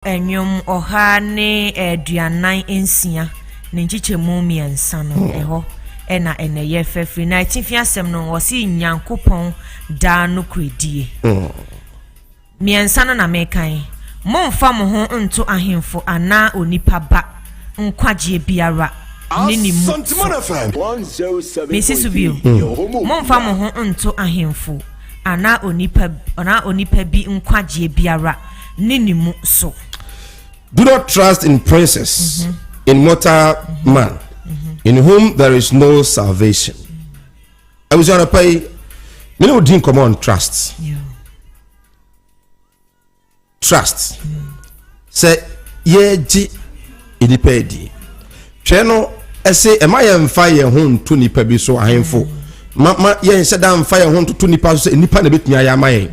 enyum oha ne aduanan ensia ne nchiche mu miensa no eho ena eneye fefri na tifia asem no wo si nyankopon da no kredie miensa no na mekan momfa mo ho nto ahemfo ana onipa ba nkwaje biara nini mu Mrs. Subio momfa mo ho nto ahemfo ana onipa bi nkwaje biara nini mu so. Do not trust in princes, in mortal man, in whom there is no salvation. I was going to pay. Me no din come on trust. Trust. Say ye ji inipedi. Cheno ese am I am fire home to nipa bi so ahemfo. Ma ye said am fire home to nipa so nipa na betumi ayamaye.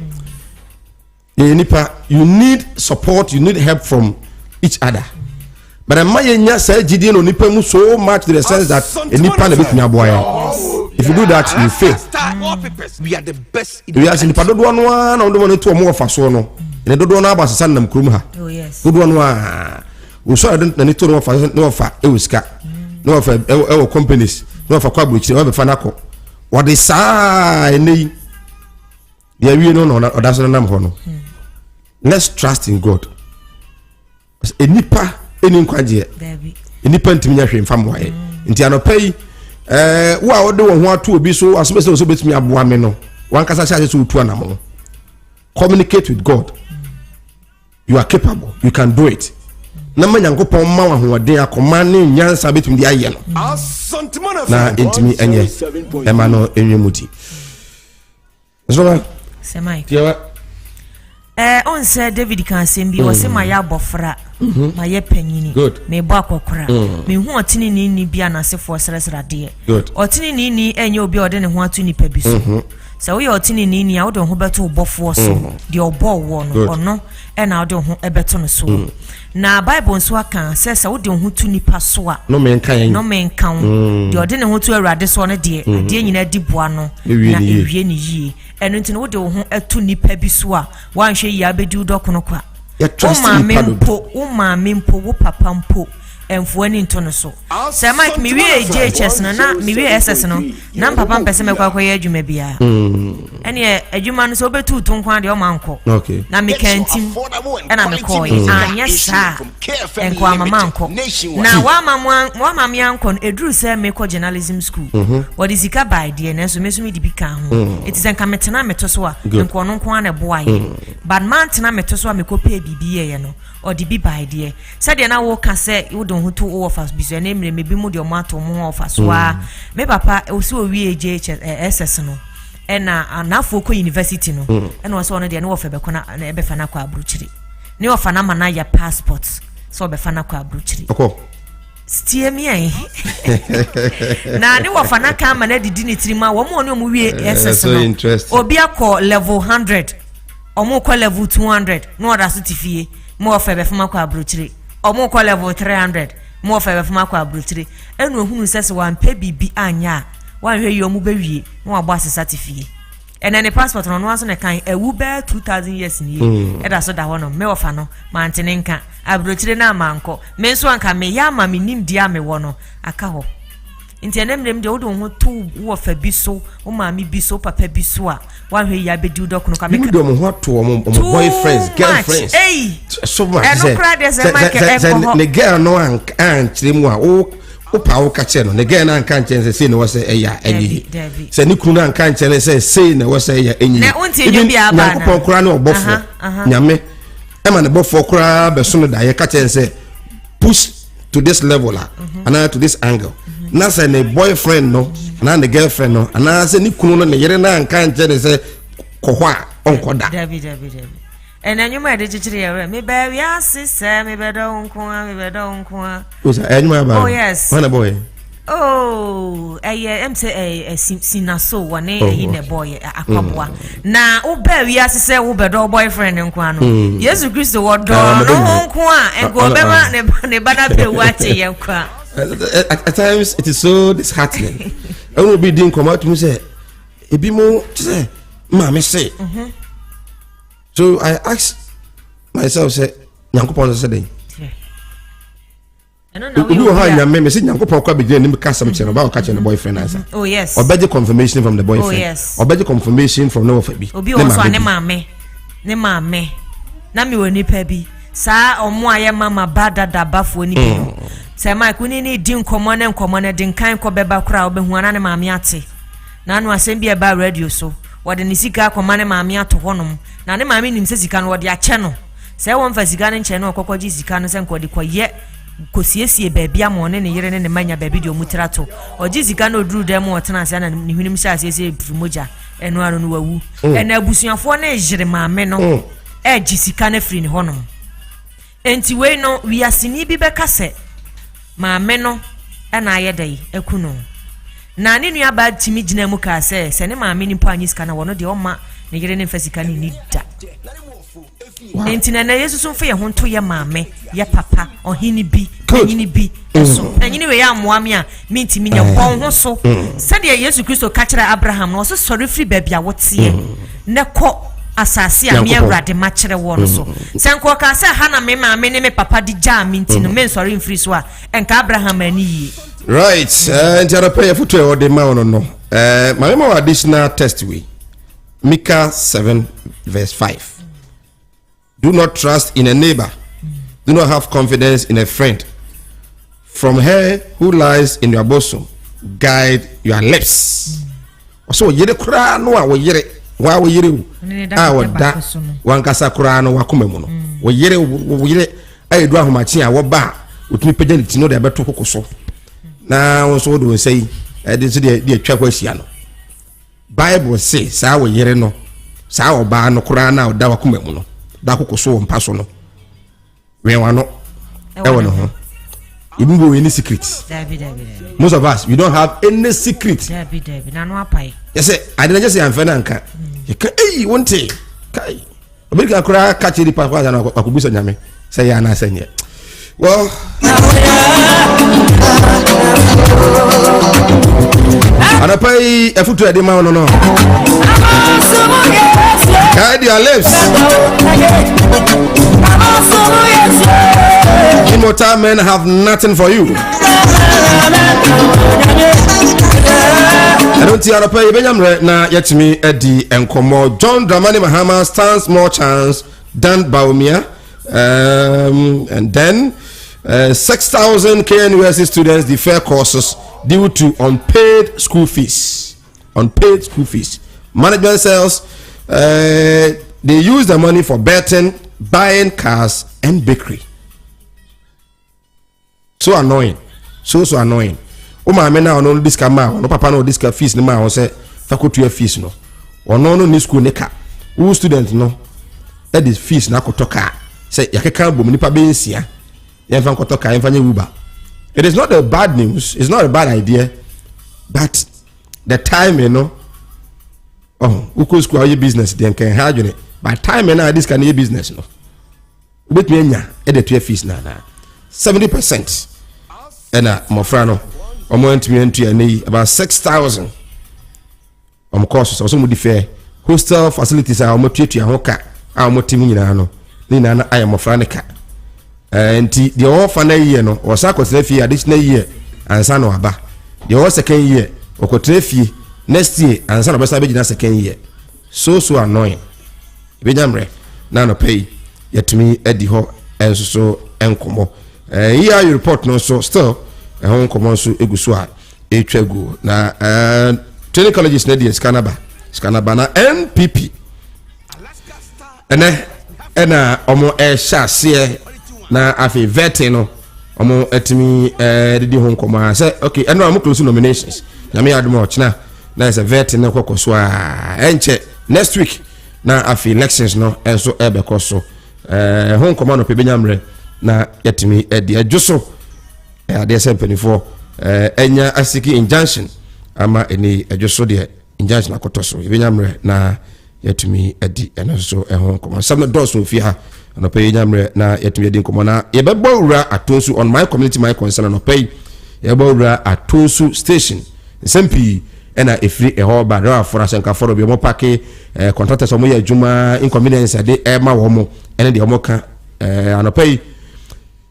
Nipa, you need support, you need help from each other. But am I nya say gidi no nipa mu so much to the sense that nipa na betumi aboya. If you do that, you fail. We are the best. We are nipa dodo no na ndo mo to mo fa so no. Ne dodo na aba sesa nam krum ha. Oh yes. Dodo no a wo so na ni to no fa e usika. No fa e companies. No fa kwa buchi we be fa nako. What is eni dia wi no oda so nam ho no. Let's trust in God. Enipa eni nkwaje. Enipa ntimi nya hwe mfa mo aye. Nti anopai wo a ode wo ho ato obi so asomese so betimi aboa me no. Wan kasa sha so utu anam no. Communicate with God. You are capable. You can do it. Na manyankopon ma wa hoden akoma ne nyansa betimi di aye no. ASANTEMAN Na ntimi enye ema no enwemuti. Zoma. Semai. Tiawa. On said David can send be was my yabofra, my ye penny, me bakokra, me who are tinny ni biana se for Sarasra good. Or tinny ni and you'll be ordering one to ni pebiso. So we are tinny ni out on Huberto Boff so, the old ball one or no, and out on a beton so. Now Bible swaka says I would do to ni paswa. No man count. The ordinary who to a radis on a dear in a deep one, na ye. And until no do a to ni pebiswa, one she yabe do doconokwa. Uma mimpo, whoopapampo, and for an intonoso. Sir Mike, me we JHS, na me we SS no, Nam papa Pessamaka, you may be a. And yet, a human so be 2 tonquan your manco. Okay. Now me can't, and I'm a coy. Ah, yes, sir. And Quama Manco. Now, one mammy uncle, a drew say make journalism school. What is it by dear, and so miss me to become? It is a cametana metoswa, and quanon quan a boy. But mantana metoswa me copy BBA, no, or the B by dear. Said I walk and say, you don't who 2 of us be your name, maybe more your matter more of us. Me papa also we JHS no. And na Foko University no and was one of the no of Ebekona and Ebefana kwa bruchiri. Ne ofana mana ya passports so Befana kwa bruchiri. Oko. Steer me na ne ofana ka ma na didinitiri ma wo mo ne mo wie SS no. Obi akọ level 100. Omo kọ level 200. No other certificate. Mo of Ebefana kwa bruchiri. Omo kọ level 300. Mo of Ebefana kwa bruchiri. Enu ehunu sese Unpaid bibi anya. One way you move away, no boss certificate. And then the passport on was on a kind a woober 2,000 years in year. And I saw that one of Melfano, Mantenenka, I broached na manco, Menswanka, me yama, me nim diame wono, a cow. Intendem them the old one 2 of a biso, mammy biso, papa biswa. One way ya be do doc no come. You don't want to boyfriends, girlfriends. Hey, so much. And no cry, there's a mic. The girl no one can't trim Opa o kache no ne ge na nka nchen say no was eya enyi say ni kunu na nka nchen say no was eya enyi na unti nyu bia ba na yakopon kura na obofo nyame e ma ne bofo kura be so no da ye kache say push to this level and to this angle na say ne boyfriend no na ne girlfriend no and say ni kunu no ne yere na nka nchen say kohwa onkoda David and then you might digitally me baby sister me bedo nko oh yes one boy oh am say sinaso one in a boy akwaboa na wo baby sister wo bedo boyfriend nko ano Jesus Christ word do no nko and go be ne bada pe wache ye nko at times it is so disheartening I will be doing come out to me say ebi mo say ma me say. So I asked myself, say, nyankopɔn sɛ den ɛno na we ha nyame me sɛ nyankopɔn kwa begye nim ka sam kyerɛ ba o ka kyerɛ no boyfriend ansa oh yes obegye confirmation from the boyfriend oh yes obegye confirmation from no fa bi obi o so ne maame na me woni pa bi saa omo aye mama badada bafo ni bi sɛ Mike ni di nkomo ne din kan ko beba kura obehu ana ne maame ate na anu asɛm bi eba radio so wode ne sika akoma ne maame ato honom na ne maame nim sɛ sika no wode akyɛ no sɛ won fa sika ne nkyɛ no okokɔgye sika no sɛ nkɔde kɔyɛ kosiesie baabi amone ne yere ne manya baabi de omutrato ogye sika no oduru dem wotena ase na ne hwenim sɛ asiesie primoja eno aro no wawu ena abusuafo na ejire maame no gye sika na firi ne honom enti we no wiaseni bi bɛka sɛ maame no na ayɛdai akuno na ne nua ba timi gyina mu ka sɛ ne maame ni mpa anyi sika na wono de ɔma ne yere ne mfa sika ne ni da enti na Yesu so mfa ye ho nto ye maame ye papa ohini bi anyini bi so anyini we ya amoame a mintimi nya pon ho so sɛ de Yesu Kristo ka kyerɛ Abraham no so sɔre firi baabi a wotie ne kɔ asase a me awrade ma kyerɛ wo no so sɛ nko ka sɛ ha na me maame ne me papa di gya minti no men sɔre mfiri so a enka Abraham ani yi right nti ara pay foto e ode ma wono no maame ma additional test we Micah 7 verse 5. Do not trust in a neighbor. Do not have confidence in a friend. From her who lies in your bosom, guide your lips. So yere kura no a wo yere wa wo yere a wo da wankasa kura no wakoma mu no wo yere ayedu ahomachi a wo ba otumi pagya ne tino de beto kokoso na wo so do sei de so de atwa kwasia no Bible say sa wo yere no sa wo ba no kura na wo da wakoma mu no da kokoso mpa so no we wano e wono ho even go any secret most of us we don't have any secret na no apai yes I didn't just say am fena nka you can wonte kai obika kura ka chiri pa kwa na akubuso nyame say ya na sanye well anapai efutu ede ma no guide your lips. Immortal men have nothing for you. I don't see how to pay Benjamin na yet me Eddie and Komo. John Dramani Mahama stands more chance than Baumia. And then 6,000 KNUSC students defer courses due to unpaid school fees. Unpaid school fees. Management says they use the money for betting, buying cars, and bakery. So annoying. So annoying. O ma me na ono this ka ma, no papa no this ka fees no ma o say faculty fees no. Ono no ni school ne ka. Who student no. That is fees na kotoka. Say yakeka bom nipa be nsia. Yemfa kotoka yemfa nye Uber. It is not a bad news. It's not a bad idea. But the time, you know, who could school your business then can have you by time and now this can your business no with me nya e the 12 fees na 70% and my friend went me into about 6,000 courses so some fair hostel facilities are mo tuatu ya hoka a mo timi nyina no ni na I am friend ka and the offer na year no o sa kwesena fee additional year ansa no aba the second year o kwetena fee next year and son of us na second year so annoying Benjamin na no pay yet me edi ho enso enkomo here you report no so still hon komo so eguso a etwagu na training colleges na di scanaba na NPP ena omo shase na afi vetting no omo etimi di hon komo say okay eno am close nominations na me admo ochna na is a vet na kokoso a enche next week na afi elections no enso ebekoso hon komo no pebenyamre na yetimi edi adwoso ade sempenifo enya asiki injunction ama eni adwoso de injunction akotoso pebenyamre na yetimi edi enso hon komo some doors no fi ha no pebenyamre na yetimi edi komo na yebebo wura atonsu on my community my concern no pay yebebo wura atonsu station sempi ena efri eho ba ra for asenka for bi mo pake contractors omo ya adwuma inconvenience ade e ma wo mo ene de omo ka Anopay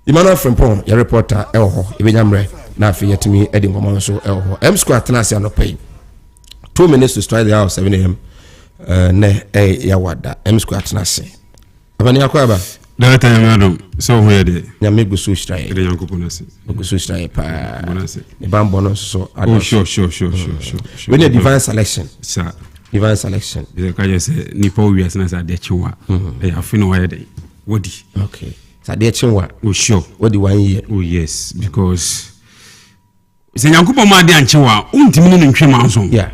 Emmanuel Frimpong your reporter eho ebenyamre na afi yetimi edi ngomo so eho M Square tenase anopay 2 minutes to strike the hour 7 a.m. Ne yawada M Square tenase abani akwaba that time madam so where dey nyame gusu strike ede yankopon ase gusu strike pa bonase e bambo no so oh sure we need divine selection sir divine selection because I just say nipa wi asena sa de chiwa e afi no where dey wodi okay sa de chiwa oh sure wodi 1 year oh yes because se yankopon ma de anchiwa untimi ne ntwema nso yeah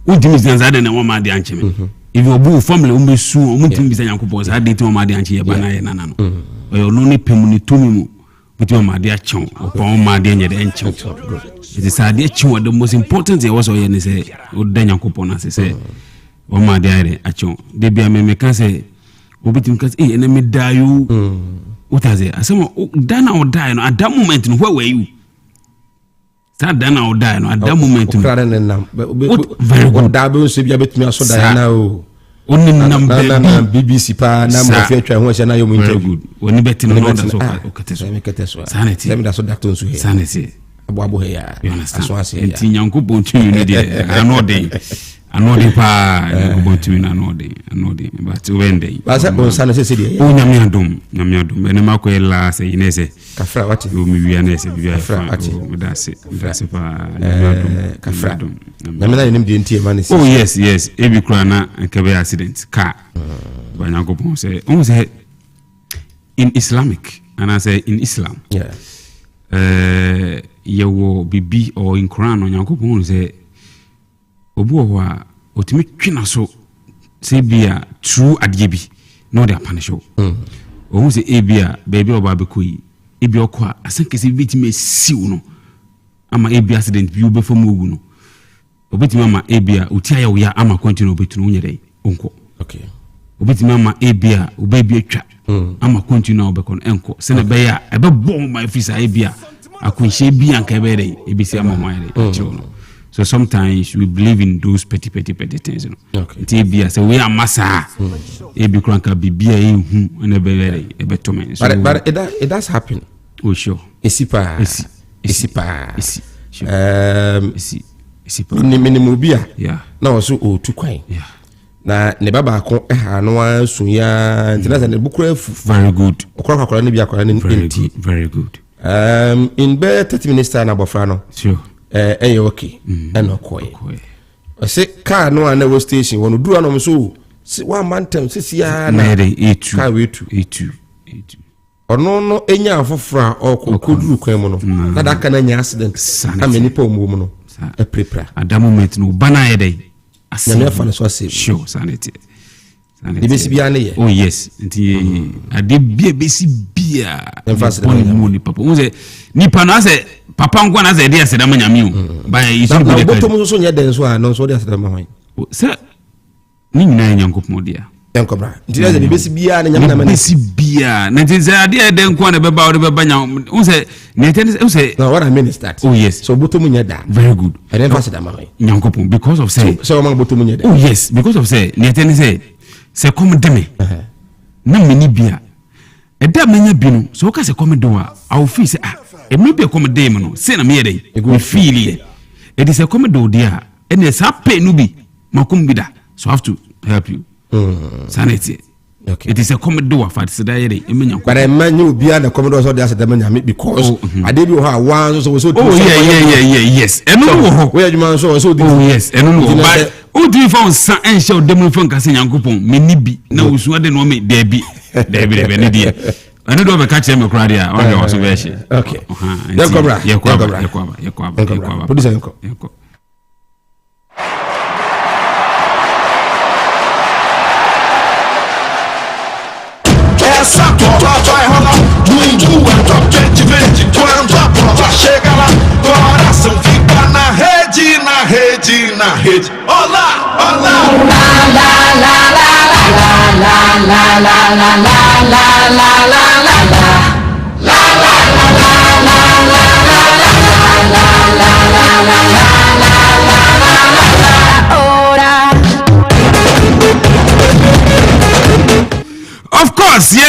untimi zanza de na wo ma de ancheme if you bu family umbesu untimi bisa yankopon sa de ti ma de anchi ye bana ye nana no oyo no ne pemu ne tumi mu uti ma de achon opon ma de nye de enchi it is a de chiwa the most important thing was oye ne say o de yankopon na say o ma de ire achon de bia me kan say obitim kan say ene me dayo utaze asema dana o die no at that moment no where were you that dana o die no at that moment no very good da be so bia betumi aso da na o oni nam BBC pa na mo fi atwa ho na yo mu interview oni beti no da so o keteso sanity dem da so doctor nso he sanity abo he ya aso ase enti nyankopon tumi ni de anode pa nyankopon tumi na anode but when dey ba se on sanity se de o nyame adom ene makoy la se inese kafra wati o mi wiane se bibia kafra wati medase pa nyame adom kafra nyame na yenim de ntie mane oh yes ebi kura na nkebe accident car ba nyankopon se on se in Islamic and I say in Islam yeah yewo bibi or in Quran on nyankopon se obu wa otimi twina so se bia true adyebi no dey punish o o se ebia baby oba bekoyi ebia okwa asankese bitime siw no ama ebia accident bi obefam ogu no obetimi ama ebia otia ya oya ama continue obetunu unye dey onko okay obetimi ama ebia obebi atwa ama continue obekon enko se na be ya ebe bom my officer ebia akunhye bi anka ebe dey ebisi ama mo dey achiro no. So sometimes we believe in those petty things, you know. Okay. Tibia so we are massa. Ebi kranka bibia ehu na be ebetome. But it does happen. Oh sure. Isipa. Isipa. Ni minimum bia. Yeah. Na also o tu kwan. Yeah. Na ne baba ko ha no asuya ntina se ne bukura very good. Okra kwakora ne bia kwara ne nti. Very good. In be 30 minutes na bofra no. Sure. Okay enokoye ose car no na we station wonu dura no so one man tem sisia na car wetu e2 ono no enya afofra okoduru kwan mu no na daka na nya accident ameni pa omu mu no e prepare at that moment no bana yedai na fa no so save sure sanity de besi bia ne ye oh yes nti ade bia besi bia emphasize ni papa unze ni pano ase papa ngwa na ze dia se da manyame o ba isu go de botom so nya den so a no so dia se da ma hwan se ni nyina nyankopon dia enkobra nti na ze besi bia ne nyame na besi bia na nti ze ade den kwa na beba o de beba nya unse ne ten unse no what I mean is that oh yes so botom nya da very good I don't pass da ma hwan nyankopon because of say so man botom nya da oh yes because of say ne ten say se come deme na meni bia eda menya bi no so ka se come do a I will feel say e me be come dem no say na me dey we feel here it is a come do dia and it's happy no bi makum bi da so I have to help you sanity okay it is a come do for the day e menya but I man you bia na come do so dia se dem nya me because ade bi ho a one so so oh yeah yes eno wo ho we adwuma so so oh yes eno no but o di fa onsa en show dem fo nka se nyankopon me ni bi na osu ade no me da bi ne dia eno do be ka che me kra dia o ga waso be she okay yakwa producer yanko essa bola vai rolar mundo é top 2020 quando a bola chega lá coração fica na rede olá la la la la la la la la la la la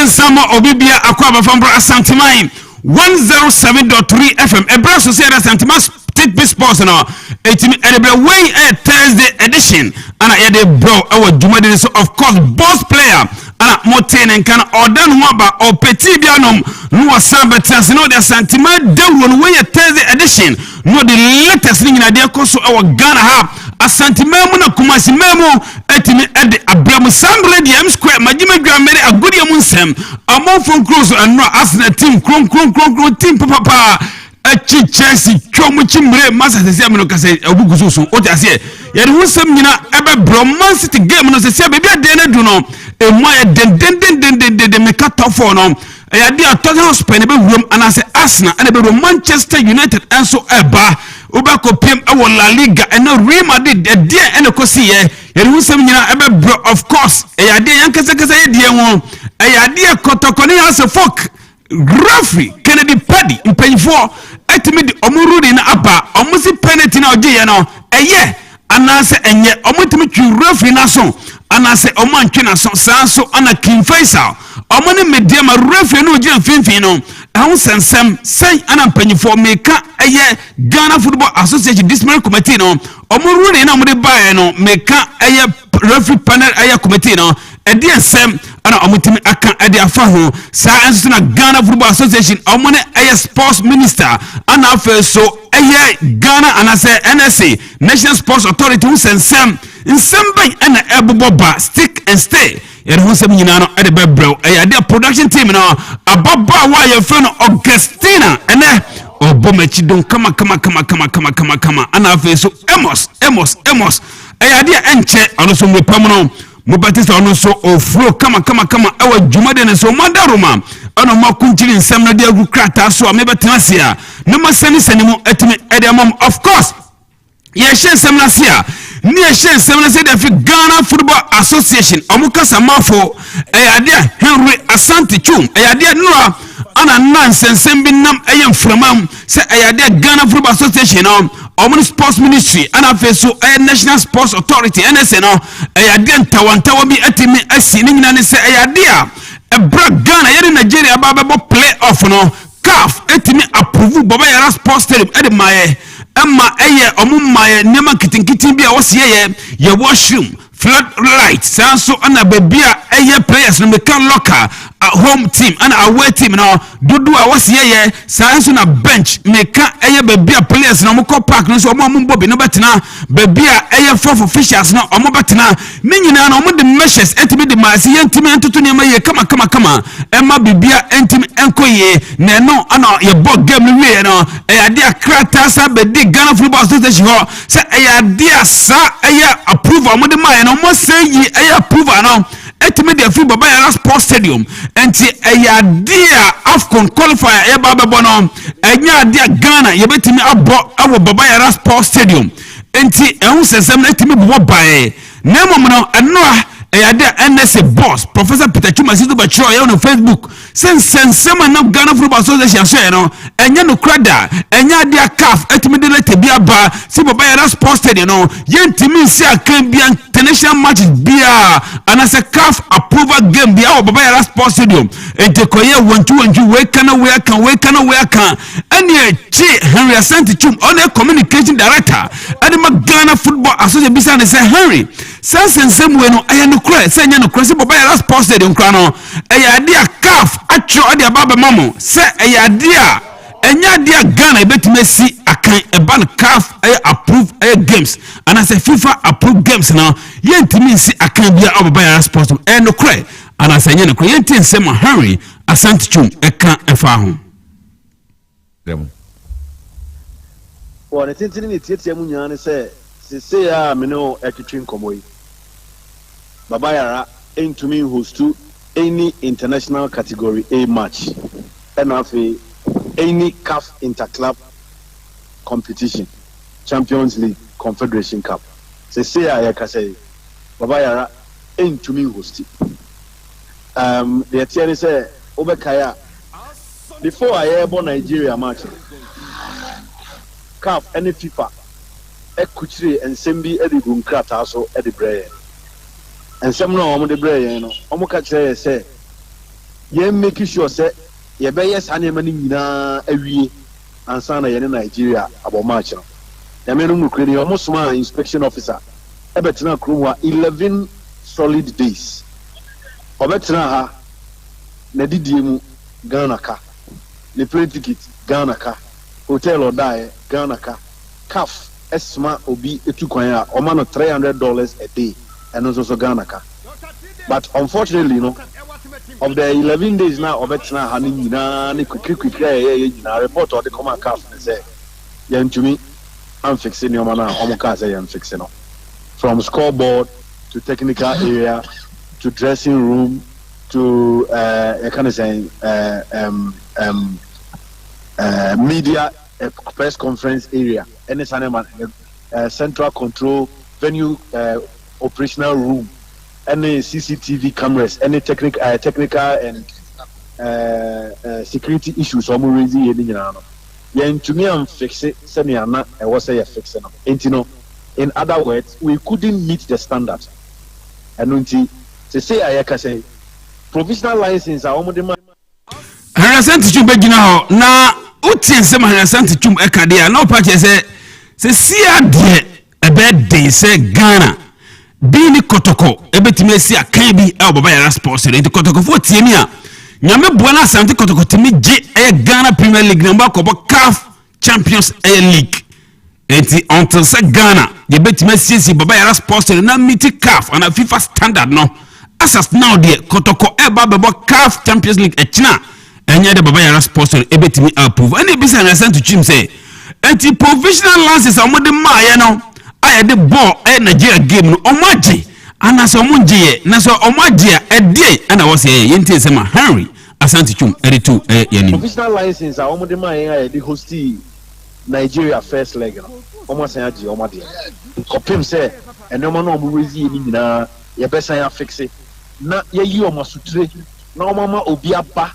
ensamo obibia akwaba fambro Asanteman 107.3 FM ebra so say Asantema State Beat Sports no etimi edebra way Thursday edition ana yede bro our jumade so of course boss player ana moten en kan odan waba o petit bianom no wasabetias no the Asantema Dawuro way Thursday edition no the latest thing na dia koso our Ghana hub Asantema na kumasi memo etimi ede abramu sambre di M square majima dwamere agudi amunsem amon close and no Arsenal team kron team papa achi Chelsea twomuchi mre masa sese ameno kase obugususu o ti ase ye de husam nyina ebe Man City game no sese be bia de na du no emu ya den me cut off no ya de Tottenham Spain be wuram anase Arsenal and be Manchester United enso eba ubako piem e La Liga and Real Madrid de dia ene kosi ye de husam nyina ebe of course ya de yankasa ye de won ya de kotokoni as a folk referee Kennedy Paddy impanyfo etimi di omurudi na aba omusi penalty na oje ye no eye anase enye omutimi twi referee na so anase omantwe na so sanso ana King Faisal omone media ma referee no oje mfimfin no ehun sensem sei ana mpanyfo meka eye Ghana Football Association Disciplinary Committee no omurudi na omde bae no meka eye referee panel eye committee no ensem ana omutimi aka ade afa ho sa enso na Ghana Football Association omone eye sports minister ana afa so eye Ghana anase NSA National Sports Authority who sensem ban ana eboboba stick and stay yer ho sem nyina no ade bebrew eye ade production team no ababa wa ye fe no Augustina ene obomachi don kama ana afa so emos eye ade enche ono so mwepam no Mubatista ono so ofro kama ewa jumade ne so mandaroma ono makunchiri nsem na dia gukrata so amebetenasia na masani mu etime edemom of course ye hye nsem na sia ni ye hye nsem na sia da fi Ghana Football Association omukasa mafo eyade Henry Asantechum eyade nura ana nansensem bi nam eyemframam se eyade Ghana Football Association no Omni Sports Ministry ana feso National Sports Authority NSA no eyade ntawantawa bi atimi asi ni nyina ne se eyade a ebra Ghana yeri Nigeria babebo play off no CAF etimi approve Baba Yara Sports Stadium ede maye emma eye omummaye nema kitinkitin bi a wosiye ye washroom floodlight sanso ana bebia eye players no meka locker home team and away team no dudu a wasiye sanso na bench meka eye bebia players no mko park no so mo mbobi no betena bebia eye four officials no omo betena ni nyina no omo de measures etimi de maasi yentimi entutu ne maye kama emma bebia entimi enkoye ne no ana ye bog game no we no eye akrata sa bedi Ghana Football Association ho se eye sa eye approve omo de maye no mo say yi eye approve no etimi de fi Baba Yara Sports Stadium enti eyadia AFCON qualifier eba bebo no enya dia Ghana yebetimi abo awo Baba Yara Sports Stadium enti ehun sensem na etimi bo bae na momno enoa eyadia NSA boss Professor Peter Chuma sizo ba chiro ye on Facebook sensem na Ghana Football Association so no enya no krada enya dia CAF etimi de lete bia ba si Baba Yara Sports Stadium no yentimi si akan bia international matches bia anase CAF approval game bia Baba Yara Sports Stadium ente koye wantu we kana ene chi Henry Asantechum on communication director adema Ghana Football Association bisa ne se Henry sensem we no aya no kra se nya no kra se Baba Yara Sports Stadium kra no aya dia CAF atro ade ababa mamo se aya dia enya dia Ghana betime si akan eban CAF approve games and as a FIFA approve games now yentimi si akan bia Baba Yara Sports no kra and as enya no kra yentin se mo Henry Asantechum eka efa ho Well, the thing is, Yamunya say, "Ah, me no ekitrin komoy." Baba Yara aim to me host to any international category A match, and any CAF interclub competition, Champions League, Confederation Cup. Say, I can say, Baba Yara aim to me host. The Etienne say, Obekaya. Before I ever Nigeria match. CAF and FIFA Ekuchiri and Sembi Edigun Krataso Edi Bray and some no on the Bray, no Omokache say ye make sure say ye be yes Asnteman ni nyina awie ansa na ye ne Nigeria abo match no ya me no mu kredi o musuma inspection officer e betina krom 11 solid days o betina ha na didie mu Ghana ka le plane ticket Ghana ka hotel or die Ghana ka CAF esma obi etukwan a o ma no $300 a day and also Ghana ka. But unfortunately, you know, of the 11 days now, obetina hani nyina ni quick nyina report or the command CAF say yantumi am fixing your man omuka say am fixing no. From scoreboard to technical area to dressing room to media press conference area, any central control venue operational room, any CCTV cameras, any technical and security issues. To me, I'm fixing. I was say fixing. In other words, we couldn't meet the standard. And to say I can say provisional license are almost demand. Harasanti chum begina ho na utie nsem harasanti chum ekade na opa che se sia de ebede se Ghana bi ni kotoko ebetime esi akan bi e obaba yara sports re nti kotoko fo tie mi a nyame boa na asante kotoko timi je e Ghana Premier League number ko CAF Champions League enti until se Ghana ye betime esi baba yara sports re na miti CAF and FIFA standard no asas now de kotoko eba bebo CAF Champions League echina enye de baba yara sports ebetimi approve and ebisa na sent to chim say enti provisional license amode ma ye no aye de ball Nigeria game no omaje anaso omunje na so omaje edie ana wo say yenti sema Henry Asante chum editu yani provisional license amode ma ye aye de hosti Nigeria first leg no omasan aje omade kopim say enoma no omurezi ni nyina ye besan ya fixe na ye yi omasutre na omama obi aba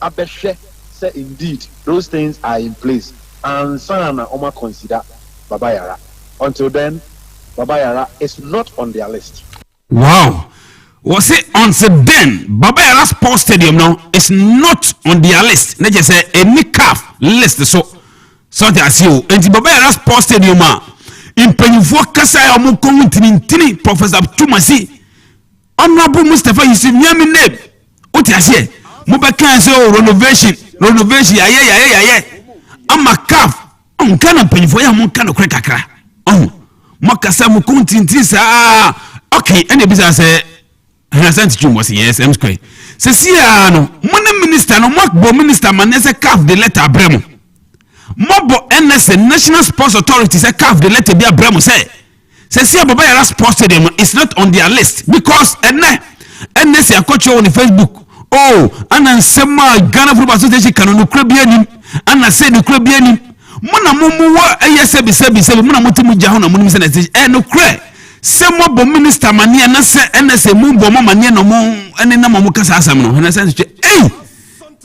abehwe say indeed those things are in place and sana oma consider Baba Yara. Until then, Baba Yara is not on their list. Wow. Was it until then Baba Yara Sports Stadium now is not on their list. Let's just say any CAF list so they see you. And Baba Yara Sports Stadium in Penifo Kasa omo kontini Professor Tumasi Honorable Mustafa Yusuf Nyami name. What you say? Mubaka say renovation aye. Ama CAF on kana Penifo ya mo kana kre kakra. Makasa mo kontini sa okay any business say Asante chum was yes M square. Se sia no mo minister no makbo minister manese CAF the letter abremo. Mobo NSA National Sports Authority say CAF the letter be abremo say sia Baba Yara Sports Stadium is not on their list because NSA akocho on Facebook. Oh, ana nsema Ghana Football Association kanonu club yanim ana say the club yanim mona mumu wa sebi mona motimu jaho na munu se no kre se mo minister mania na se NSA mu bo mania no mo ene na mo kasa asam no na se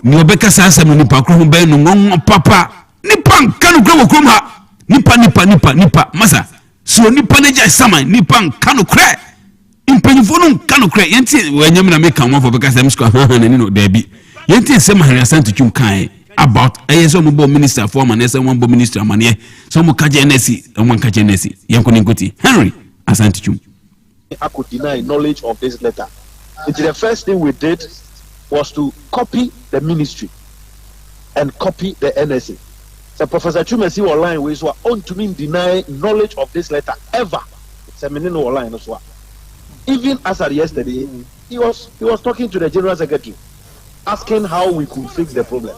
ni obeka sa asam ni pa kro be no ngon papa nipa nkanu kro krom ha nipa masa so nipa ne ja saman nipa nkanu kre impanyifo no nkanu kre yenti wanyam na make am for beka sa msko ha na ni no da bi yenti se mahari Asante chum kan about so mo minister for man so mo minister man so mo kaje NSC mo kaje NSC yanko ninkoti Henry Asante chum I could deny knowledge of this letter. The first thing we did was to copy the ministry and copy the NSA. So Professor Chumesi online we so on to me deny knowledge of this letter ever. So menino online as well. Even as of yesterday, he was talking to the General Secretary, asking how we could fix the problem.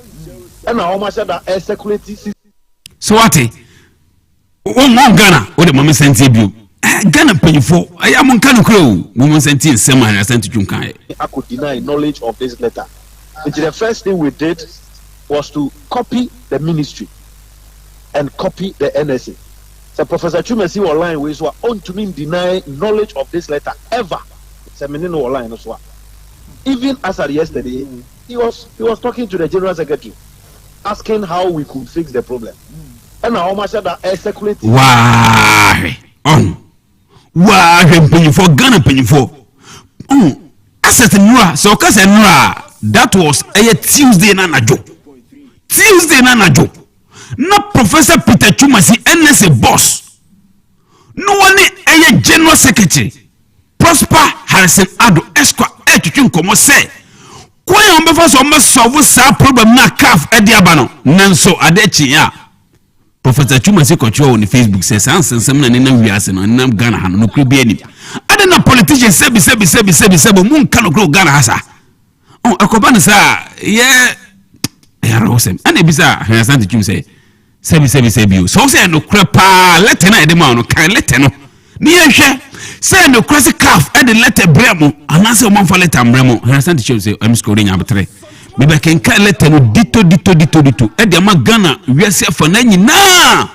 And how much that security. So what? Ghana, what the moment sent you? Ghana Penifo, I am on Kano Crow, woman sent in Sema and Asante chum kan. I could deny knowledge of this letter. The first thing we did was to copy the ministry and copy the NSA. So Professor Chumesi online we so on to me deny knowledge of this letter ever. So menino online as well. Even as of yesterday, he was talking to the General Secretary, asking how we could fix the problem. And how much that security. Why? Why penifo Ghana penifo? Asset nura so kase nura that was a Tuesday na najo na Professor Peter Chumasi NSA boss no one a general secretary Prosper Harrison Ado Esquire etwetwe nkomo say kwai on befa so solve sa problem na CAF ediaba no nanso adechi ya Professor Chumasi kocho on Facebook says ansensem na nena wiase no nam Ghana ha no kure bi ani ade na politician sebi mun kan no Ghana ha sa on akoba no sa ye rosem ane bisa Asante Chum say sebi so say no kure pa letter na ede ma no kan letter no ni ehwe say no cross CAF ede letter bremo anase o manfa letter bremo Asante Chum say am scoring abetre me be ken kan letter no dito ede ma Ghana wiase afa na nyina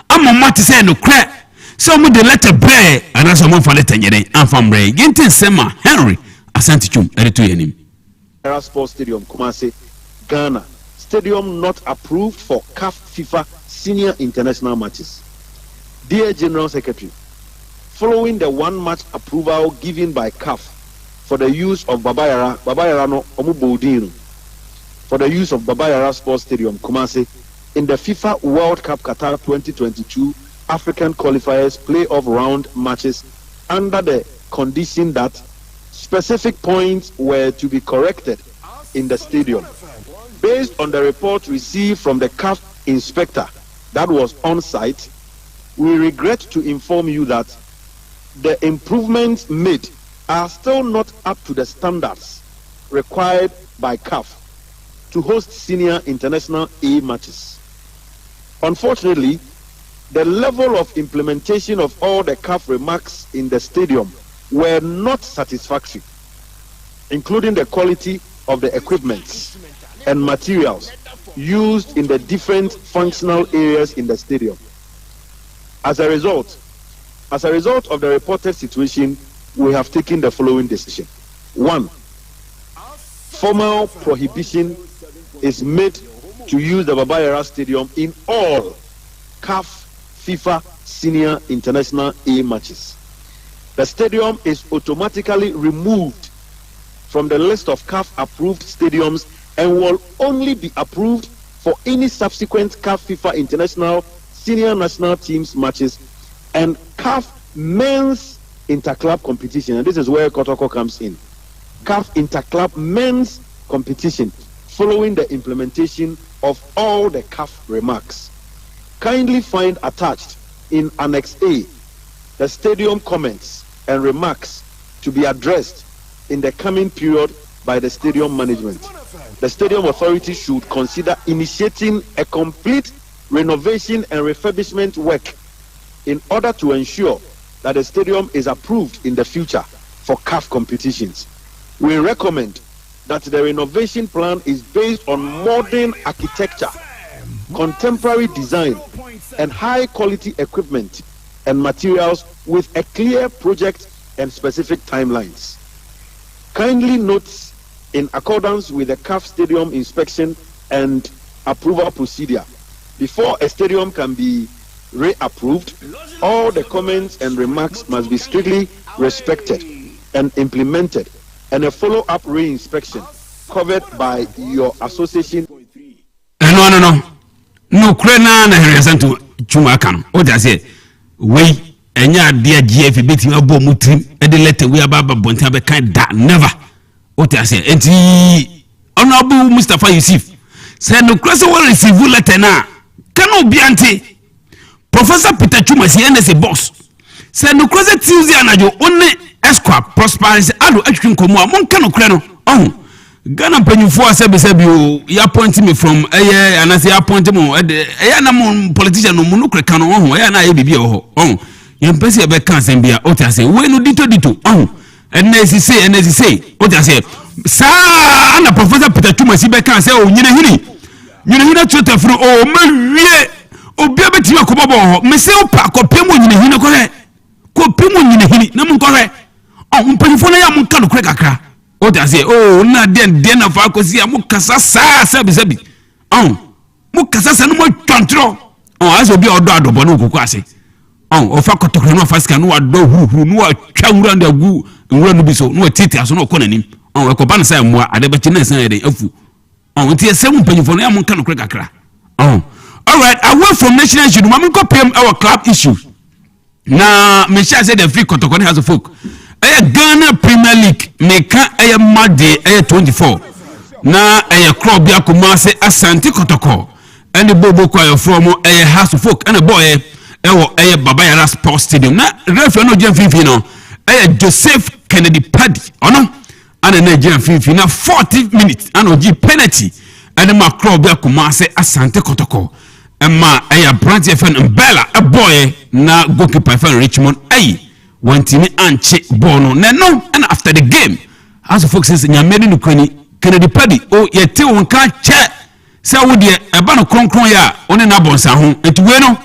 amama te say no kure so mo de letter bre anase o manfa letter nyere amfam bre gintin sema Henry Asante Chum ede to yanim Sports Stadium Kumasi Ghana stadium not approved for CAF FIFA senior international matches. Dear General Secretary, following the one match approval given by CAF for the use of Babayara no Omubodin for the use of Babayara Sports Stadium Kumasi in the FIFA World Cup Qatar 2022 African qualifiers playoff round matches under the condition that specific points were to be corrected in the stadium. Based on the report received from the CAF inspector that was on site, we regret to inform you that the improvements made are still not up to the standards required by CAF to host senior international A matches. Unfortunately, the level of implementation of all the CAF remarks in the stadium were not satisfactory, including the quality of the equipment and materials used in the different functional areas in the stadium. As a result of the reported situation, we have taken the following decision. 1. Formal prohibition is made to use the Babayara Stadium in all CAF FIFA senior international A matches. The stadium is automatically removed from the list of CAF approved stadiums and will only be approved for any subsequent CAF FIFA international senior national teams matches and CAF men's interclub competition. And this is where Kotoko comes in. CAF interclub men's competition following the implementation of all the CAF remarks. Kindly find attached in Annex A the stadium comments and remarks to be addressed in the coming period by the stadium management. The stadium authority should consider initiating a complete renovation and refurbishment work in order to ensure that the stadium is approved in the future for CAF competitions. We recommend that the renovation plan is based on modern architecture, contemporary design, and high quality equipment and materials with a clear project and specific timelines. Kindly note, in accordance with the CAF stadium inspection and approval procedure, before a stadium can be reapproved, all the comments and remarks must be strictly respected and implemented, and a follow-up re-inspection covered by your association. No, Krena na Asante Chuma kan. O ja say, we enya dia GF beti abo mutrim e de letter we ababa bonta be kan da never. O ja say enti honorable Mustafa Yusuf say no cross will receive letter na kan obi ante Professor Peter Chuma say NSA boss say no cross Tuesday anajo onne Esquire Prosperity ado atwin komo a mon kan no kre no oh Ghana penyufo asebesebi o ya point me from anase ya point mo na mo politician no mu kre kan no ho na ye bibia ho oh ye mpese e be kan sembia o ta say we no dito oh NSC o ta say sa ana Professor Peter Chuma si be kan say o nyina hini chotafru o mawie obi abeti akobobo ho me se o pa kopem o nyina hini kopem o nyina hini na mo nkore oh mpenyufo na ya mo kan no kre kakra. O ta say oh na den na fa kosi a mukasa sa sebi mukasa sa no mo twontro aso bi odo adobo no kokko ase o fa kotokro no fa sika no ado huhu no atwa nwura ndagu nwura no bi so no titi aso no konanim on we ko ban say mo ade be chine san ede afu on nti esem mpanyifo no ya monka no kakra all right, away from national issue mama ko pem our club issue na me sha say the free kotokoni has a folk Ghana Premier League meka Monday 24 na club ya Kumasi Asante Kotoko and bobo kwa from house of folk and a boy Baba Yara Sports Stadium na referee no Jan Fifi no Joseph Kennedy Paddy ono and a Nigerian Fifi na 40 minutes and oji penalty and ma club ya Kumasi Asante Kotoko and ma branch FN Bella a boy na goalkeeper FN Richmond wantimi anche bono na no and after the game as folks says nyamedi no Kennedy Paddy yete won ka che se wo de eba no kronkron ya one na bonsa ho etuwe no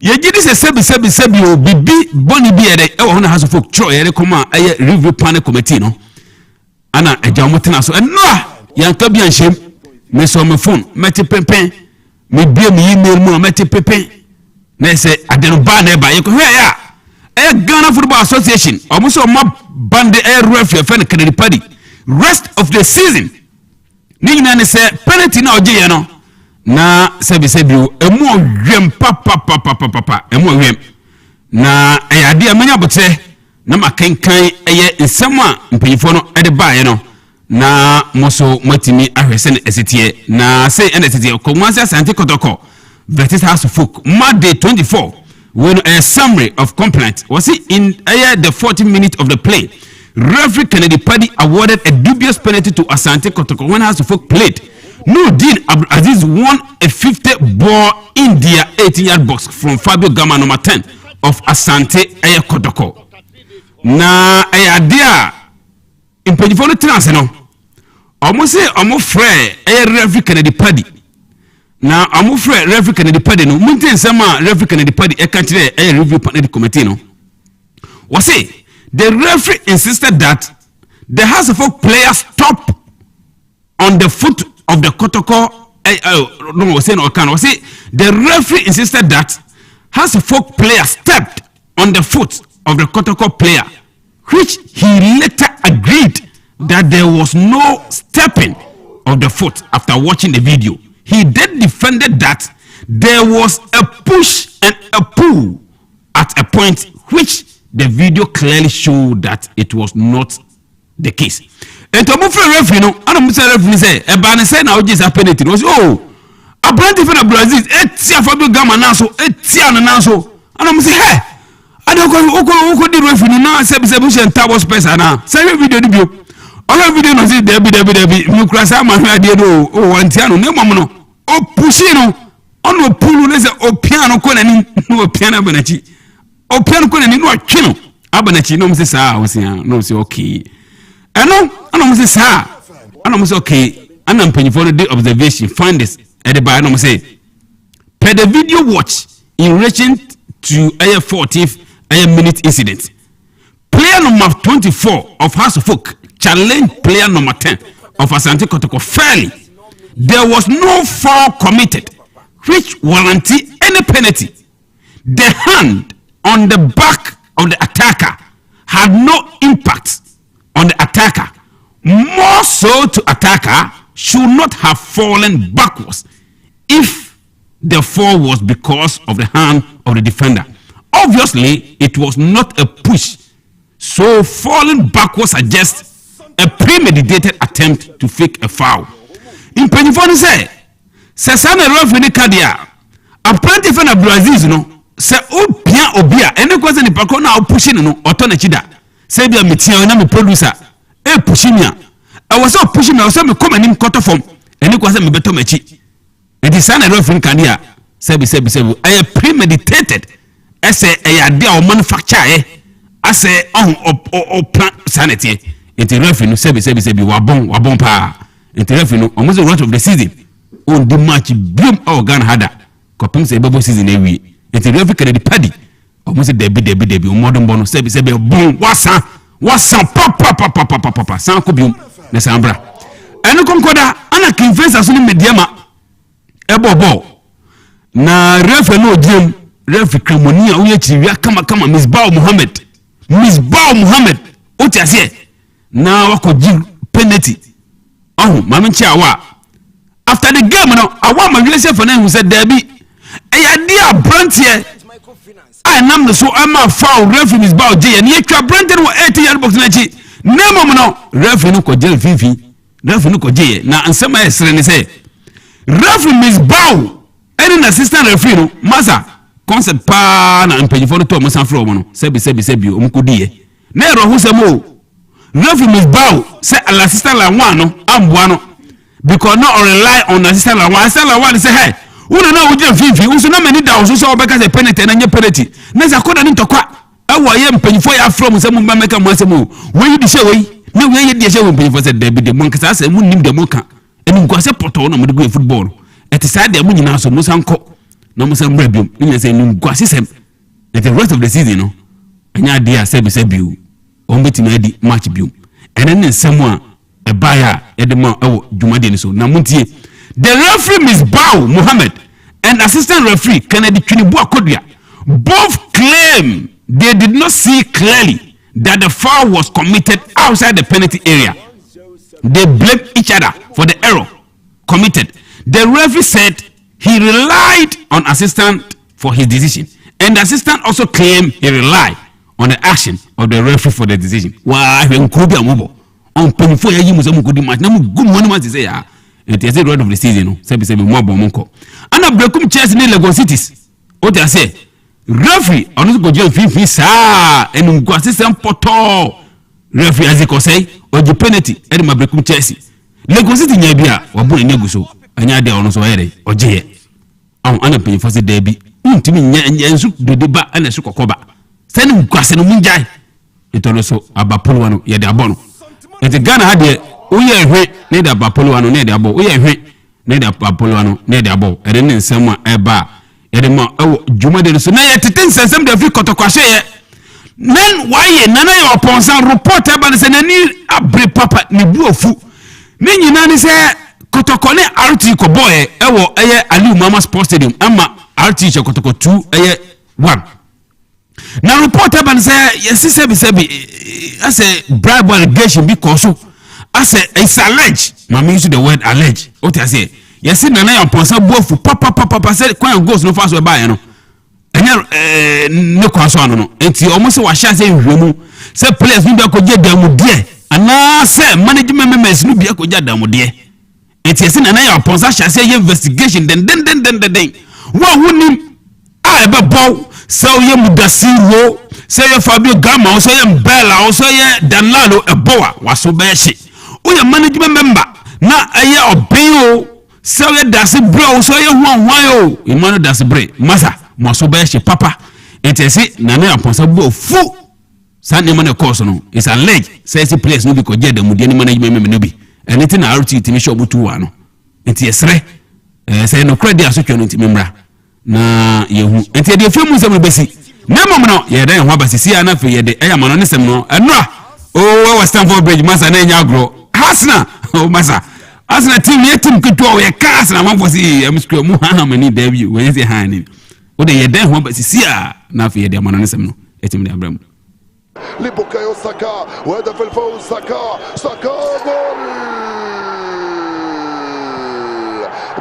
ye gidi se sebi o bibi boni bi ede e wo na has folk tro ye rekoma review panel committee no ana ejamotena so no yanka bi anshem me so me phone meti pempen me bia me email mu meti pempen na se adeno ba na ba ye ko hwe ya Ghana Football Association almost my band referee fan Kennedy Paddy rest of the season ni na say penalty na oje ye no na sebi emu wiem papa emu wiem na ade amanya bote na makenkan nsem a mpanyifo no de ba ye no na moso matimi ahwese na esetie na say na esetie Kumasi Asante Kotoko versus House of Folk Monday 24 when a summary of complaint was it in the 40 minutes of the play. Referee Kennedy Paddy awarded a dubious penalty to Asante Kotoko when House of Folk played. Nuruddin Aziz won a 50 ball in their 18-yard box from Fabio Gama number 10 of Asante Kotoko. Na idea in page 43 no. Almost say almost free referee Kennedy Paddy. Na amufre referee Kennedy Paddy no munten sama referee Kennedy Paddy e kan kire review panel committee no was say the referee insisted that the House of Folk player stop on the foot of the Kotoko no was say no can was say the referee insisted that House of Folk player stepped on the foot of the Kotoko player, which he later agreed that there was no stepping of the foot after watching the video. He then defended that there was a push and a pull at a point which the video clearly showed that it was not the case. And to move from referee, no, I don't say referee say, a banner say now just a penalty. Was a brand different Brazil, Etia Fabio Gama Naso, Etia Naso, and I'm say, hey, I don't go the referee now, Sebush and Tower Space now. Say video debut. All video no say Debbie, you cross out my idea, one tiano, no mamma. O pushino ono pulu leze o piano kona ni no piano banachi o piano kona ni no chino abanachi no mse saa osia no mse okay ano mse saa ano mse okay ana mpanyifo no day observation find this at the by no mse per the video watch in relation to a 40th minute incident player number 24 of House of Folk challenged player number 10 of Asante Kotoko fairly. There was no foul committed which warranted any penalty. The hand on the back of the attacker had no impact on the attacker. More so to attacker should not have fallen backwards if the fall was because of the hand of the defender. Obviously, it was not a push. So falling backwards suggests a premeditated attempt to fake a foul. In Penifon say sana referee ni kadia apprenti fe na Brazil no say obia ene kwase ni pako na pushing no oto na chida say bia metia na me producer pushing ya I was so pushing me so me come anim quarter form ene kwase me beto machi it is sana referee kadia say I premeditated say I ade o manufacture say on plan sanity it referee no say wabon pa interfere no almost the rest of the season on the match blame our Ghana hada kopim say babo season ewie interfere Kennedy Paddy almost debi modern bono say bon wasa papa san ko biom na sambra eno konkoda ana kinfesa so ni mediama ebobo na referee no odiem referee Cremonia uye chiwia kama Misbah Muhammad otiase na wakoji penalty oh mama nchiawa after the game no awa maglese for na who said there be e dia brand here I nam no so ama foul referee is bow je na etwa brand no 80 yard box na chi nemo no referee no ko je fifi referee no ko je na ansema esre ni say referee is bow any assistant referee no masa concept pa na mpanyifo no to mo san fro mo no sebi omkodi na ero hu se mo referee is bow say assistant la one no amboa no because not rely on assistant la one say hey una na uje fifi unso na mani da unso so obeka say penalty na nye penalty na za koda ni tokwa ewo ye mpanyifo ya from say mo meka mo say mo we di say we na we ye di say we mpanyifo say David de monka say mu nim de monka eni ngwase poto na mo de go football eti say de mo nyina so mo sanko na mo say mbrabiom ni say ni ngwase sem at the rest of the season no anya dia sebi o mbeti na di match biom ene ne nsem a ebaya edema ewo dwumade ni so na muntie the referee Miss Bow Mohammed and assistant referee Kennedy Twinibu Akodua both claim they did not see clearly that the foul was committed outside the penalty area. They blame each other for the error committed. The referee said he relied on assistant for his decision, and the assistant also claimed he relied on the action of the referee for the decision. Why when Kobe Amobo on penifo ya yimu se mu kodi match na mu gum wonu ma say ya it is the road of the season no sebi mo bo monko ana brekum Chelsea ni Lagos Cities o ta say referee onu go je fifi sa enu go assistant poto referee aziko say o ji penalty e ma brekum Chelsea Lagos City nya bia obo ni neguso anya de onu so yere o je ye ana penifo se derby ntimi nya ensu de ba ana su kokoba senu gwase no munjai etoro so abapolo wano ye de abono enti Ghana hade oye ehwe ne da bapolo wano ne de abo oye ehwe ne da bapolo wano ne de abo ere ne nsem a eba ere ma ewo dwumade so na ye tete nsensem da fi kotokwahye ye nen waye nana ye oponsan report eba ne se nani abre papa ne buofu ne nyina ne se kotokone RT ko boy ewo eye Aliu Mama Sports Stadium ama RT che kotoko 2 eye 1 na report eba ne se yes sebi as a bribe allegation because as it's alleged mama use the word alleged what I say yes nana ya ponsa bofu papa say kwan goes no fast we buy no enya ne kwa so no enti omo se wa sha say hwemu say players bi ko je damudie ana say management members no bi ko je damudie enti yes nana ya ponsa sha say investigation den wa hunim a ebe bow say ye mudasiro say ye Fabio Gama say ye Mbella say ye Danlalo eboa waso be hye oya management member na eye obin o say ye dase bro say ye hwan o imano dase bre masa waso be hye papa entesi na na aponsa bo fu sane man course no is alleged say si place no bi ko je da mudie ni management member no bi anything na RT timi show butu wa no enti esre say no credit asotwa no timi mra na yehu enti de fiamu nsem besi na mom no ye den ho abasisi ana fe ye de eyama no nsem no enra o wa Stamford Bridge masa na nya agro hasna o masa asna team ye team kitwa ye kas na mamfosi emskro mu ha mani dabi we say ha ni o de ye den ho abasisi a na fe ye de amano nsem no etim de abram لبوكايو ساكا وهدف الفوز ساكا جول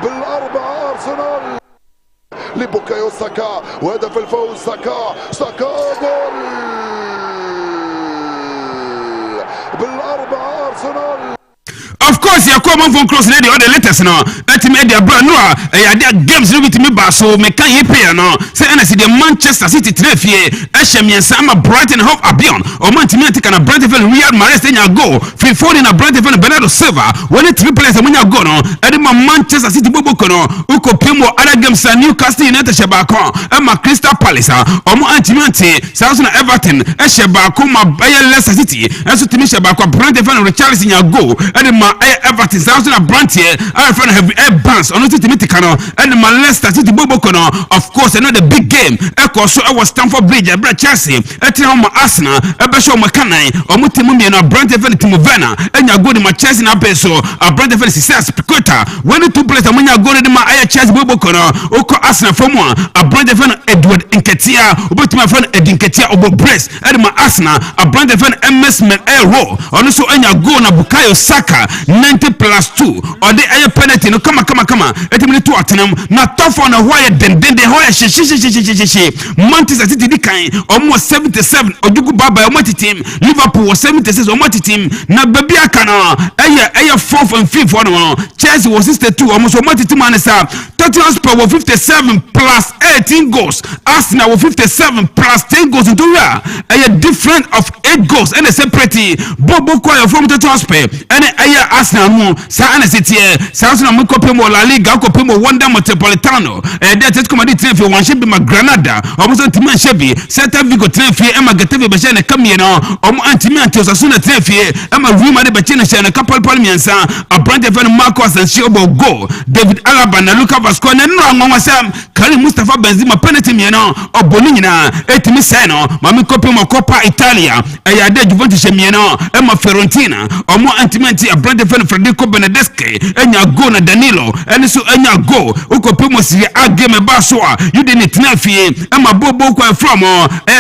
بالأربعة أرسنال لبوكايو ساكا وهدف الفوز ساكا جول بالأربعة أرسنال. Of course, you come on from close lady or the latest now. Let me the brand no. There games no with me ba so me can you pay no. Say na see the Manchester City trefie. Eshemien sama Brighton Hove Albion. O man timi take na Brighton Real Mahrez nya go. Free forward na Brighton Bernardo Silva. When it three players nya go no. E Manchester City bobo kono. Uko pimo other games Newcastle United sheba kon. E ma Crystal Palace. O mo anti Southampton Everton. E sheba kon ma Leicester City. E so timi sheba kon Brighton Richarlison nya go. E Everton Sporting South na brand here I friend have air bands on it metikano and Manchester City bobo kono of course another big game eko so I was Stamford Bridge abra Chelsea etina ma Arsenal ebe show makanan omutimu mi na brand even Timo Werner enya go di ma Chelsea na peso a brand even success Picota when the two players amanya go di ma aye Chelsea bobo kono oko Arsenal for mo a brand even Edward Nketiah oboti my friend Edin Nketiah obo brace and ma Arsenal a brand even MS Men Aero ono so enya go na Bukayo Saka 90+2 or the aye penalty no kama etimini to atenam na tough on a wire den hoya she Manchester City di kan almost 77 ojugu baba omati team Liverpool was 76 omati team na baby akana eye 4th and 5th one Chelsea was 62 almost omati team anesa Tottenham Hotspur was 57 plus 18 goals Arsenal was 57 plus 10 goals into where a different of 8 goals and a separate Bobo Koyo from Tottenham Hotspur and a Arsenal mu sa ana sitie sa Arsenal mu kopemo La Liga kopemo Wanda Metropolitano that come di train for one shebi ma Granada almost antiman shebi Celta Vigo train for e ma Getafe be shene kamie no omo antiman to Osasuna train for e ma Real Madrid be shene shene couple miensa a brand even Marcos and Shobo go David Alaba na Luka Vasco na no anwa sam Karim Mustafa Benzema penalty me no oboni nyina etimi sai no ma me kopemo Coppa Italia ya de Juventus me no e ma Fiorentina omo antiman ti a brand even Federico Benedeschi enya go na Danilo eni so enya go ukopemo Serie A game ba so a you didn't tena fie ama bobo kwa from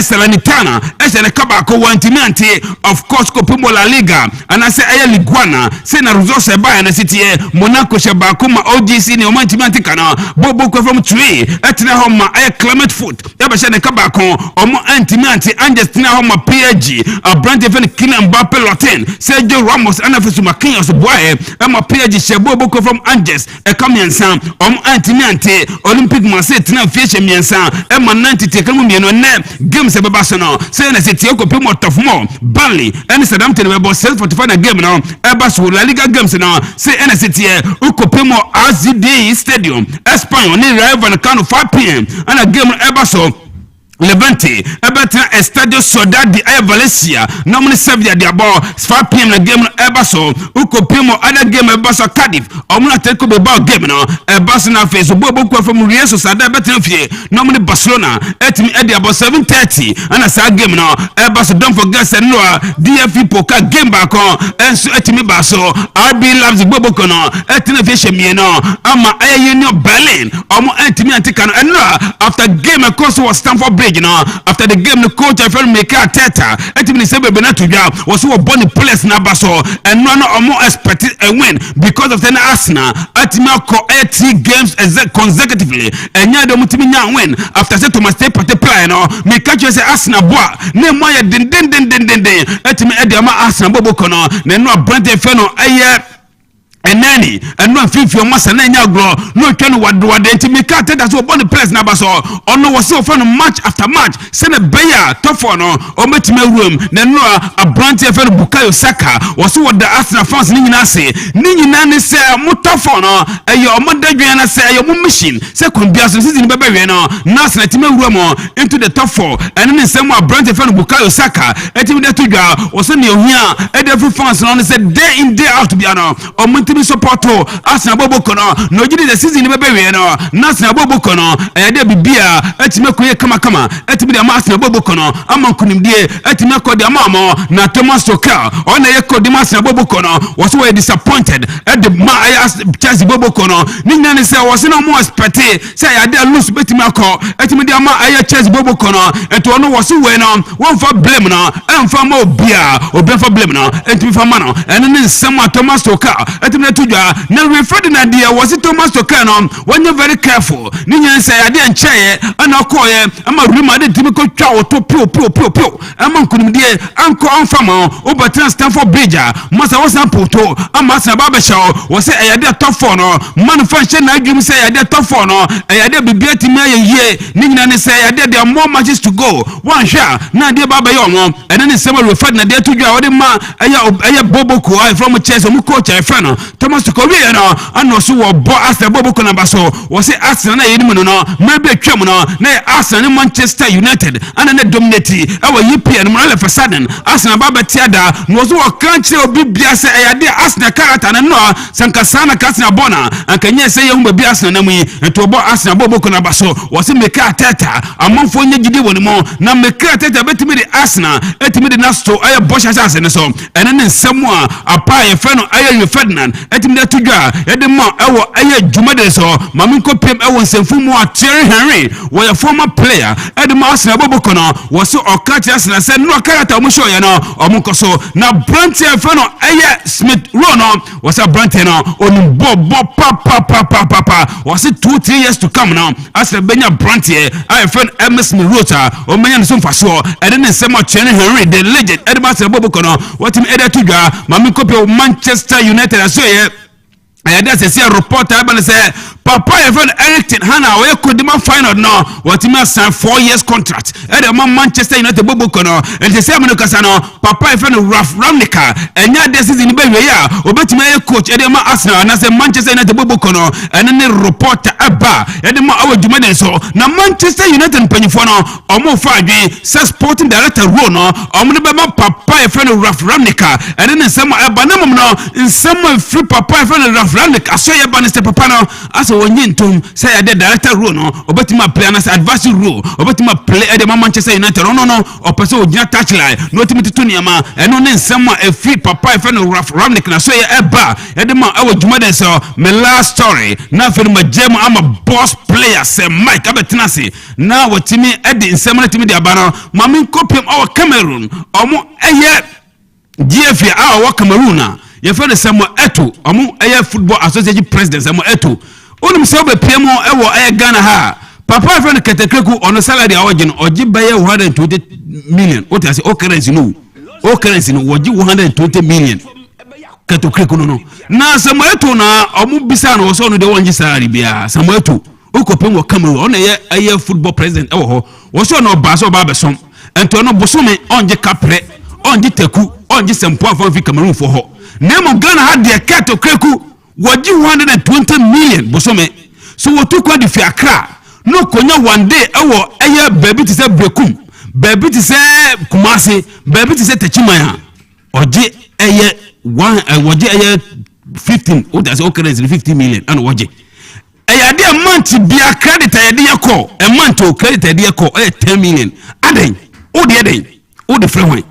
Salernitana ese kaba ko wantimenti of course kopemo La Liga ana se aya Liguana se na resource ba na City Monaco sheba kuma OGC ni omantimenti kana bobo kwa from 3 etena homa aya Clement Foot eba shene kaba ko omo antimenti Angers tena homa PSG a brand even Kylian Mbappe Lotin Sergio Ramos ana fesu makinya so boy ama PSG shebo bobo from Angers e kamiensa omo antimenti Olympic Marseille tena fiche miensa e ma 90 tekemu mieno ne games e beba so no se na City ko pemo tough mo Burnley and Southampton we bo 45 na game no e ba so La Liga games no se na City ko pemo AZD Stadium Espanyol ni rival Kano 5 p.m. and a game e ba so Levante ebetra Estadio Soldado de Valencia normally Sevilla de abo 5 p.m. na game ebaso uko primo other game ebaso Cardiff omuna take be ball game no ebaso na face bobo kwa from Real Sociedad ebetra fie normally Barcelona etimi edi abo 7:30 and a game no ebaso don't forget Senua DFB Pokal game back on enso etimi baso RB Leipzig bobo kono etina fie shemie no ama Union Berlin omo etimi antika no enra after game across was Stamford Bridge. You know, after the game, the coach I felt make a teta. Etimi say be na tuja was so born the place na baso and no more expected a win because of the Arsenal. Etimi ko 3 games consecutively and nya do mutimi nya win after say to must pate play no me catch say Arsenal boa ne mo ya den etimi e de ma Arsenal bobo kono ne no brand e fe no enani eno afifio masa na nya gro no twano wade ntimi ka tada so born place na baso ono wo se ofan match after match se na beya tofo no o metime room na no a branch e fe Bukayo Saka wo se wo da Arsenal fans ni nyina se ni nyina ne se mo tofo no eye o mo dadwan na se eye mo machine se konbia so season be we no na Arsenal time room into the top 4 and ni se mo a branch e fe Bukayo Saka etimi da tudwa wo se ne ohia e da fans no se day in day out bia no o mi support Arsenal bobo kono no gidi the season be we no Arsenal bobo kono de bibia etime koye kama etime de Arsenal bobo kono amankunimdie etime ko de amamo na Thomas Tuchel ona ye ko de Arsenal bobo kono was we disappointed at the Chelsea bobo kono ni nyane say was no more expect say ya de lose betime akọ etime de ama aye Chelsea bobo kono eto no was we no won for blame no emfa ma obi for blame no etime fa ma no ene ne nsem Thomas Tuchel etime tudwa na referred na dia was it Thomas Tuchel no when you very careful ni nyan say ade ncheye ana koye ama ruma de timi ko twa oto pio ama nkunimdie anko anfama obatin Stamford Bridge masa wasan poto ama sa baba shaw was say ayade top 4 no man function na adwum say ayade top 4 no ayade bibia timi ayeye ni nyina ne say ayade there more matches to go one shot na de baba yo no ene ne sema referred na de tudwa wode ma aya bobo ko from Chelsea mu coach ay friend no Thomas Korea no ano so wo bo Arsenal bobo ko number so wo say Arsenal na yeni mu no maybe twam no na Arsenal Manchester United ana na dominate awa EPL no le fasaden Arsenal baba tiada no so wo kan kire obi bia se ayade Arsenal character na no sanka sana Arsenal bona ankanye se ye humba bia Arsenal na mu to bo Arsenal bobo ko number so wo say make Arteta amanfo nya gidi woni mo na make Arteta betimi de Arsenal etimi de nasto aye bosha chance ne so ene ne nsemu a apa ye fe no aye Ferdinand etimi de tudwa ede mo ewo aye dwumade so mami kopem ewo nsemfu mu a Thierry Henry wo ye former player ede mo Arsenal bobo ko no wo so okachi Arsenal se no character mo show ye no omuko so na Brandt ye fe no aye Smith Rowe no wo say Brandt no onu bo pa wo say 2-3 years to come now Arsenal benya Brandt ye aye fe no Smith Rowe o menya no so mfaso ede ne nsemu Thierry Henry the legend ede mo Arsenal bobo ko no watimi ede tudwa mami kopem Manchester United so ye ayada se see reporter ebe say papa your friend Eric Ten Hag we could demand final no what him sign 4 years contract e dey Manchester United bobo kono e dey say amno kasa no papa your friend Ralph Rangnick enya dey season be we ya obetima ye coach e dey Arsenal na say Manchester United bobo kono ene ne reporter aba e dey awajuma den so na Manchester United panyifo no omo fa adwen say sporting director role no omo ne be papa your friend Ralph Rangnick ene ne nsem aba na mom no nsem free papa your friend Ralph Rangnick aso ye ba ne say papa no aso wonye ntom say ya director role no obetima play na say advisory role obetima play e dey Manchester United no opese ogina touchline no timi tutuniama eno ne nsem a free papa e fe no Ralph Rangnick na so ye eba e dey ma awo dwumade so me last story na fe no magem ama boss player say Mike abetenase na watimi e dey nsem na timi dey aba no mami kopiem awo Cameroon omo eye GFA awo Cameroon na ye fe no Samuel Eto'o omo eye football association president Samuel Eto'o onum se obe PM ewo eye Ghana ha papa friend ketekreku on salary awogin oji baye 120 million what I say o currency no woji 120 million ketekreku no na Samuel Eto'o na omu bisa na so no de wonji salary bia Samuel Eto'o okopem wo Cameroon on eye football president ewo ho wo so no ba so ba besom ento no bosome onje kapre onje teku onje sempo afon fi Cameroon for ho nemo Ghana ha de ketekreku woji 120 million bosome so wo to kwadi fi Accra no konya one day ewo eye baby ti say Brekum baby ti say Kumasi baby ti say Techimaya oje eye one woje eye 15 o da say o currency 50 million and woje eye dey month bia credit eye dey call a month o credit eye dey call 10 million aden o dey den o dey free wan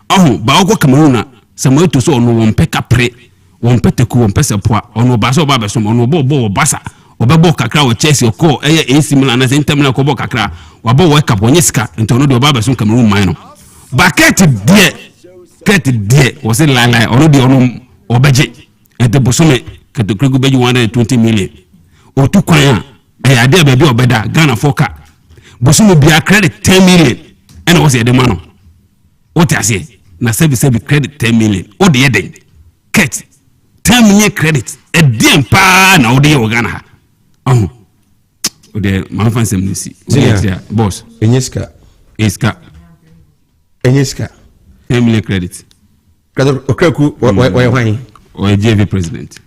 aho ba o ko Cameroon na Samuel Eto'o so no won peka pre won peteku won pesa poa ono ba so ba besom ono bo basa obebo kakra wo Chelsea ko eye AC Milan na Inter Milan ko bo kakra wabo wo ka bonyeska ento no de ba besom Cameroon man no bucket die wo se la ono de ono obeje ente bosome ketekregu beji 120 million o tu kwan eye ade be bi obeda Ghana foka bosome bia credit 10 million ene wo se de mano o ti ase na service credit 10 million o de yeden ket 10 million credit e diem pa na ode ye Ghana ha ode man fansem nisi boss enyeska 10 million credit okreku wo hwan o JV president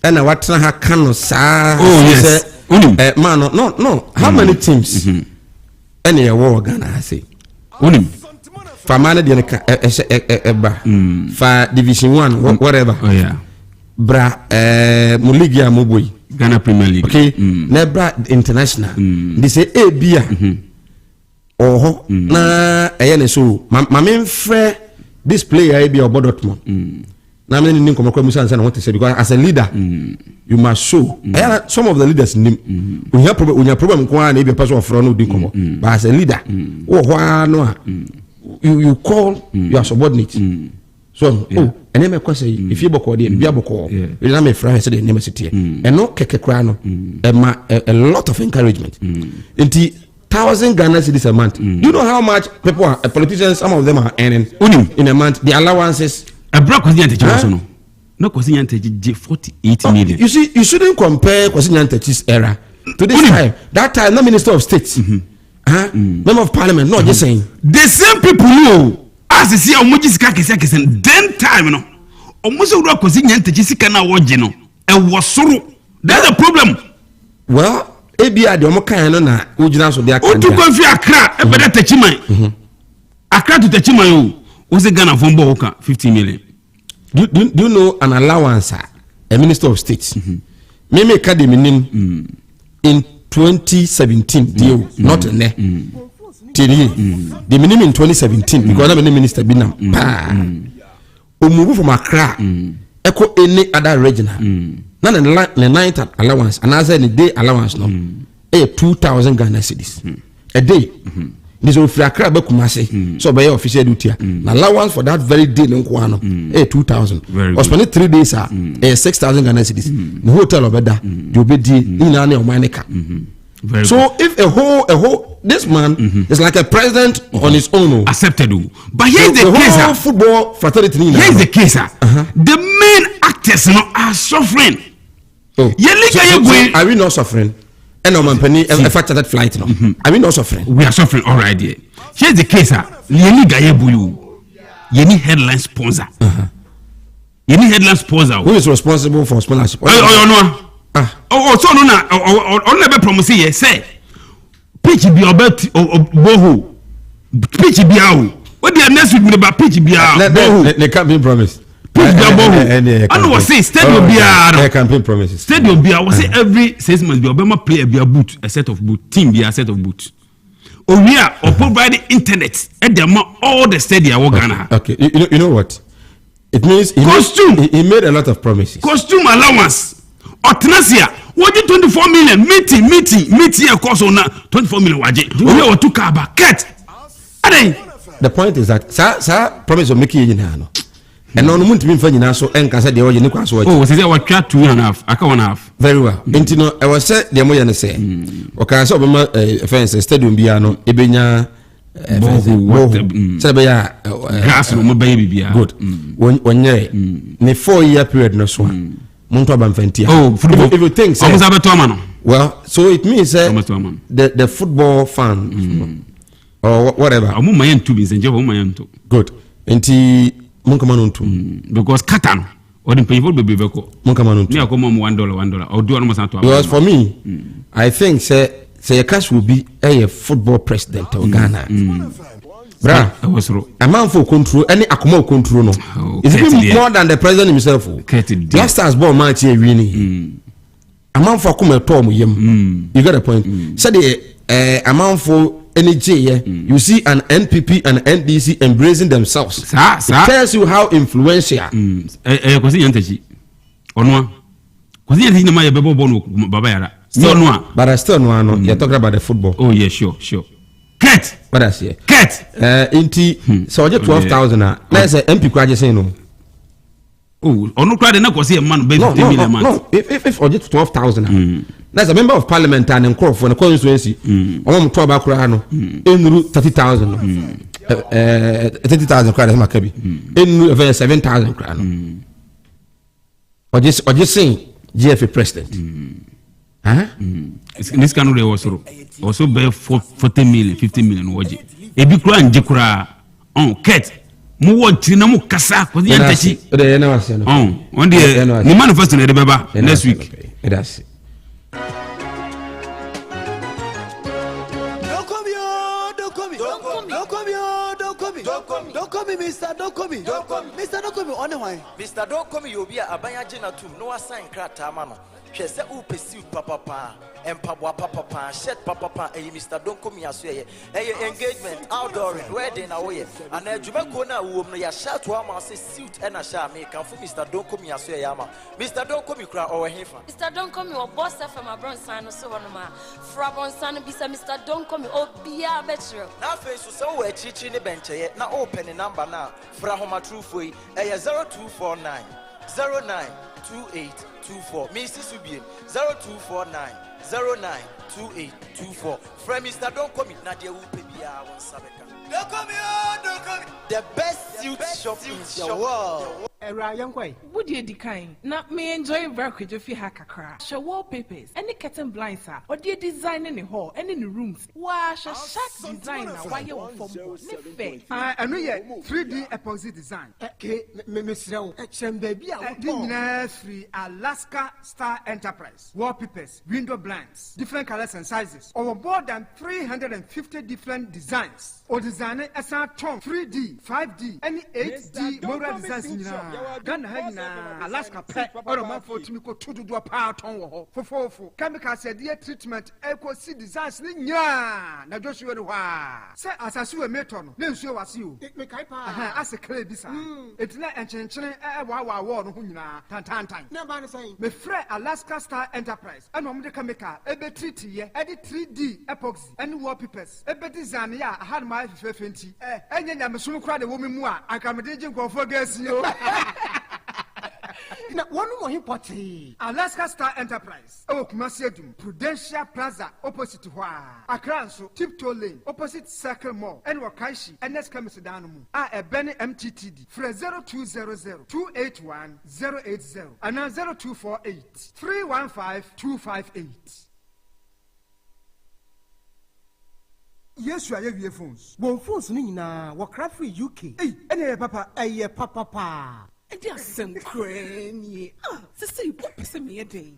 and watna ha kano sa yes man no how many teams any ye wo Ghana ha say onim fa man de eba fa division 1 whatever bra mo league ya mo boy Ghana Premier League okay nebra international they say bia oho na eye so ma frɛ this player bia obodotmo na me nin komo kwamusa nsa na want to say because as a leader you must show some of the leaders nim we have problem ko na bia person ofro no din komo but as a leader wo ho no you call your subordinate so and then me say if you boko dey bia boko we na me friend say the name city and no keke kra no a lot of encouragement into 1,000 Ghana cedis a month. Do you know how much people are politicians, some of them are earning in a month, the allowances? A broke was the no question 48 million. You see, you shouldn't compare Kwasi era to this time. That time, no Minister of State, Member of Parliament, no, just saying. The same people know as they see how much is then time, no. almost a rock was in Yantajisica now, Wajino. And was soro. That's the problem. Well, Abia the Omokano na Ujina so dia kan. O tu kon fi Accra e beda Techima. Accra to Techima o se Ghana from Bohoka 15 million. Do you know an allowance a minister of state? Me academy nim in 2017 deal not ne. The minimum in 2017 because I'm a minister binam. O move from Accra echo any other regional. None the night allowance and as any day allowance no 2,000 Ghana cedis a day. This will free Accra Kumasi so by official duty. Allowance for that very day no 2,000. Or spend it 3 days 6,000 Ghana cedis. The hotel over there you'll be in any of my so if a whole this man is like a president on his own accepted. But here's the case football fraternity. Here's the case the main actors are suffering. So are we not suffering? And I'm penny a that flight no. Are we not suffering? We are suffering already. Here's the case Yeni Gayebuyu Yeni headline sponsor. Yeni headline sponsor. Who is responsible for sponsorship? So no na on never promise here say pitch be about boho pitch be out what the next week with about pitch be out they can't be promised pitch be boho I know say stadium be out campaign promises stadium be out say every 6 months be obama play be a boot a set of boot team be a set of boot we are provide internet at the all the stadium Ghana. Okay, you know what it means he made a lot of promises. Costume allowance Otnasia, what did 24 million meeting a course on 24 million waje. We are to kaba cat. The point is that sir promise of making you know. And no muntu min fanyina so enka say de o ye ne kwaso waje. Oh, say what chat 2.5, aka 1.5. Very well. Intino I was say de mo ye ne say. O kan say obema fence stadium bia no ebenya say be ya grass no baby bia. Good. Wonye ne 4-year period no so. Oh, football. If you think so, well, so it means the football fan or whatever. Good. Because Katan or the people be beko. $1. Because for me, I think say cash will be a football president of Ghana. Bra, a man for control any accommodate control no. It's even more than the president himself. Last time's born match here winning. A man for come Tom yem. You got a point. So the a man for any J, you see an NPP and NDC embracing themselves. It tells you how influential. But I still know you're talking about the football. Oh yeah, sure. Cat. What I say? Cat. Inti. So just 12,000. Let's say MP Kwaje say no. Oh, no crowd na kwasi a man be 50 million man. No, if or just 12,000. That's a member of parliament and crop for the constituency. Omo to ba kura no. Enuru 30,000. 30,000 crowd ma kabi. Enuru 7,000 crowd no. Or just saying GFA president. This kind of also bear 40 million, 50 million waji. Ebi kura nje kura on ket mu waji na mu kasa ko yan tachi. On the ni manifesto na de beba next week. That's it. Don't call me Mr. Don't call me. Mr. Don't call me on the wine. Mr. Don't call me you'll be a Bayajina too. No assign cratamano. She said, "Oh, pursue papa and papa, shed papa, and Mr. Don't come here, say, engagement, outdoor, wedding away, and then Jumacona woman, ya shout to our say suit and a shall make for Mr. Don't come here, say, Yama. Mr. Don't come, you cry over here. Mr. Don't come, your boss from my brown son, so on my Frabon son, be Mr. Don't come, oh, be a better. Now, face so we're teaching the bench, now open a number now, Frahoma true for you, 0249 092824. Mrs. Subian 0249 092824. From Mr. Don't come it, Nadia will pay me out on Sabeka. Don't come here, don't come. The best suit shop in the world. Era yankoi. Would you decline? Not me enjoy work with your hakakra. Show wallpapers, any curtain blinds, or dear design in the hall and in the rooms. Wash a sharp design why you for I know yet 3D epoxy design. Miss Row, baby, free Alaska Star Enterprise. Wallpapers, window blinds, different colors and sizes. Over more than 350 different designs. Or designer as a 3D, 5D, any 8D moral designs in Ghana, Alaska pet, or a man for Timiko to do a power tongue for chemical said, dear treatment, equal see designs. Now, Joshua, say as I see a meton, then show us you. As a clay bisa. It's not ancient, wow, war, Tantan. Never saying, me friend Alaska Star Enterprise, and Omega Kameka, a bit treaty, edit 3D epoxy, and wallpapers, a bit design, I had my 50, and then I'm soon cried a woman more. I can go for guess you. One more important Alaska Star Enterprise. Oh, Kumasiadum, Prudential Plaza, opposite to Accra, Tiptoe Lane, opposite Circle Mall, and Wakashi, and next Kamisadanamu. A Benny MTTD, for 0200 281 080, and now 0248 315 258. Yes, you are your phones. One phones, Nina, Wakra free UK. Hey, and papa, papa. Dear some cranny. Sister, you put me a day.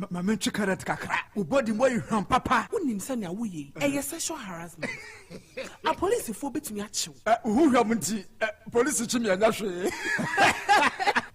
Mamma Chikarat Kakra, who body way from papa. Wouldn't him send away a sexual harassment. A police phobic me at you. Who haven't police to me a natural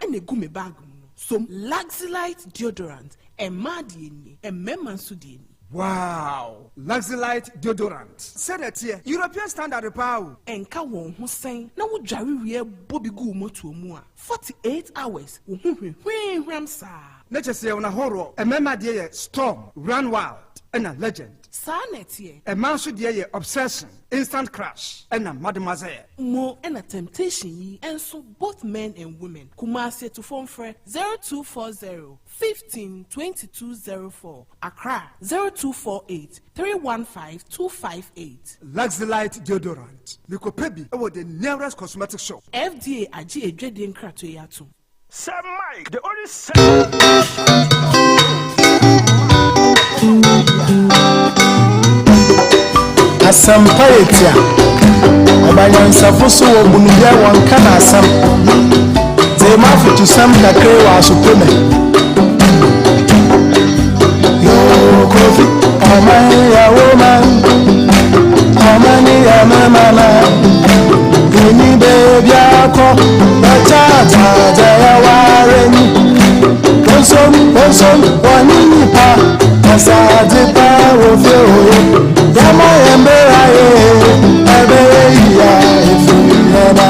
and a gummy bag. Some Luxelite deodorant, and Madini, and Memman Sudini. Wow, Luxelite deodorant. Said that here, European standard power. And Kawon Hussein, now would Jerry Bobby Gumo to Mua. 48 hours. Ramsa. Let's just say on a horror, a mema dear storm, run wild, and a legend. Sanetie, a man should dear obsession, instant crash, and a mademoiselle. More and a temptation, and so both men and women. Kumasi to phone for 0240 15 2204. Accra 0248 315 258. Luxelite deodorant. Likopebi over the nearest cosmetic shop. FDA Aji Ejedi Nkratoyatu. Sir Mike, the only Asampaetia Obanyansa so obunuya wankana asam Zema fitu sam kakre wa supreme Yo kofi Omani ya woman Omani ya mamana Gini baby ako Bachata jaya wareni Onsom wanini pa Asadipa wofe oye Yama yembera ye Ebe ya ifuyana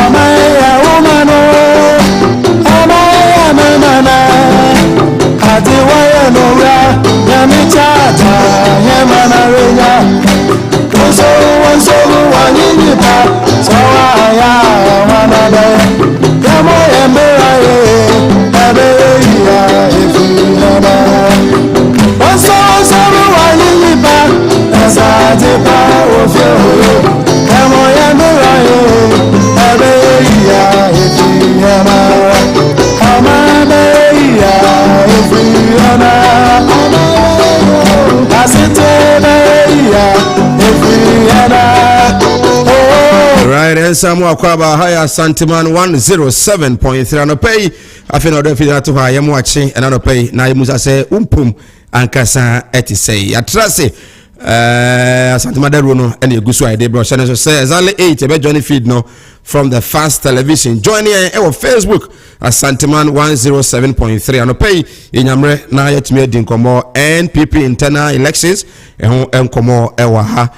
Amaya umano Amaya mamana Adiwaya nora Yami chata Yamana renya Onso wanini pa Sawaya wanade Yama yembera ye Ebe ya ifuyana Onso wanini pa Asadipa wofe oye Yama yembera ye Ebe ya ifuyana Amabeya ifuyana Asitebeya ifuyana. Right, and some more Kwaba higher ASANTEMAN 107.3 and pay. I feel no feel to high. I'm watching and I pay. Now you must say umpum and kasa eti say. I trust it. ASANTEMAN Dawuro and you go so I did bro. Channel say exactly 8. About Johnny feed no from the Fast Television. Join here on Facebook. ASANTEMAN 107.3 and pay in Yamre na yet made in Komo NPP internal elections and Komo Ewaha.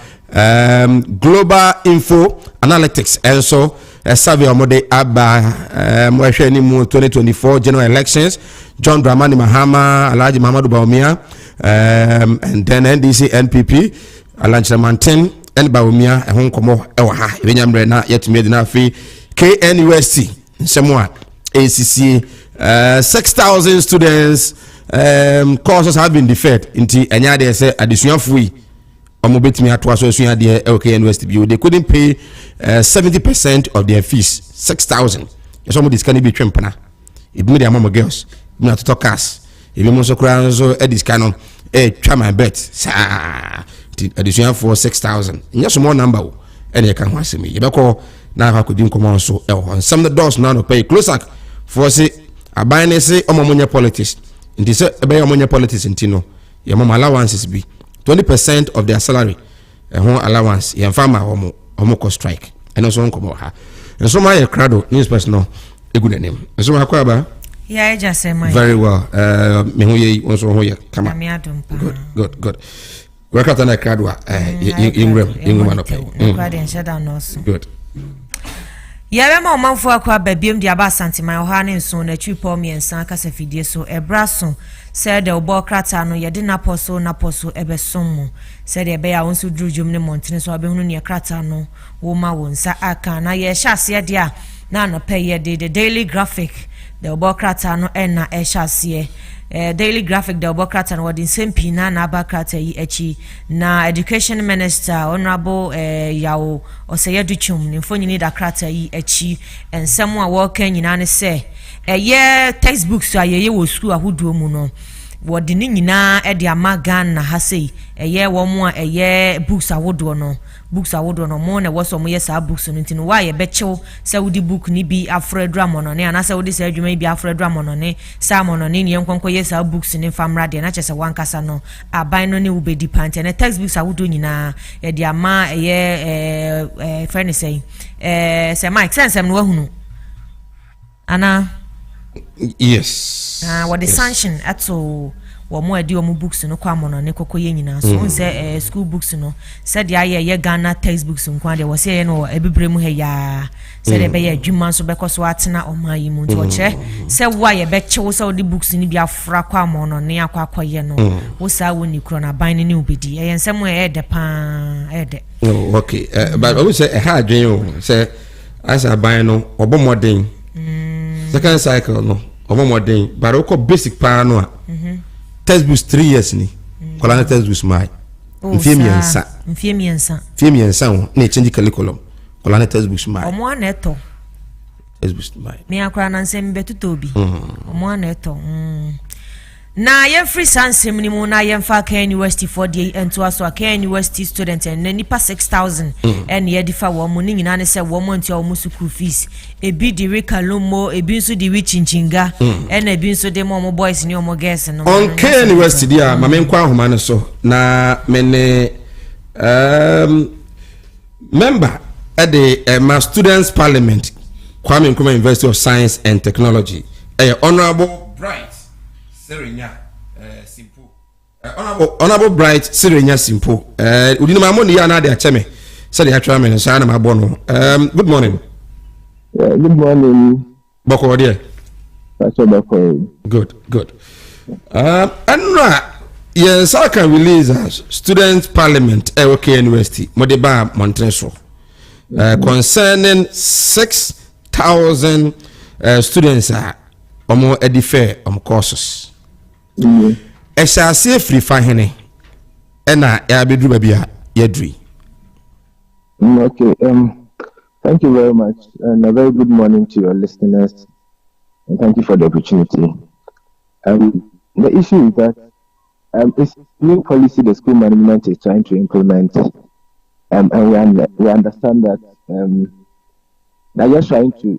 Global Info Analytics and so a survey on Mode Abba 2024 general elections. John Dramani Mahama, Alaji Mahamadou Bawumia, and then NDC NPP, Asnteman 10 and Bawumia, and Hong Komo Ewaha. Vinyamre na yet made na fi KNUST Semwa ACC 6,000 students courses have been deferred into Anyade say additional fee. They couldn't pay 70% of their fees, 6,000. some of this can be trimpana. It made their mama girls, not to talk cars. If you must crown so at this canon, try my bet, sa addition for 6,000. Just more number, and you can watch me. You call now I could come on so on some of the doors now to pay closer for say a buying say ammonia politics. In this ammonia politics in Tino, your mama allowances be 20% of their salary. A home allowance, your farmer or strike, and also on come her. And so my crowd news personal a good name. And so my quaba. Yeah, I just say my very well. Me also hoya come on. Good. Work out on a crowd. Ingram okay. Good. Yare ma omanfo akwa babiem dia ba Asanteman oha ne nso na twi pom yensan kasa fidie so ebraso said the obo krata no yede na poso ebesom mu said e be ya wonso drujum ne montene so abehunu ne krata no wo ma wonsa aka na ye hyase dia na no pay ye the daily graphic the obo krata no na e hyase daily graphic the obokrata no wodi sempi na abakrata yi echi na education minister honorable yawo oseyeduchum ne mfonyini da krata yi echi ensemu a woka nyina ne se ye textbooks ayeye wo school ahodo mu no wodi ni nyina e de amagan na hasei ye wo mu a ye books ahodo no mo na wo so mo ye sa books no ntino wa ye bechew se wodi book ni bi afredu amono ne ana se wodi se adwuma bi afredu amono ne sa amono ne ne yenkonko ye sa books ni famra de na chese wankasa no aban no ne wo bedi pante ne textbooks ahodo nyina ye de ama ye friend say se Mike sensem no wahunu ana yes what the sanction ato wo mo edi omo books no kwa mono ne kokoye nyina so nse school books no said ya ye Ghana textbooks nkwa de wo se ye no ebibre mu he ya said be ye adwuma so be koso atena omayi mu nti che se wo ye be che wo se odi books ni bi afra kwa mono ne akwa ye no wo sa wo ni kro na ban ne obedi ye nsem e de pa e de okay but we say ha adwen o say as a ban no obomoden second cycle no obomoden but we basic pa no a textbooks 3 years ni kola textbooks mai mfiemiensa na change curriculum kola textbooks mai omo aneto textbooks mai me akra na nsem betuto bi omo aneto na ye free sansem ni mu na ye mfa ka university for the ento aso ka university student and nipa 6,000 and ye difa wo mu ni nyina ne se wo mu ntia wo mu school fees ebi di rekalomo ebi nso di wichinchinga and ebi nso de mo boys ni mo girls no on ka university dia ma me nkwa ahoma ne so na me ne member at the my students parliament Kwame Nkrumah University of Science and Technology honorable Bright Sirenya Simpo honorable Bright Sirenya Simpo udini ma mo ni ya na de acheme say dey atwa me so na ma bo no good morning. Good morning. Boko there. Good. And yes, I can release as student parliament okay university Modeba Montreal concerning 6,000 students omo edifair courses. Esa se free fahene ena ya bedru babia yedri. Okay, thank you very much and a very good morning to your listeners and thank you for the opportunity. The issue is that it's new policy the school management is trying to implement and we understand that they're just trying to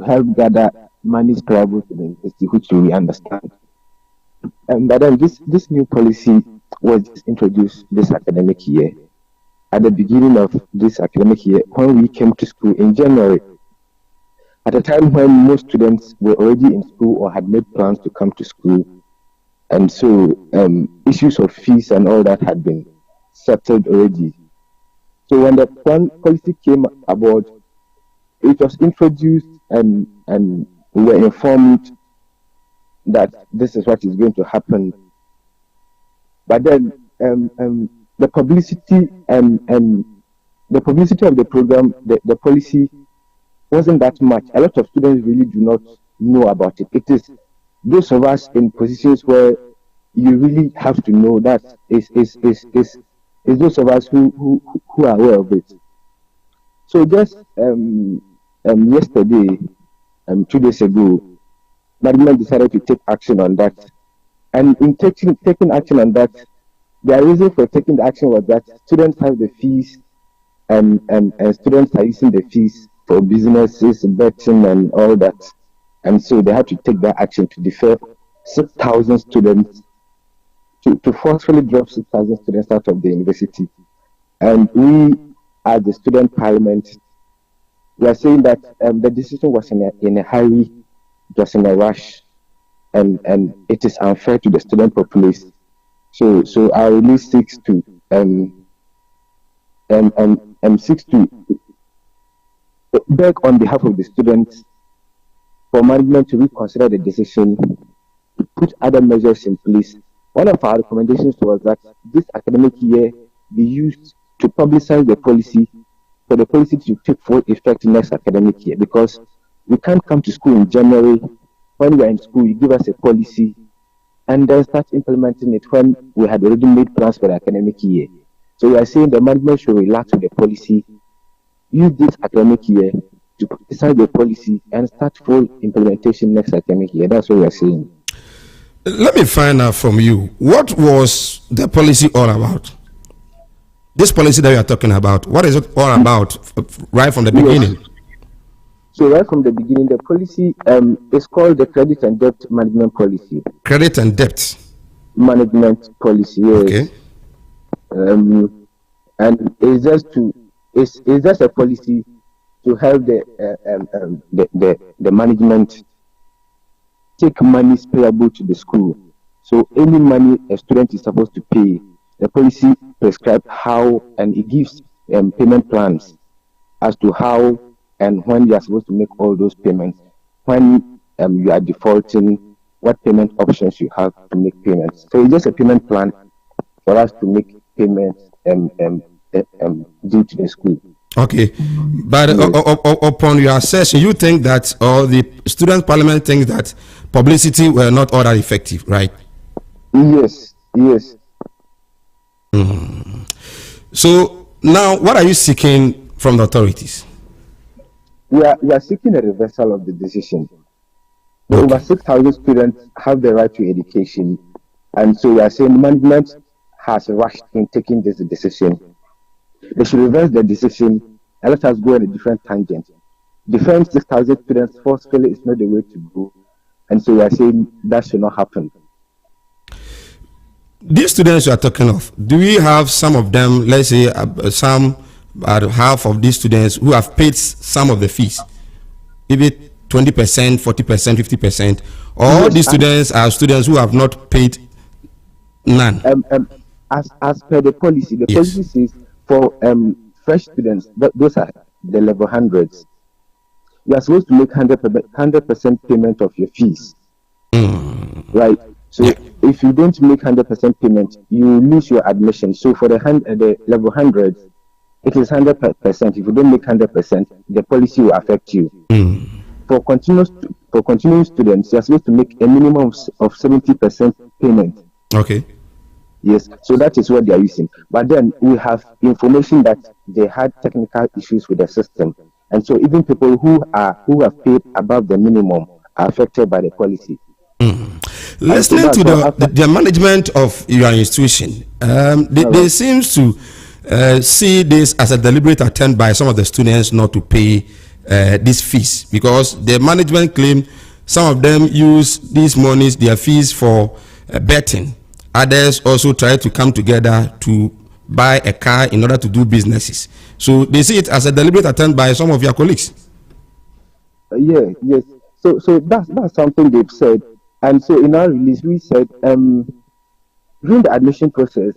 help gather money scrabble to the university, which we understand. But then this new policy was introduced this academic year. At the beginning of this academic year, when we came to school in January, at a time when most students were already in school or had made plans to come to school, and so issues of fees and all that had been settled already. So when the policy came aboard, it was introduced and we were informed that this is what is going to happen. But then the publicity and the publicity of the program, the policy wasn't that much. A lot of students really do not know about it. It is those of us in positions where you really have to know that is those of us who are aware of it. So just yesterday, 2 days ago, management decided to take action on that. And in taking action on that, the reason for taking the action was that students have the fees and students are using the fees for businesses, betting and all that. And so they had to take that action to defer 6,000 students, to forcefully drop 6,000 students out of the university. And we, as the student parliament, we are saying that the decision was in a hurry, it was in a rush, and it is unfair to the student populace. So I really seeks to beg on behalf of the students for management to reconsider the decision, to put other measures in place. One of our recommendations was that this academic year be used to publicize the policy, for the policy to take full effect next academic year, because we can't come to school in January. When we are in school, you give us a policy and then start implementing it when we had already made plans for the academic year. So we are saying the management should relax with the policy, use this academic year to decide the policy and start full implementation next academic year. That's what we are saying. Let me find out from you, what was the policy all about? This policy that you are talking about, what is it all about right from the beginning? Yes. So right from the beginning, the policy is called the Credit and Debt Management Policy. Credit and Debt Management Policy, yes. Okay. And it's just a policy to help the management take monies payable to the school. So any money a student is supposed to pay, the policy prescribes how, and it gives payment plans as to how and when you are supposed to make all those payments. When you are defaulting, what payment options you have to make payments. So it's just a payment plan for us to make payments due to the school. Okay, but upon your assessment, you think that, or the student parliament thinks that publicity were not all that effective, right? Yes. So now, what are you seeking from the authorities? We are seeking a reversal of the decision. Okay. Over 6,000 students have the right to education, and so we are saying management has rushed in taking this decision. They should reverse the decision and let us go on a different tangent. Defend 6,000 students forcefully is not the way to go, and so we are saying that should not happen. These students you are talking of, do we have some of them, let's say some, half of these students who have paid some of the fees, maybe 20%, 40%, 50%, or yes, these students are students who have not paid none? As per the policy, the policy says for fresh students, those are the level 100s. You are supposed to make 100% payment of your fees, right? So if you don't make 100% payment, you lose your admission. So for the level 100, it is 100%. If you don't make 100%, the policy will affect you. For continuing students, you are supposed to make a minimum of 70% payment. Okay. Yes, so that is what they are using. But then we have information that they had technical issues with the system, and so even people who have paid above the minimum are affected by the policy. Listening to the management of your institution, they seem to see this as a deliberate attempt by some of the students not to pay these fees, because the management claim some of them use these monies, their fees, for betting. Others also try to come together to buy a car in order to do businesses. So they see it as a deliberate attempt by some of your colleagues. Yes. So that's something they've said. And so in our release, we said during the admission process,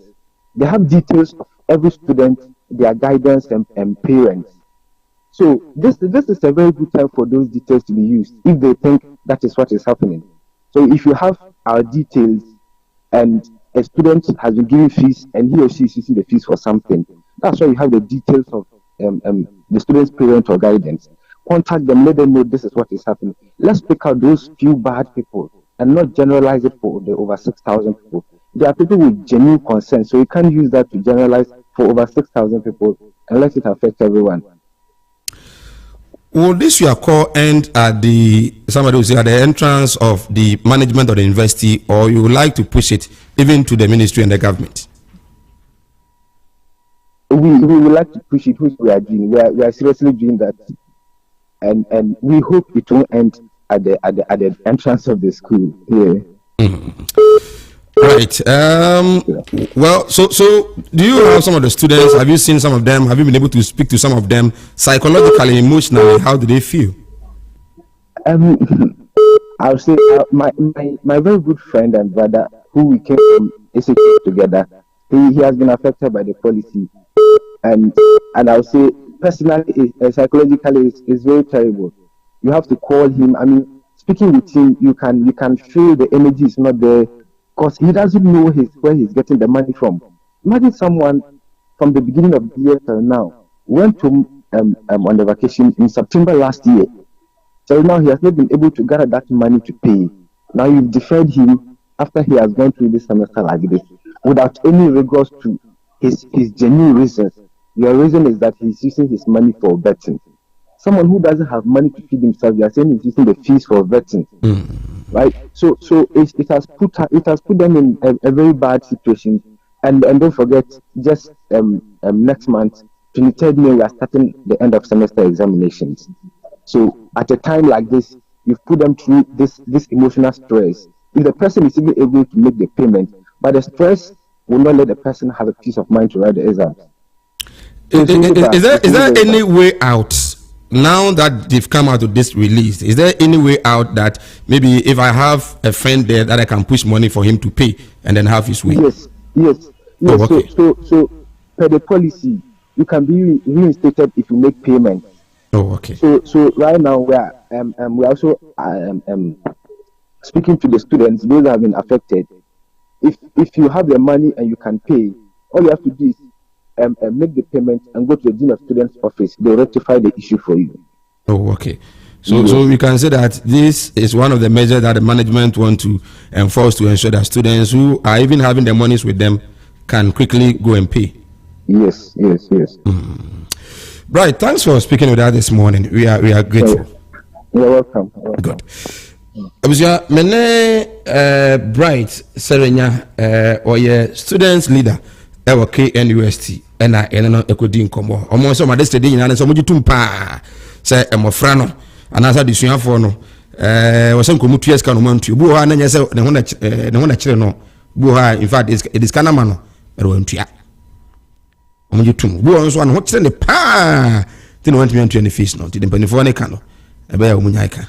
they have details of every student, their guidance and parents. So this is a very good time for those details to be used if they think that is what is happening. So if you have our details and a student has been giving fees and he or she is using the fees for something, that's why you have the details of the student's parent or guidance. Contact them, let them know this is what is happening. Let's pick out those few bad people and not generalize it for the over 6,000 people. There are people with genuine concern, so you can't use that to generalize for over 6,000 people and let it affect everyone. will this your call end at somebody will say at the entrance of the management of the university, or you would like to push it even to the ministry and the government? We would like to push it, which we are doing. We are seriously doing that, and we hope it will end at the entrance of the school. Yeah. Right. Well, so do you have some of the students? Have you seen some of them? Have you been able to speak to some of them psychologically, emotionally? How do they feel? I'll say my very good friend and brother, who we came from ASANTEMAN together, he has been affected by the policy, and I'll say personally, psychologically, it's very terrible. You have to call him. I mean, speaking with him, you can feel the energy is not there, because he doesn't know where he's getting the money from. Imagine someone from the beginning of the year till now went to on the vacation in September last year. So now he has not been able to gather that money to pay. Now you've deferred him after he has gone through this semester like this without any regards to his genuine reasons. Your reason is that he's using his money for betting. Someone who doesn't have money to feed himself, you are saying he's using the fees for betting. Right? So it has put them in a very bad situation. And don't forget, just next month, 23rd May, we are starting the end of semester examinations. So at a time like this, you've put them through this emotional stress. If the person is even able to make the payment, but the stress will not let the person have a peace of mind to write the exams. So is there any way out? Now that they've come out with this release, is there any way out that maybe if I have a friend there that I can push money for him to pay and then have his way? Yes. Oh, okay. So per the policy, you can be reinstated if you make payment. Oh, okay. So right now we are also speaking to the students, those that have been affected. If you have the money and you can pay, all you have to do is make the payment and go to the Dean of Students office. They'll rectify the issue for you. Oh, okay. So we can say that this is one of the measures that the management want to enforce to ensure that students who are even having their monies with them can quickly go and pay. Yes. Right. Thanks for speaking with us this morning. We are grateful. You're welcome. Good. Abusia mene Bright Serenya or your students leader ewo KNUST ena no ekodi nkomo omo so ma de study nyina so mo gitum pa se emofra no anasa de suafo no wo se nkomu tues ka no mantu bu ha na nya se ne ho na kire no bu ha in fact it is kana ma no ero antua omo gitum bu ho so an ho kire ne pa ti no wantu antua ne fees no ti de panifo ne ka no ebe ya omo nyaika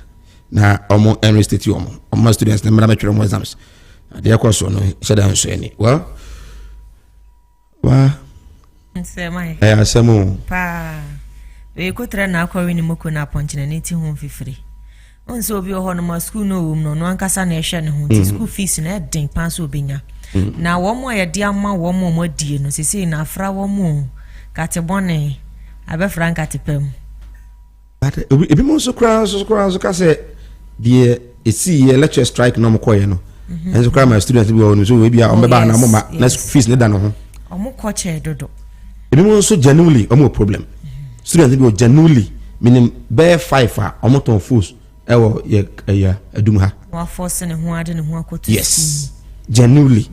na omo enry state omo students na mara twere mo exams ade yakoso no sheda nso ani well wa nsemai asemu pa we kotra na akwari ni moko na ponchina neti ho fifiri onso obi ho no ma school no wum no ankasa na ehwe ne ho ti school fees na den pan so obenya na wo mo ye dia ma wo mo die no sisi na afra wo mo katebone abe franka tepem but ebi mo so kra so ka se die esi lecture strike no mo koye no enso kra my students bi wo no so we bia on be ba na mo ma na fees ne da no ho omo koche dodo ebi mo so genuinely omo problem students bi genuinely meaning bear 5 a omo ton fools ewo ye adum ha wa force ne ho ade ne ho akoto yes genuinely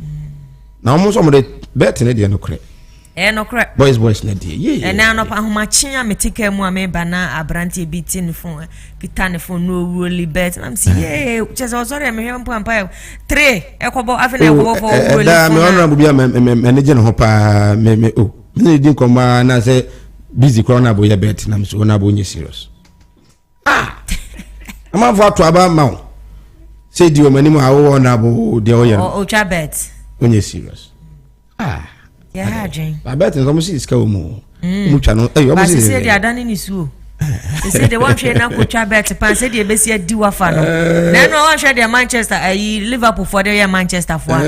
na omo so mo de bet ne de no kre no kre boys na de yeah na no pa homa chia metika mu ameba na abrante bi tin phone kita ne phone no really bet am see yeah just sorry me hwe mpampa 3 ekobo afi na ekobo for really da me honorable bia manage no pa me me din koma na say busy corner boy ya bet na so na bo nye serious ama vo to aba ma say di o mani mu awo na bo de o ye o cha bet onye serious yeah jane I bet no mo see ska o mu mu twa no o mo see say dey adani ni suo say dey wan share na ko cha bet pan say dey be see di wafa no na no wan share dey Manchester Liverpool for dey Manchester for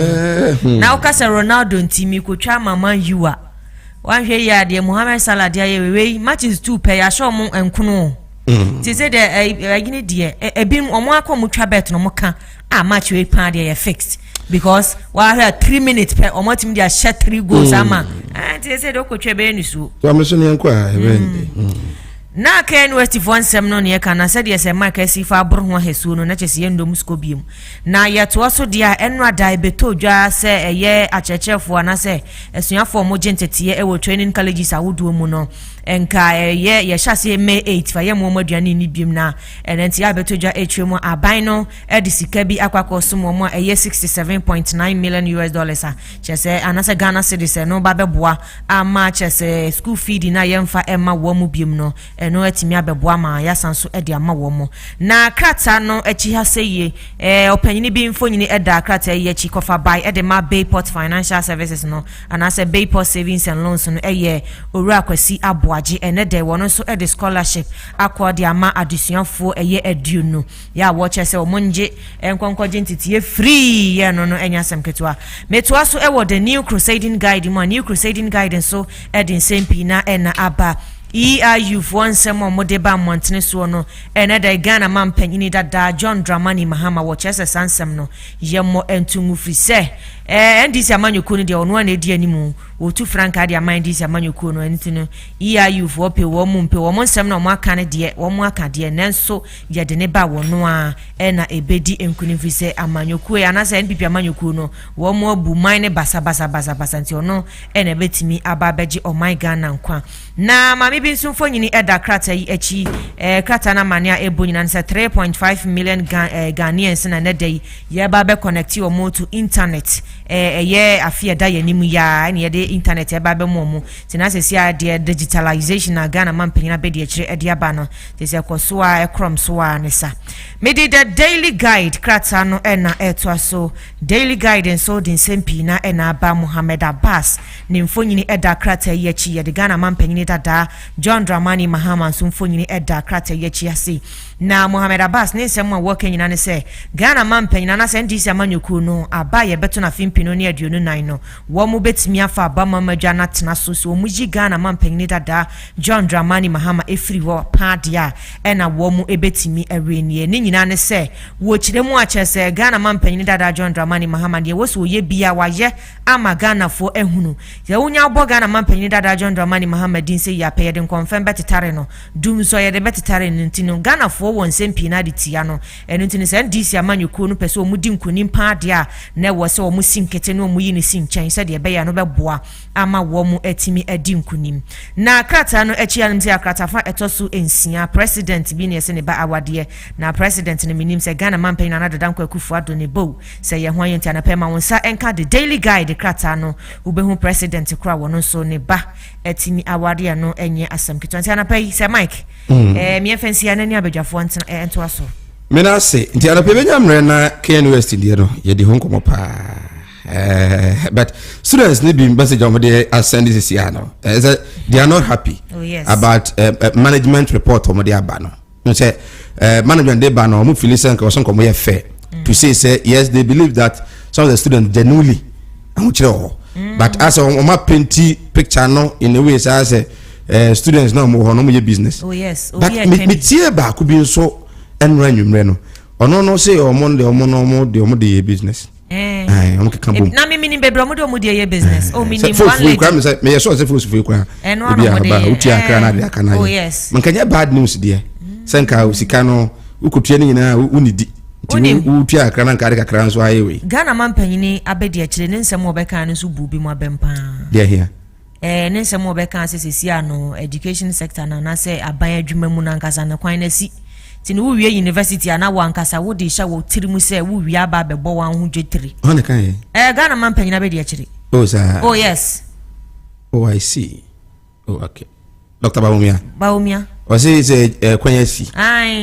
na o ka say Ronaldo ntimi ko twa mama yuwa wan share ya dey Mohamed Salah dey we matches 2 pay ya show mo enkuno say dey agini dey ebi omo akomo twa bet no mo ka match we pan dey fixed because wa 3 minutes per omo tim dey share 3 goals ama say dey ko twa be ni so so am so ne enko a na ken west for nsem no ne kana said yes mark asifa abro ho ahesu no na chese ye ndom skobiem na yeto so dia enra dai beto dwa se eye achechefo na se esuafo mo gentete e training colleges awodo mu no enka ye hyase May 8 fa ye mo aduane ni biem na enenti abeto dwa etwemu aban no edi sika bi akwakoso mo eye $67.9 million a chese anase Ghana citizen no babeboa ama chese school fee di na yemfa ema wo mu biem no eno atimi abeboa ma yasanso edi ama wo mo na krata no echi haseye opanyini bi mfonyini eda krata ye chi kofa by edema Bayport Financial Services no anase Bayport Savings and Loans no eye owura kwasi aboaje enede wono so edi scholarship akodi ama adusuafo eye eduno ya wo chese omonje enkonkwaje ntiti free ye no no enyasem ketwa metwa so ewo the new crusading guide mo new crusading guide so edin sempi na ena aba EIU for nsemo modeba montene so no ene da Ghana man panyini dada John Dramani Mahama wo chese sansem no yemo entungu frise ndisi amanyuko no de ono na edi animu otu franka de amandisi amanyuko no entino EIU for pe wo mu mpe wo nsem no mo aka ne de wo mo aka de nenso ye de ne ba wo no a ena ebedi enkuni frise amanyuko ya na se NPP amanyuko no wo mo bu mine basa nti ono ena betimi aba beji o my Ghana nkwa na mami bi nso fonyini eda krata yi echi krata na mania ebonyina nse 3.5 million Ghanaians na nedai ye ba be connect o mo to internet ye afia da ye nimu ya ne ye de internet ye ba be mo tinase sia de digitalization na Ghana man penyina be de kire ede aba no tese koso a ekrom so a nesa me de the daily guide krata no na eto so daily guide and so din sempi na na ba Muhammad Abbas ne mfonyini eda krata yi echi ye de Ghana man penyini dada John Dramani Mahama sumfonyini eda krata ye echi ase na Muhammad Abbas ne nsem a working nyina ne se Ghana man penyina na se ndisi amanyuku no aba ye beto na fimpino ne aduonu nan no wo mu betimi afa aba mamadwa na tena so mu ji Ghana man penyini dada John Dramani Mahama efiri wo padia na wo mu ebetimi awenie ne nyina ne se wo kire mu a chese Ghana man penyini dada John Dramani Mahama de wo so ye bia wa ye ama Ghana fo ehunu ye wonya obo Ghana man penyini dada John Dramani Mahama din se ya peye den confirm betitare no dum so ye de betitare ntino Ghana fo won sempi na de tia no eno ntino se ndisi amanyuko no pese omudi nkunim paade a na wo se omu sinkete no omu yi ne sinchen se de be ya no beboa ama wo mu etimi adi nkunim na krata no echi anim se akrata fa etoso ensia president bi ne se ne ba awade na president ne minim se Ghana man pen na dodan kwakufu ado ne bo se ye hwan yenta na pema wonsa enka the daily guide krata no ubehu president kra wono so ne ba etimi awade no enye asam kitonti na pay se Mike me fancy anani abadwafo ento aso mena se nti ana pebenya mre na KNUST die no ye di honkomo pa but students need be message on the send this year no they are not happy about management report on the abano no say management dey ban no feel say nko so nko mo fair to say yes they believe that some of the students genuinely but as on my painty picture no in a way say students no mo no mo business but me tie ba ko bi so enra nwumre no ono no say omo de business omo ke kambo na me mini bebro mo de business o mini one lady me so say fufu kwa bi uti akra na de akana man kanya bad news there senka usika no ukotua ni nyina unidi uti akra na nkare kakra nso ayewe Ghana man panyini abedi akire ne nsem obeka no so bubi mo abempa there here ne nsem obeka sesesi ano education sector na say aban adwuma mu na nkasa na kwan na si tini wo wie university ana wo ankasa wo de sha wo tirimu se wo wie aba bebo wan ho dwetiri on kan Ghana man panyina abedi akire oh yes I see okay Dr. Baumia o say kwanya si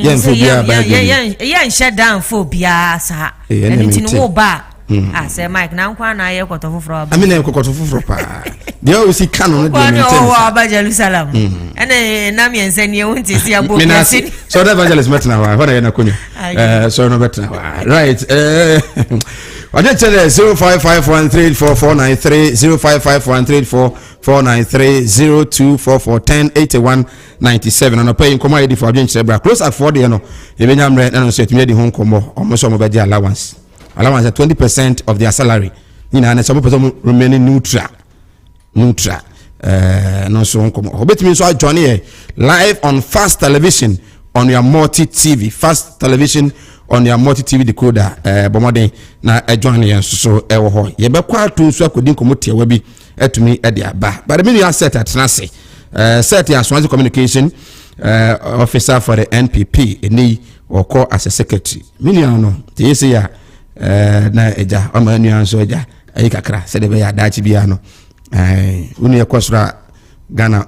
yen phobia ba yen shut down phobia sa anything wo ba say Mike na nkwa na ye koto foforo ba na koto foforo pa they always see canon no dey maintain wa ba Jerusalem ene na me ensani e wonti si abo si so the evangelist metna wa na ye na konyo so no betna wa right I just tell 0551344493 0553049493 and pay come ready for agent celebrate close at 4 day no e be nyamre na no so etimi dey hon komo omo be dey allowance at 20% of their salary you know and some people remaining neutral no so nkomo obetimi so join here live on Fast Television on your multi TV Fast Television on your multi TV decoder bomoden na join here so ewo ho ye be kwa to so akodi nkomo tie wa bi etumi e de aba but me you set at na say set as one communication officer for the NPP eni oko as a secretary me no te say ya na eja o ma nua so eja ayi kakra se de be ya dachi bia no unu yakosra Ghana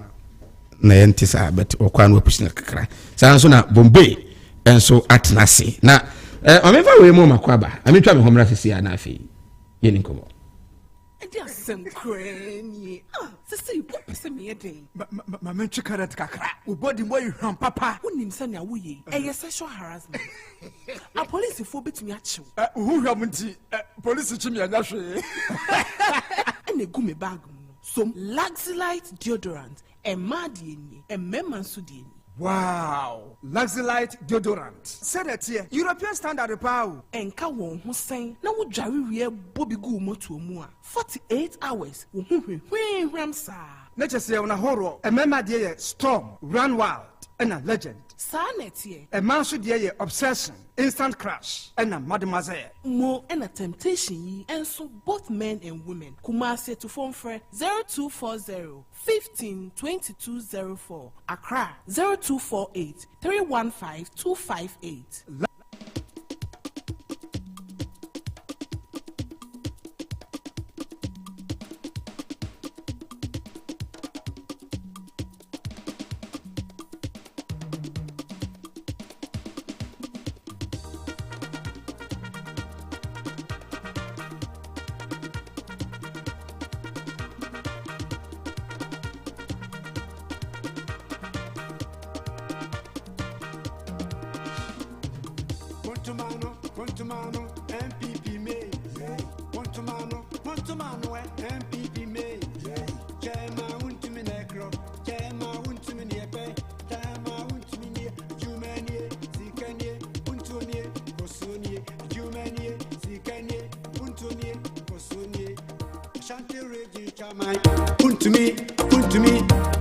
na yentisa but okwa no pushina kakra sanso na Bombay enso atnase na omefa we mu makwaba amitwa me homra sisi ya na afi yeni nkomo edi asem krani sisi popese me eden ma mentwe karat kakra ubodi mo yhwan papa unim se na woye eye sexual harassment a police fo betumi achew who hwam nti police chimi anya hwe ene gu me bag some Luxelite deodorant and Madieni and Memansudini. Wow, Luxelite deodorant. Said that here, European standard power. And Kawon Hussein, now would Jari Bobby Gu Motuomua. 48 hours. Ramsa. Nature say on a horror, a mema dear storm, run wild, and a legend. Sanetie. A man should dear obsession, instant crash, and a mademoiselle. More and a temptation, and so both men and women. Kumasi to phone for 0240 15 2204. Accra 0248 315 258. Pontumano, MPP me. Pontumano, MPP me. Chema untimi necro, chema untimi nepe, chema untimi ne, Jumanie, Zikanie, Untunie, Bosunie, Jumanie, Zikanie, Untunie, Bosunie. Shanti Regi Chamai, Untumi,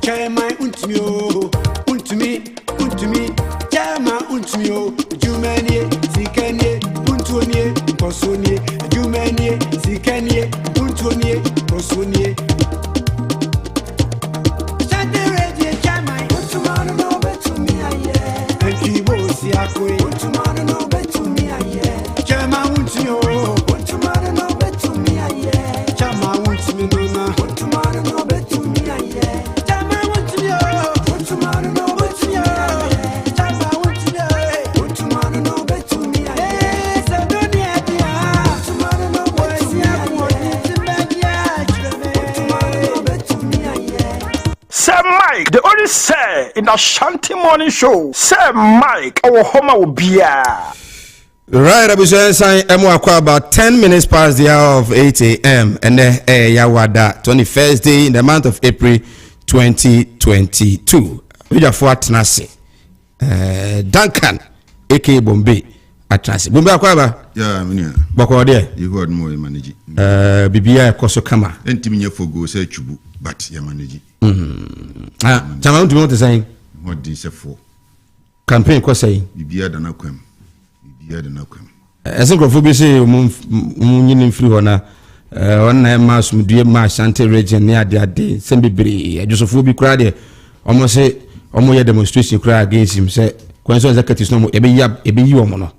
chema untimi o, Untumi, chema untimi o, Jumanie, Zikanie, Untunie, Bosunie, Jumanie, Zikanie, Untunie, Bosunie. The only say in the Ashanti morning show, Sir Mike, our home will be right. I was saying, about 10 minutes past the hour of 8 a.m. and then Yawada 21st day in the month of April 2022. We are for Atnase, Duncan, aka Bombay, Atnase. Bombay Akwaba. Yeah, Minia. Bako there. You heard more manage. Bibia Koso Kama. Entiminya for go say chubu, but ya manage. Chama untu want to say what this for campaign ko say bibia da na kwam esenkrofo say nyini free hona na ma sumdue ma Ashanti region ne ade sembebre adwosofo bi kura de omo say omo ye demonstration kura against him say kwanso executives no ebe yi omo no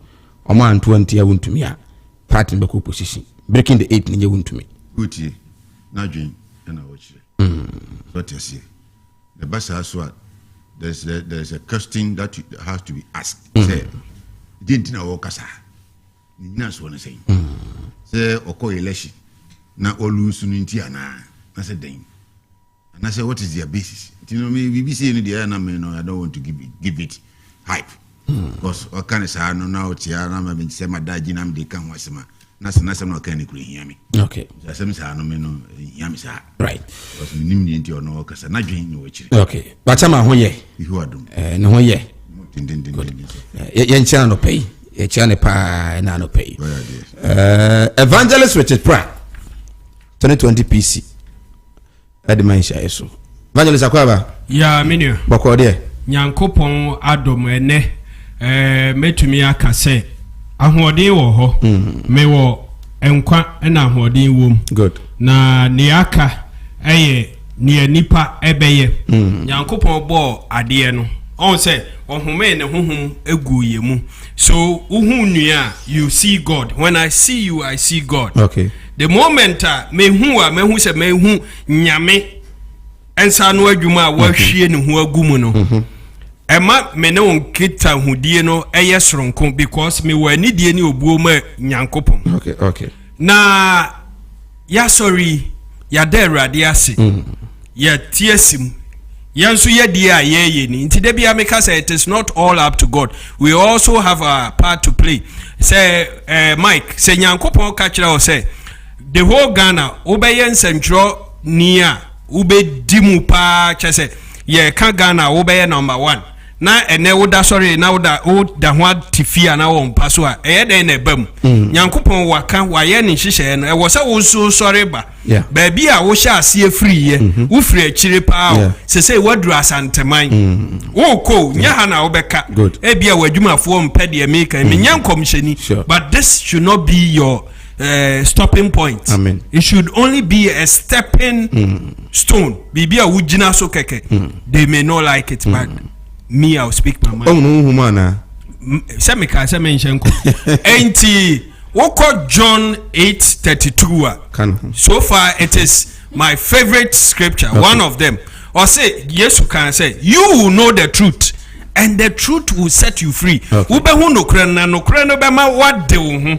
omo anto antia wuntumi a party be ko position breaking the 8 ne wuntumi utie na dwen na wochire what you see the best aswa there's a question that has to be asked say didn't know kasa ni na so na say say oko election na olusu nti ana na say den and I say what is their basis you know me we say in the na me no I don't want to give it hype because o kan say no na o tia na me say madaji na me de kan wasema na se no kan ekuru hiame okay asem sa no me no hiame sa right because nim ni nti ono kasa na dwen ni wachire okay bachama ho ye ihu adum ne ho ye ye nchana no pay ye chana pa na no pay evangelist Richard Pratt 2020 PC admanshia eso Evangelist Akwaba. Ya menio. Boko de. Nyankopon adom ene metumi aka se ahoɔden wɔ hɔ. Mewɔ enkwa na ahoɔden wom. Good. Na ne aka ɛyɛ ne nipa ɛbɛyɛ. Nyankopon bɔ adeɛ no. On say ohome ne honhom egu yemu. So uhu nua you see God. When I see you I see God. Okay. The moment mehu se mehu nyame ensa no adwuma wa hwie ne ho agumu no. Ema me ne onkita hudie no eye soronko because me wa nidie ni obuo ma nyankopon. Okay. Na ya sorry ya da awurade ase. Ya tiesim yansu ye dia ye ni nti de bia make say it is not all up to God. We also have a part to play. Say Mike say nyankopon ka kira o say the whole Ghana obeye nsentro nia ube dimu pa chese ye ka Ghana obeye number 1 na ene woda sorry na woda ho tifia na won paso a den na bam nyankopon waka waye ne hihye no e wo se wo so sorry ba ba bia wo hye ase free ye wo free akire pa se say waduru asanteman wo ko nya ha na obeka e bia wadwumafo mpede me kan me nyankom hyeni but this should not be your stopping point. Amen. It should only be a stepping stone. Bibia wujina so keke. They may not like it, but me I'll speak my mind. Oh no, humana. Semika semenko. Enti woko John 8:32. So far it is my favorite scripture, one of them. Or say yes you can say you will know the truth and the truth will set you free. Ube hu no krena no bema wade wo ho.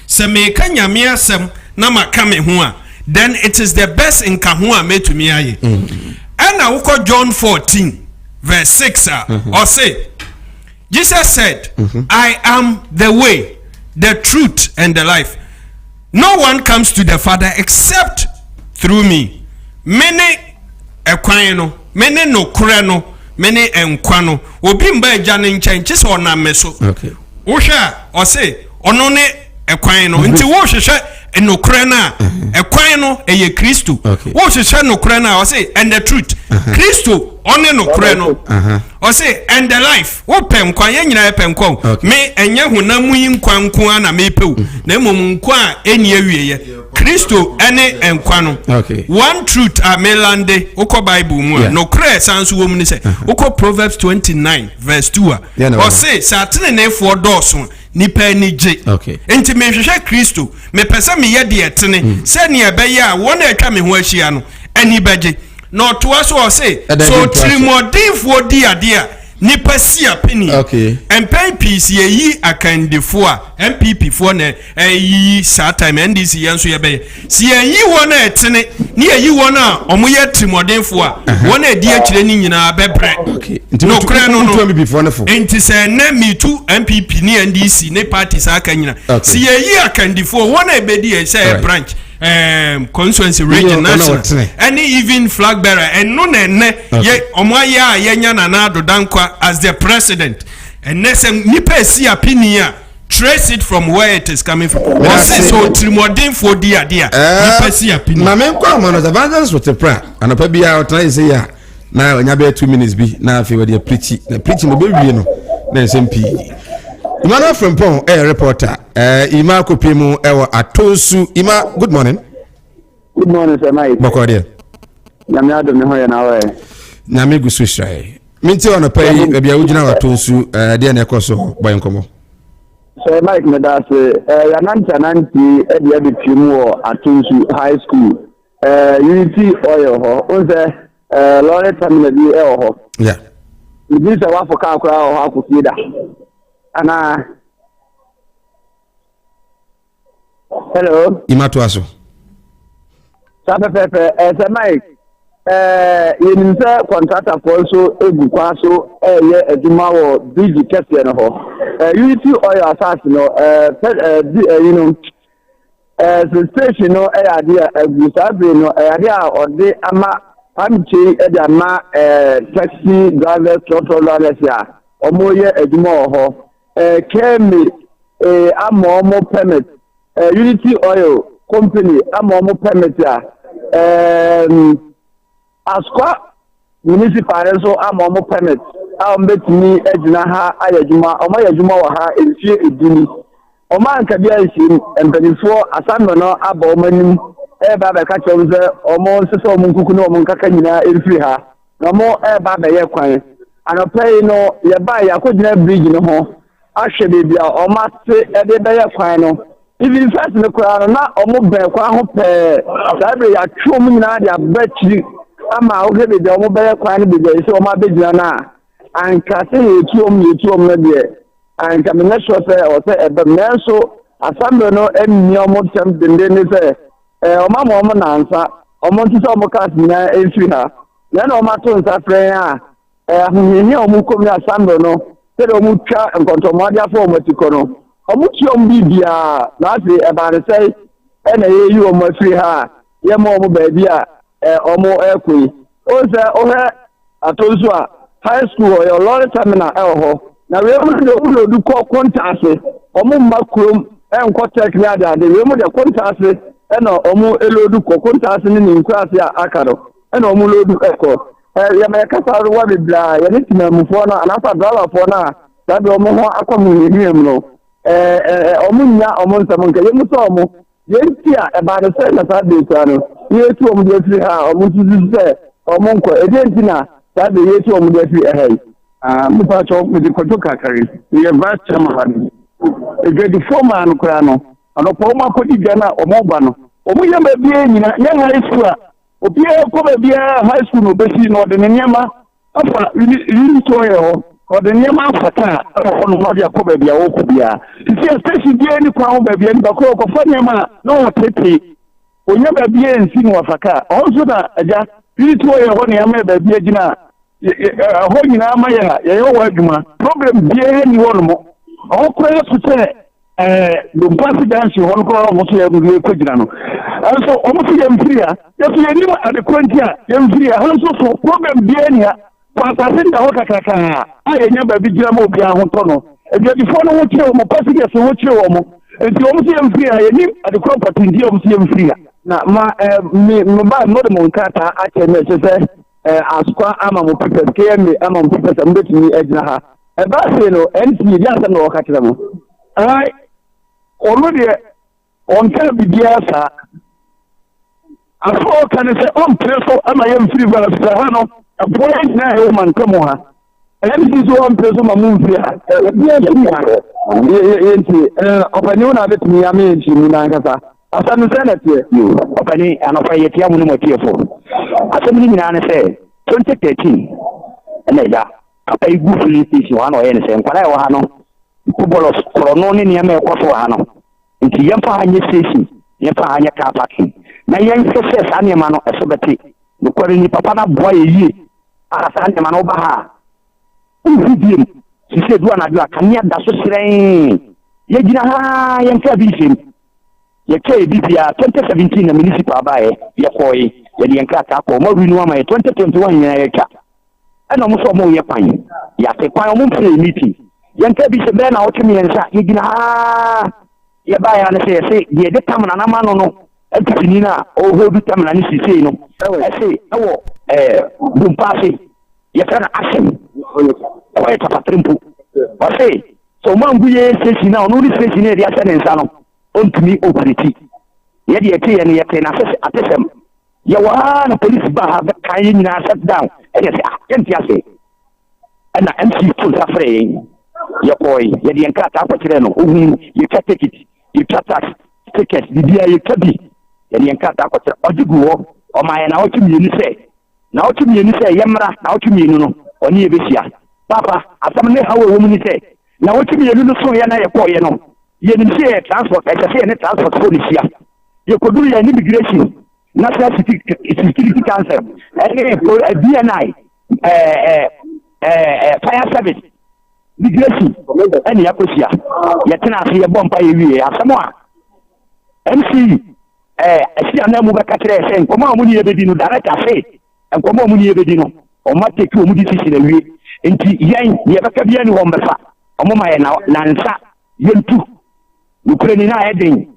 Se me ka nyame asem na maka me ho a then it is the best in ho a metumi aye. Na woko John 14:6 or say Jesus said I am the way, the truth and the life. No one comes to the Father except through me. Many ekwan no, many no kure no, many enkwa no. Obi mba eja ne nchen chese ona meso. Okay. Wo hwa o say ono ne ekwan no nti wo hwehwe enokure na ekwan no eye Kristo wo hwehwe enokure na o say and the truth Kristo one enokure no o say and the life wo pem kwan ye nyina pem kwan me enye honam yi nkwan nko na me pew na emom nkwa eni awieye Kristo ene enkwa no one truth a melande uko Bible mu nokure sanso wo mu ni say uko Proverbs 29:2 o say satene ne fo dɔɔso nipa ni je enti me hwehwɛ Kristo me pese me ye de etene se ne ebeye a wona atwa me ho ahia no ani beje na otoa so o say so trimodinfo di ade a nipa si apeni MPP si yi akandefo a MPP fo na yi saa time NDC yanso ye beye si yi wona etene ni yi wona omoye trimodinfo a wona edi akire ni nyina bebre no kra no enti se na mitu MPP ni NDC ne party saa kan nyina si yi akandefo wona ebedi e say branch constituency region national any even flag bearer and no ne ye omoya ye nya na adodankwa as the president and nesem nipa si opinion trace it from where it is coming from. So trimodin for dia nipa si opinion na me kwa mo no the evangelist with the prayer and opa bia o try say ya na onya be 2 minutes bi na afi we dey preaching no be wie no na nsem pi Imana from Pong, reporter. Ima Kopimu, Atosu. Ima, good morning. Good morning, sir. Mike. Bokodia. Yamiado Mihoya nawe. Namigu Swishai. Minti on a pay, maybe I would know Atosu, dear Nekoso, by Uncomo. Sir Mike Medase, Yananti, Eddie Pimu, Atosu High School. Unity Oil, on the Lawrence Family Elho. Yeah. This is a waffle car or how could see that. Ana hello Imatuaso Sabe Pepe Mike yinse contractor for so egukwaso ye aduma wo bridge kese no ho Unity Oil Assas no you know the station no ade agusabe no ade a ode ama amche ade ama taxi driver controller ya omoye aduma ho Kemi amomo permit Unity Oil Company amomo permit ya Asqua municipal nso ama ɔmo permit a ɔmo betumi agyina ha ayɛ adwuma ɔmo ayɛ adwuma wɔ ha mfie edini ɔmo anka bi ahyia mpanyinfoɔ asanno no abɔ ɔmo anim ɛba abɛka kyerɛ ɔmo sɛ ɔmo nsesɛ ɔmo nkuku na ɔmo nkaka nyinaa mfiri ha na ɔmo ɛba abɛyɛ kwan anɔpɛ yi no yɛba yɛakɔgyina bridge no ho ahwɛ beebi a ɔmo ase ɛde bɛyɛ kwan no even first no koraa no na ɔmo bɛn kwan ho pɛɛ saa bere yɛatwe ɔmo nyinaa de aba akyiri ama wohwɛ beebi a ɔmo bɛyɛ kwan no beebi a sɛ ɔmo abɛgyina no a anka sɛ yɛtu ɔmo no deɛ anka menyɛ sure sɛ ɔsɛ ɛbɛm nanso asamble no ɛnni ɔmo kyɛm denden ne sɛ ɔmo ama ɔmo nansa ɔmo nti sɛ ɔmo cars nyinaa ɛmfiri ha na ɛna ɔmo ato nsa frɛ a ahohini a ɔmo kɔm ne asamble no sɛdeɛ ɔmo twa nkɔntɔmmɔde afɔ ɔmo ati kɔ no ɔmo tua ɔmo biribiaa na afei ɛbaade sɛ ɛna yɛyi ɔmo afiri ha a yɛma ɔmo baabi a ɔmo ɛkɔ yi ɔwɔ sɛ ɔhwɛ ato nso a high school ɔyɛ lɔre terminal ɛwɔ hɔ na wei mu de ɔmo de kɔ kontaase ɔmo mma kurom ɛnkɔ tech ne ade wei mu de kontaase ɛna ɔmo elodu kɔ kontaase ne ne nkurase a aka no ɛna ɔmo lodu ɛkɔ yɛmɛ kasa wa bebree yɛne tinamufoɔ no anafa driverfoɔ no a sabi ɔmo ho akɔ mu hihiem no ɔmo nya ɔmo nsɛm nka yɛmu sɛ ɔmo yɛnti a ɛbaade sɛ na saa de kura no yɛtu ɔmo de afiri ha ɔmo nsusu sɛ ɔmo nkɔ ɛdeɛ nti na saa de yɛtu ɔmo de afiri ɛha yi mupa kyɛw mede kɔtɔ kakari yɛ vice chairman ha no edwadifoɔ maa no koraa no anɔpɔ ɔmo akɔdi dwa no a ɔmo ba no ɔmo yɛ baabia nyina yɛ high school a obiara kɔ baabia high school na obɛsi na ɔde ne nneɛma afa unitɔ yɛ hɔ ɔde nneɛma afata a ɛwɔ hɔ no ɔde akɔ baabi a wɔkɔ biara sisi station biara ni kwan ho baabi a nipa koro ɔkɔfa nneɛma a na ɔtete onya baabi a nsi no wafaka ɔno nso na agya unitɔ yɛ hɔ nneɛma baabi a gyina hɔ nyinaa ma yɛ a yɛyɛ wɔ adwuma problem biara ni hɔ no mo ɔwɔ kora yɛ so sɛ dompasi dansi hɔ no kora ɔmo so yɛ kɔ gyina no ɛnso ɔmo so yɛ mfiri a yɛso yɛnim adekora nti a yɛmfiri a hɔ nso so problem biara ni a kwasase nda hɔ kakrakaa a yɛnya baabi gyina ma obiara ho tɔ no aduadifoɔ no ho kyerɛ wɔ mo passengers ho kyerɛ wɔ mo nti ɔmo so yɛmfiri a yɛnim adekora mpɔtenti a ɔmo so yɛmfiri a na ma meba mmɔde mo nkrataa akyɛ no ɛkyɛ sɛ asukwa ama mo pipɛs kma ama mo pipɛs a mobɛtumi agyina ha ɛbaa sei no ɛnti yɛdi asɛm na wɔka kyerɛ mo ɔno deɛ ɔnka biribiara saa afɔ ɔka ne sɛ ɔmpere so ama yɛmfiri valasita ha no ɛboa yɛ nyinaa ɛwɔ ma nka mu ha ɛmsi so ɔmpere so ma mo mfiri ha yɛnti ɔpani wo na bɛtumi ame yɛnkyi mu no ankasa asɛm no sɛ na teɛ ɔpani anɔfa yɛtia mu no matiefo asɛm no nyinaa ne sɛ 2013 ɛna ɛda papa yi gu filling station hɔ na ɔyɛ ne sɛ nkwara ɛwɔ ha no footballers korɔno ne nneɛma ɛkɔ so wɔ ha no nti yɛmfa ha nyɛ station yɛmfa ha nyɛ car parking na yɛnhwɛ sɛ saa nneɛma no ɛso bɛte nokware ni papa no aboa yɛ yie a saa nneɛma no woba ha a womfi biem sisɛ du anadwo a kanea da so serɛn yɛgyina ha yɛnka bi nsɛm yɛkaa bi bia 2017 na municipal baeɛ yɛkɔɔye yɛde yɛnkrataa kɔ ɔma winu ama yɛ 2021 nyinaa yɛtwa ɛna ɔmo sɛ ɔmo yɛ kwan yɛate kwan ɔmo mfiri meeting yɛnka bi sɛ bɛɛ na wɔtwe mmiɛnsa yɛgyina ha yɛbaeɛ ne sɛ yɛse deɛ de tam nanama no no atufini no a ɔhɔdu tam na ne sisei no ɛse ɛwɔ bompaase yɛfrɛ no asɛm ɔyɛ tapatere mpo ɔse sɛ ɔma ngu yɛ station a ɔno ne station no yɛde ahyɛ ne nsa no ɔntumi operati yɛde yɛte yɛ no yɛte no atesɛm yɛwɔ ha na police ba ha bɛka yɛ nyinaa set down ɛyɛ sɛ yɛnte ase ɛna mc full sa frɛ yɛn yɛkɔɔye yɛde yɛn krataa akɔkyerɛ no wohu yɛtwa ticket yɛtwa tax ticket bibia yɛtwa bi yɛde yɛn krataa akɔkyerɛ ɔgye gu hɔ ɔma yɛ na wɔtwe mmienu sɛ yɛmmra na wɔtwe mmienu no ɔne yɛbɛhyia papa asɛm ne haw ɛwɔ mu ni sɛ na wɔtwe mmienu no so yɛ na yɛkɔɔyɛ no yɛnim sɛ yɛ transport ɛkyɛ sɛ yɛne transport fo ne hyia yɛkɔduru yɛne immigration national security council BNI fire service immigration ɛne yɛakɔhyia yɛtena ase yɛbɔ mpa yɛwie asɛm a mc ahyia na mu bɛka kyerɛ sɛ nkɔmmɔ a mu ne yɛbɛdi no director se nkɔmmɔ a mu ne yɛbɛdi no ɔma teki ɔmu decision awie nti yɛn yɛbɛka bia ne wɔn bɛfa ɔmo ma yɛ nansa yɛntu nukure ni na yɛden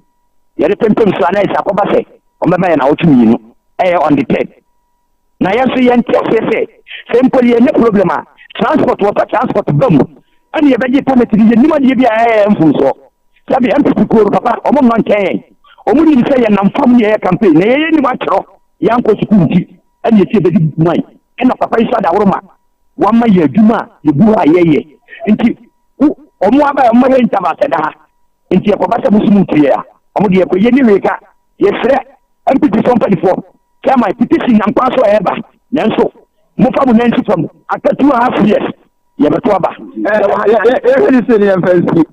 yɛde pempem so ana ɛsɛ akɔba sɛ ɔmbɛma yɛ na wɔtwe mmienu ɛyɛ on the third na yɛn so yɛnte aseɛ sɛ simple ye ne problem a transport water transport bam ani ye beje permit ye nima de bia mfum so sabi MPP ko papa omo no nkan omo ni se ye nam fam ye campaign na ye ni ma kro yanko school ti ani ye tie bedi mai ena papa isa Dawuro ma wama ye adwuma ye bu ha ye nti omo aba omo he ntaba se da ha nti e ko ba se musumu tie ya omo de ko ye ni weka ye frɛ MPP sompanifo kama petition nampa so eba nanso mo fa mo nanti fam aka 2.5 years ye beto aba really say the fancy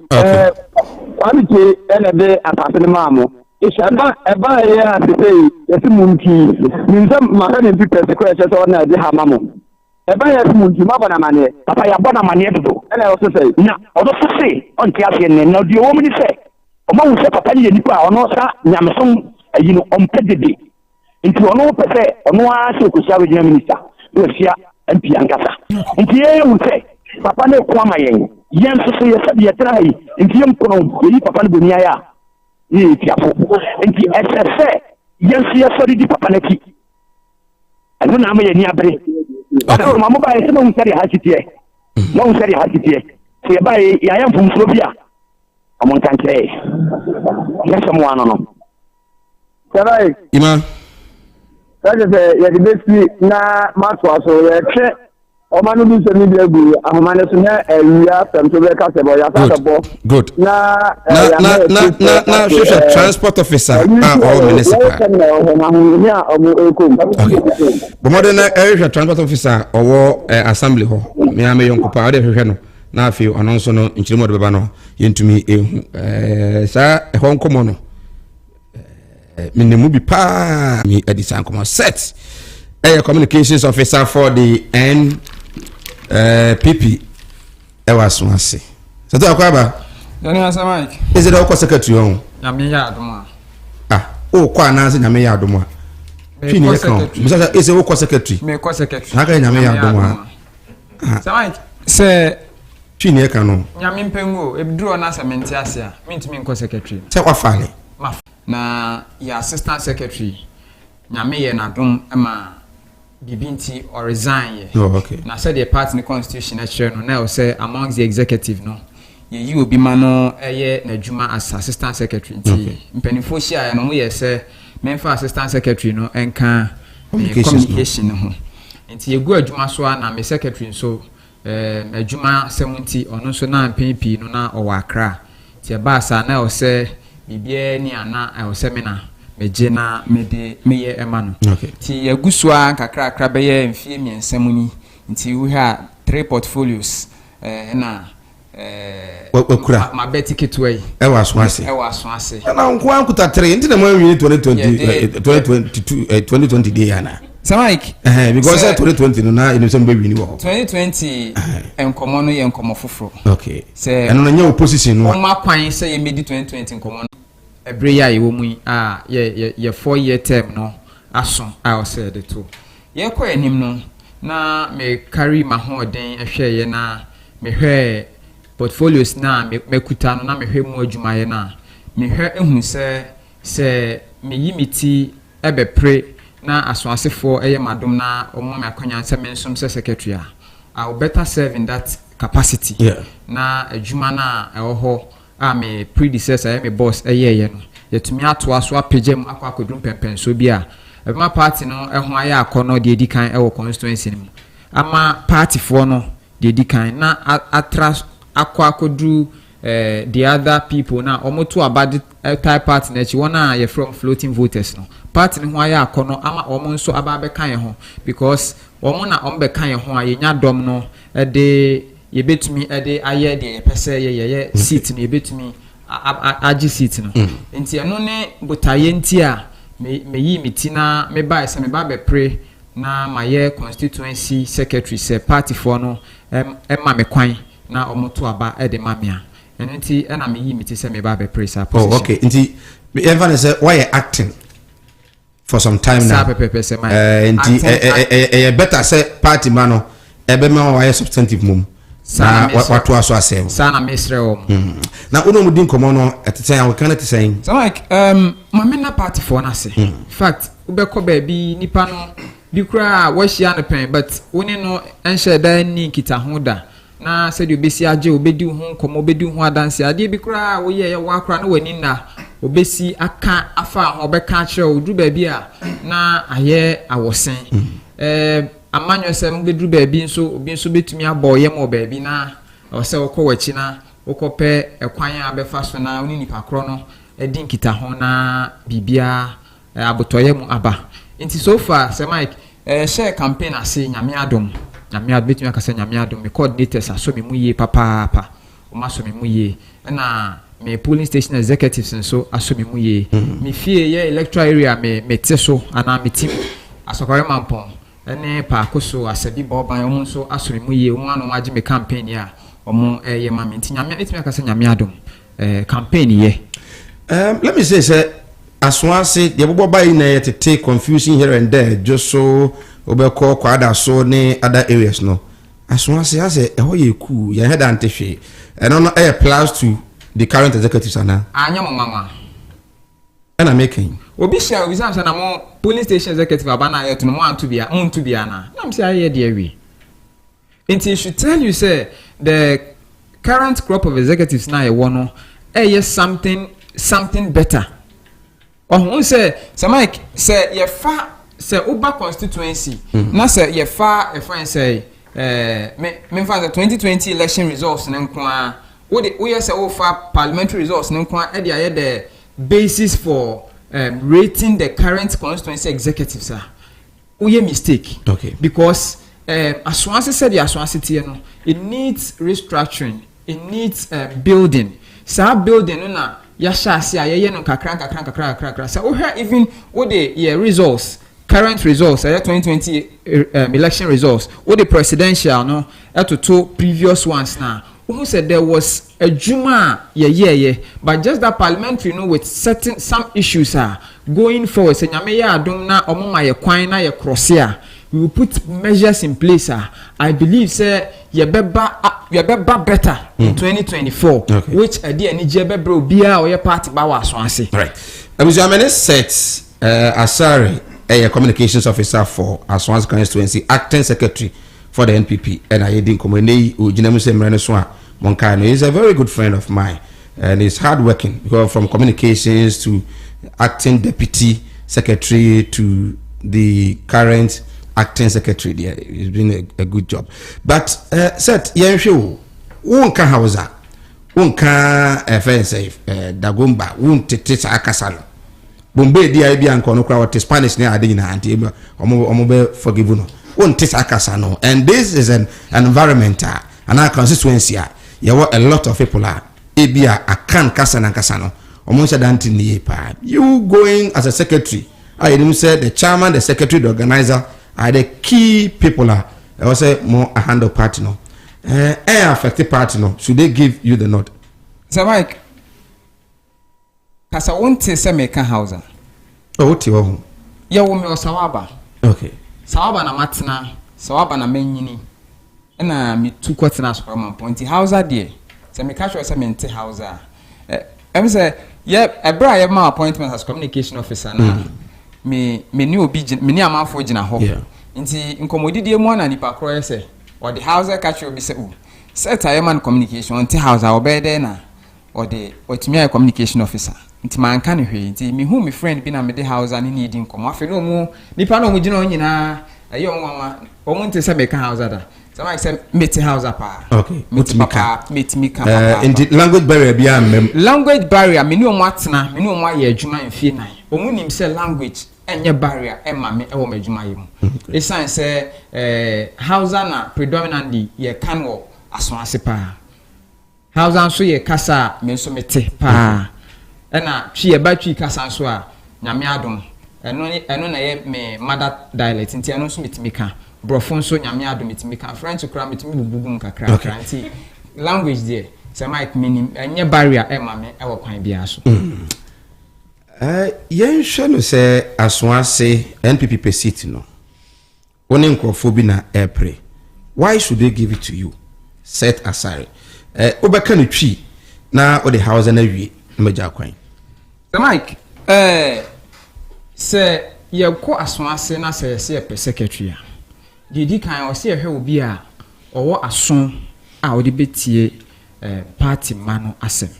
kwami ke ene de asase ne maamo ishaba eba ya say yesi munti minzam maka ne people se ko ya so na de ha mamo eba ya munti ma bana mane papa ya bana mane dodo ene o say na odo so say on ti ase ne na di o mo ni say o ma wo say papa ni nipa ono sa nyamesom ayino ompedede nti ono pese ono a se ko sia regional minister no sia MP ankasa nti e wo say papa ne ko amayen yen so ye sabi yetra yi nti yem kono yi papa ne bonia ya ni tiafo nti SSA yen so ye sori di papa ne ki anu na amaye ni abre ado ma mo ba ye se mo sari hakitie mo sari hakitie se ye ba ye ya yam fumfuro bia amon kan kire ya se mo anono sabai ima kaje ye di besi na matwa so ye twe o manu bi se mi bi gu ahomane so na awia fam to be ka se bo ya sa bo good na social transport officer or municipal bomo na area transport officer or assembly ho me am yonko pa de hwehwe no na afi ono so no nchirimo de beba no yentumi ehu sa ho nkomo no minemu bi pa mi edisan komo set communications officer for the PP ewaso ase so to akwaba Dani asa Mike is it okwa secretary on nyame ya adoma o kwa na ase nyame ya adoma fini e kan musasa is it okwa secretary me kwa secretary haka nyame ya adoma Mike se fini e kan no nyame mpengu ebduro na sementi ase a mintimi nkwa secretary se kwa fale na ya assistant secretary nyame ye na dom ama bibinti or resign ye okay na said the party constitution actually no na say amongst the executive no ye obi ma no eye na djuma as assistant secretary nti mpanifo hia no mo ye say memfa assistant secretary no enka communication no nti ye gu adwuma so na me secretary so adwuma 70 ono so na mpanpi no na o Accra ti ba sa na o say bibia ni ana o seminar meje na mede meye emano ti yagusua kakra beye mfie miensamuni nti we ha 3 portfolios na wakura ma beti kitwai ewa so ase na nko ankuta 3 nti na mo anwi 2020 day ana Mike because 2020 no na inu some baby ni wo 2020 enkomo no ye enkomo foforo okay say eno na nya opposition no o ma kwan say ye medi 2020 enkomo every year you mu ye 4-year term no aso I said the two ye kwa enim no na me carry my hoden ehwe ye na me hwe portfolios na me kuta no na me hwe mu adwuma ye na me hwe ehunu se me yimiti ebe pre na asoasefo eye madom na omo me akonya se me nsom se secretary I will better serve in that capacity na adwuma na eho me predecessor me boss ye no yetumi atoa so apegem akwakodum pempen so bia ebema party no eho aye akono de edikan ewo constituency ni ama party for no de edikan na atras akwakodu the other people na omoto abadi type party na chi wona ye from floating voters no party ni ho aye akono ama omo nso aba be kan ho because omo na ombe kan ho aye nya dom no de yebetumi ede aye de pese ye seat ni yebetumi agi seat no enti eno ne botaye nti a me yi mitina me ba ese me ba be pre na maye constituency secretary se party for no ma me kwan na omoto aba ede mamia eno nti na me yi miti se me ba be pre sa position okay nti everyone say why you acting for some time now nti better say party man no ebe ma why substantive mum na watu aso asem sana mesre o na uno mudin komo no eteten an kan etesen so like mama na party for na say in fact ubeko ba bi nipa no bi kura wa hia no pen but woni no enhye da ni kita ho da na said you besi age obedi ho nkomo obedi ho adanse ade bi kura wo ye wa kura na wani na obesi aka afa ho obeka kire odru ba bi a na aye awosen amanyo se mbedru ba bi nso obi nso betumi aboye mo ba bi na o se wo ko wachi na wo ko pe ekwan a befa so na oni nipa kro no edi nkita ho na bibia abotoye mu aba nti so far se Mike share campaign ase nyame adom betumi aka se nyame adom me coordinators aso me muye papa o maso me muye na me polling station executives nso aso me muye me fie ye electoral area me teso ana me team asokore mampon ene pa koso asabi boban o nso aso me muye o anu age me campaign ya o mo ye ma me nti nyame betumi aka se nyame adom campaign ye let me say aswanse de bobo bayi na yetete confusion here and there just so obeko kwada so ne other areas no aswanse ase eho ye ku ye head antehwe eno no plus to the current executives ana anya mama ana making obi share obi sam na mo police station executive abana yetu no mo antu bia na am say aye de awi until you should tell you say the current crop of executives na ye wono something better. Oh, say Mike say ye fa say Uba constituency. Na say ye fa a friend say me fa the 2020 election results nenkwa. We say o fa parliamentary results nenkwa e dey the basis for rating the current constituency executives are. We mistake. Okay. Because Aswanse said the Aswanse tie no, it needs restructuring, it needs building. Sa building na ya shasi aye no kakra so even what the results current results 2020 election results what the presidential no to two previous ones now who said there was a juma but just that parliamentary with some issues are going forward say nyame ya adom na omoma ye kwan na ye cross here we will put measures in place I believe say ye beba better in 2024 okay. Which idea ni je bebro bia or ye party ba wa so ase right Abuziamene set Asare a communications officer for Aswan's constituency acting secretary for the NPP and I didn't come nei ojinamu se mrene so a Monkano is a very good friend of mine and he's hardworking because from communications to acting deputy secretary to the current acting secretary there. He's doing a good job. But set yenhwe wonka hausa wonka say dagomba wontete sa akasalo bombe dia bia nko no kra what Spanish ne ade na anti omo be forgive no wontete sa akasano and this is an environment and our constituency you have a lot of people are ebia akan kasa na kasa no omo sha danti ni pa you going as a secretary I didn't say the chairman the secretary the organizer are the key people are I was say more a handle party no affected party no should they give you the nod so Mike kasa wonte se meka hausa ti wo ya wo me osawaba okay sawaba na matena sawaba na manyini na me tu kwatena so ma point hausa de se meka sure se mente hausa em say yeah ebra ya ma appointment as communication officer na me ni obi me ni amafo gina ho nti nkomodidie mu na nipa kro yese or the house catch obi se o set man communication nti house obede na or the otimi communication officer nti man kan hwe nti me hu me friend bi na me the house ani need nkomo afi no mu nipa no mu gina onyina ayo nwa o mu nti se be kan house da so like say meti house pa okay meti ka in language barrier bia language barrier me ni o mu atena me ni o mu aye adwuma mfie nan o mu nim say language enye barrier emma me e wo madwuma yim e san say hausa na predominantly ye kan wo asonase pa hausa so ye kasa me so mete pa e na twi ye ba twi kasa so a nyame adom eno na ye me mother dialect nti eno so metimi ka brofon so nyame adom metimi ka french kra metimi bubugu kakra nti language there say Mike minim enye barrier emma me e wo kwan bia so yenhwe no se Aswanse NPP seat no woni nkrofo bi na airpray why should they give it to you set Asare obeka no twi na o the house na wie meja kwan so Mike se ye ko aso ase na se ye pe secretary a didi kan o se ehwe obi a owo aso a odi betie party mano asem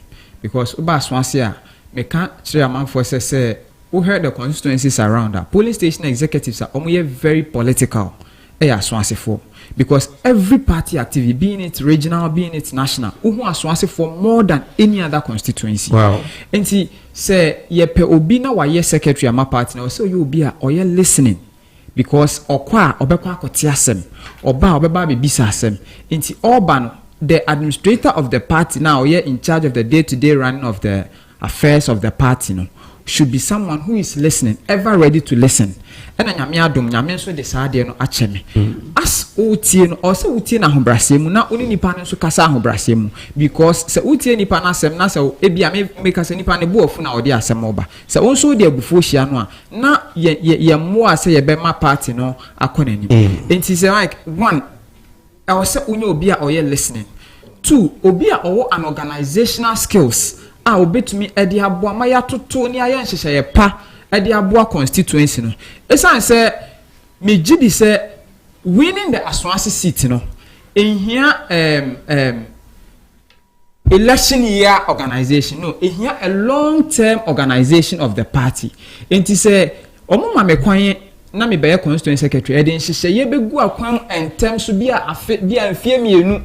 because oba aso ase a me can kire amanfo se who heard the constituencies around that police station executives are very political aso ase for because every party activity, being it regional, being it national, who are for more than any other constituency. Wow. And see, say, ye pe obi na wa ye secretary ama party na so you be a or ye listening because okwa obekwa kotiasem oba obeba be bisasem. Inti Orban, the administrator of the party now, ye in charge of the day-to-day running of the affairs of the party, no, should be someone who is listening, ever ready to listen. And nyame adom nyame so de saade no acheme as otie no or se otie na hobrasem na oni nipa no so kasa hobrasem because se otie nipa na asem na se ebia me kasa nipa ne buofu na odi asem oba se onso de abufu hia no a na ye mo ase ye be ma party no akona ni enti se like one I was say onye obi a oye listening, two obi a owo an organizational skills a obetumi edi aboa ma ya toto ni aye nhyehyɛ ye pa edi aboa constituency no esan say me gidi say winning the aswansi seat no ehia election year organization no ehia a long term organization of the party enti say omo ma me kwan na me be constituency secretary edi nhyehyɛ ye begu akwan entem so bia mfie mienu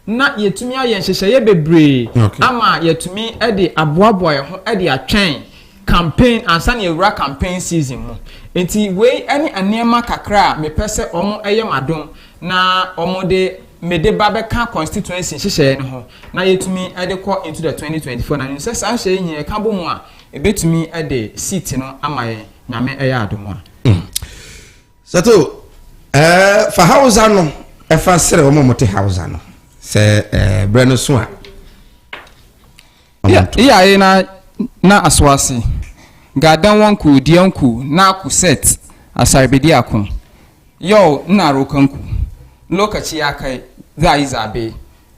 na yetumi aye nhyehyɛ ye bebre ama yetumi edi aboaboa ye ho edi atwen campaign and san yewura campaign season mu enti we any anema kakra me pese omo eye madom na omo de mede babeka constituency nhyehyɛ ne ho na yetumi ede kɔ into the 2024 na nse san hye yin ka bo mu a ebetumi ede seat no amaye nyame eye adom a sato fa hausa no e fa sere omo mote hausa no se breno so a iya na aswasi gadan wanku dianku na ku set asarbedi akon yo na rokanku lokaci ya kai za yi zabe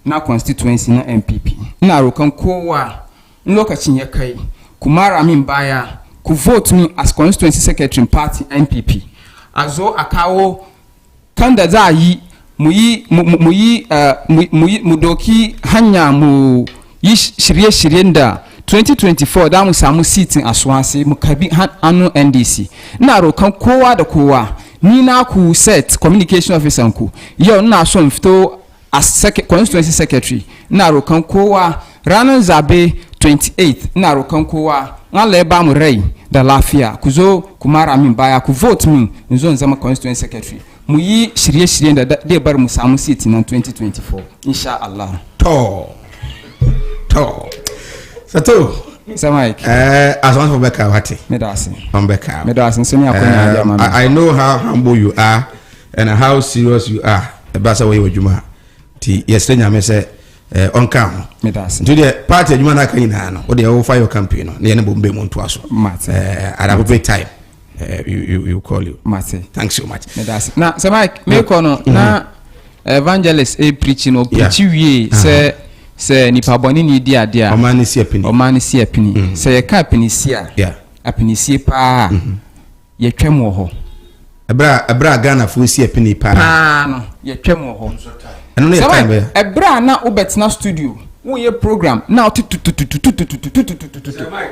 na constituency na MPP na rokan kowa lokacin ya kai kumara min baya ku vote me as constituency secretary party MPP azo akawo kanda za yi mu doki hanya mu yi shirye-shiryen da 2024 da mu samu seating aswansi mu kabi anu NDC na rokan kowa da kowa ni na ku set communication officer ku yau na so mfito as constituency secretary na rokan kowa ranar zabe 28 na rokan kowa na leba mu rai da lafiya ku zo kumara min baya ku vote min nzo zama constituency secretary mu yi shirye-shiryen da dai bar mu samu seat na 2024 insha Allah to sato Mike as one for Becca wati medasi so me akonya ya mama I know how humble you are and how serious you are ebasa way wajuma ti yesterday nyame say on cam medasi to the party adwuma na kan ina no o de o fire campaign no ne bombe mu nto aso at a great time you call you Mate. Thanks so much medasi na so Mike me kono na evangelist preaching o preach wie say nipa boni ni di ade a omani si apini say ye ka apinisi a apinisi pa ye twem wo ho ebra Ghana fu si apini pa no ye twem wo ho eno ne time be ebra na obetina studio wo ye program na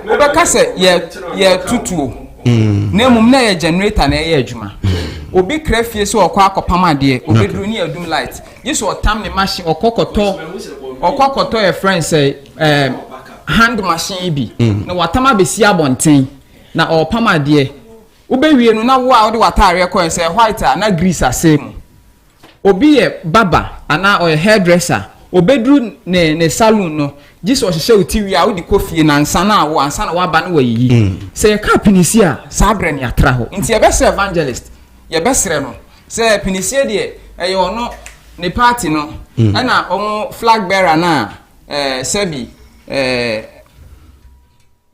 obeka say ye tutuo na mum na ye generator na ye adwuma obi krafie so okwa akopama de obedru ni adum light yeso otam ne machine okokoto your friend say hand machine bi na watama besi abonten na opama de obewie no na wo a ode watare ko say white na grease asem obi ye baba ana or hairdresser obedru ne salon no jiso ohye utiwi a odi kofie na nsa na waba na wayi say ka pinisi a sabre ne atra ho nti ye be say evangelist ye be sere no say pinisi de e yo no ne party no ana omo flag bearer na sebi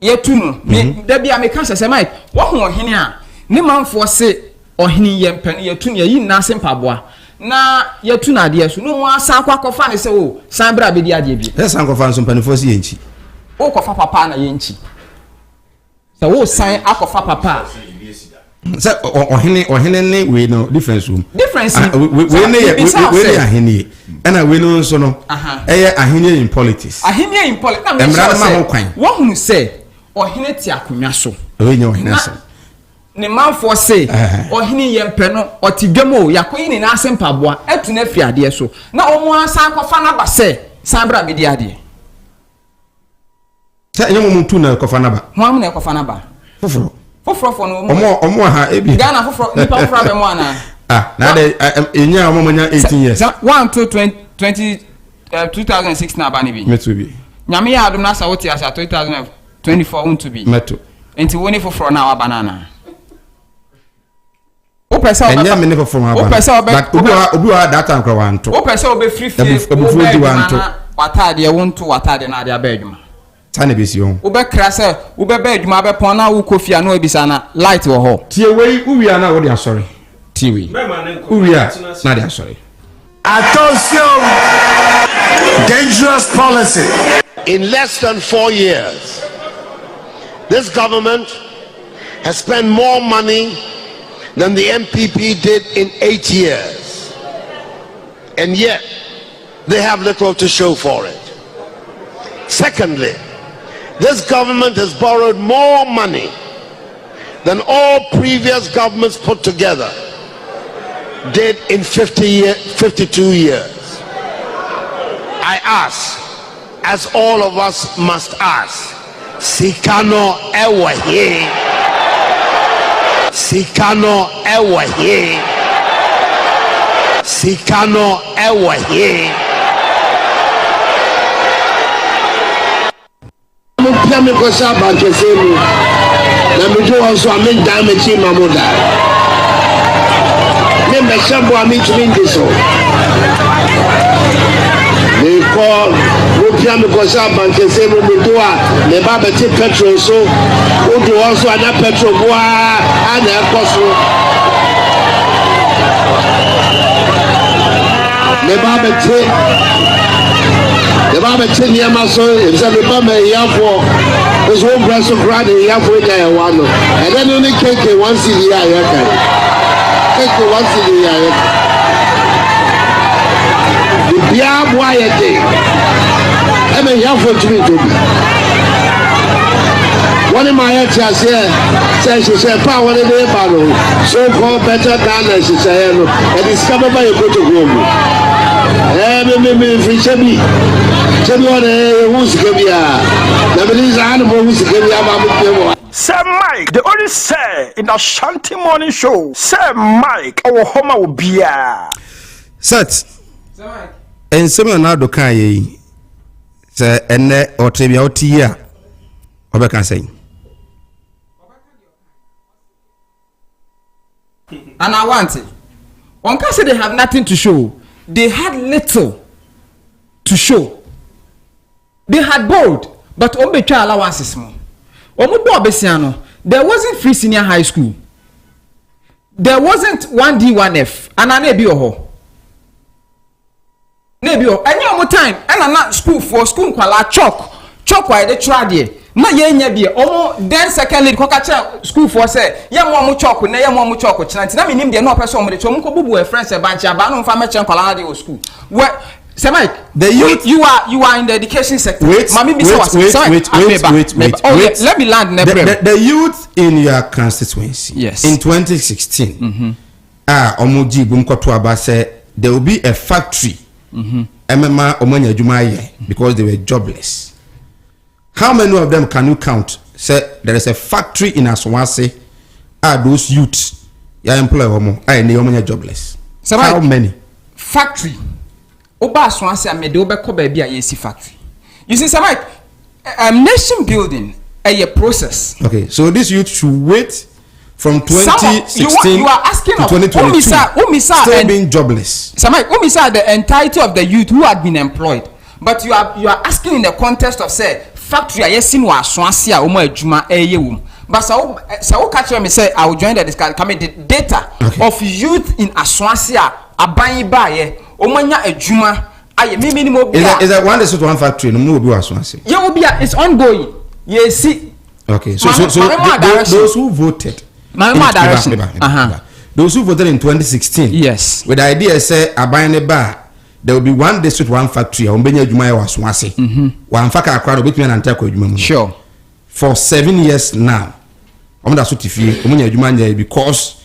yetu no da bia me ka se Mike wo ho ohene a ne manfo se ohene yempan yetu ne yi na sempaboa na yetu na de so no mo asa akwakofa ne se o san bra be di ade bi san akwafa so mpanifo se yenchi o kofa papa na yenchi se wo san akofa papa Say ohene we no difference room. Difference. We ahene. And we know so no. Ahene in politics. Ahene in politics. What who say ohene ti akonwa so. We know ohene so. Ne manfo say ohene yempe no otigamo yakoyi ne na asempaboa etu na fiade so. Na omo asan kofa na ba say san bra bedi ade. Say enyo mo tu na kofa na ba. Ho am na kofa na ba. Foforo. Foforo for no omo ha ebi. Ghana foforo nipa foforo be mo ana. Na de enya omo manya 18 years. 1 to 2006 na ba ni bi. Meto bi. Nyame ya adom na sa wote asa 2024 won't be. Meto. Enti woni foforo na wa banana. O pesa oba. Enya me ne foforo ma ba. O pesa oba. Obi wa that time kwa wanto. O pesa oba free fee. Obi di wanto. Watade wonto watade na ade aba adwuma. Tane besi on. Ube krasa, ube be adwuma be pon na wo kofia na obisa na light wo ho. Tie wei uwia na wo dey asori. Tie wei. Uwia na dey asori. Attention! Dangerous policy. In less than 4 years, this government has spent more money than the MPP did in 8 years. And yet, they have little to show for it. Secondly, this government has borrowed more money than all previous governments put together did in 52 years. I ask, as all of us must ask, Sikano ewahi. Sikano ewahi. Sikano ewahi. Pia me ko sa ba ke se mu na me do also amen da me chi mamuda me me shambo ami tumi ndiso me ko pia me ko sa ba ke se mu me do a me ba be ti petrol so o do also ana petrol boa ana ekoso me ba be ti the Bible 10 years so if the Bible yafo is one brass of grad yafo ya one and then only cake once in the year cake once in the year the bia boy day I mean yafo to me to be one of my heads says she said power in the battle so called better than she said and discover by a good to go me free chebi Sir Mike, the only say in the Ashanti morning show. Sir Mike, our home will be set. And some now do can ye say and or trivia or tia. What can say? And I want it. One can say they have nothing to show. They had little to show. They had bold, but only child allowances more. There wasn't free senior high school. There wasn't 1D, 1F. And I nebi oho. Nebi oho. Any more time. And I'm not school for school kwala chalk. Chalk why they tried ye. Na ye nyebi. Omo then secondly kokacha school for say. Ye mo chalk na ye mo chalk chinanti. Na me nim de no person mo de chomo ko bubu e friends e banchi aba no fa me chen kwala de school. Where Sir Mike, the youth, you are in the education sector. Wait. Let me land. The youth in your constituency. Yes. In 2016, Omoji Bumkoto Aba said there will be a factory. MMA Omanya Jumaye because they were jobless. How many of them can you count? Say there is a factory in Aswase. Those youths, ya employ Omo, Omanya jobless. Sir How many? Factory. Oba Swansea made over Kobe a AC factory. You see, Mike, nation building a process. Okay, so this youth should wait from 2016 you are asking to 2022. Still being jobless. Mike, Umisa, the entirety of the youth who had been employed, but you are asking in the context of say factory. Yes, in was Swansea, Juma, But so catch me say I will join the discussion. Coming the data of youth in Aswansea, Abayi Baye. Omanya ejuma aye me minimum is that one is one factory no more be Aswansea. Yeah, it's ongoing. You see. Okay, so those who voted my direction. Those who voted in 2016, yes, with the idea say abayane ba, there will be one district, one factory. Ombenya Jumaya was wase. One faka crowd between and Antako Jumaya. Sure. For 7 years now, Omda Sutifi, Ombenya Jumaya because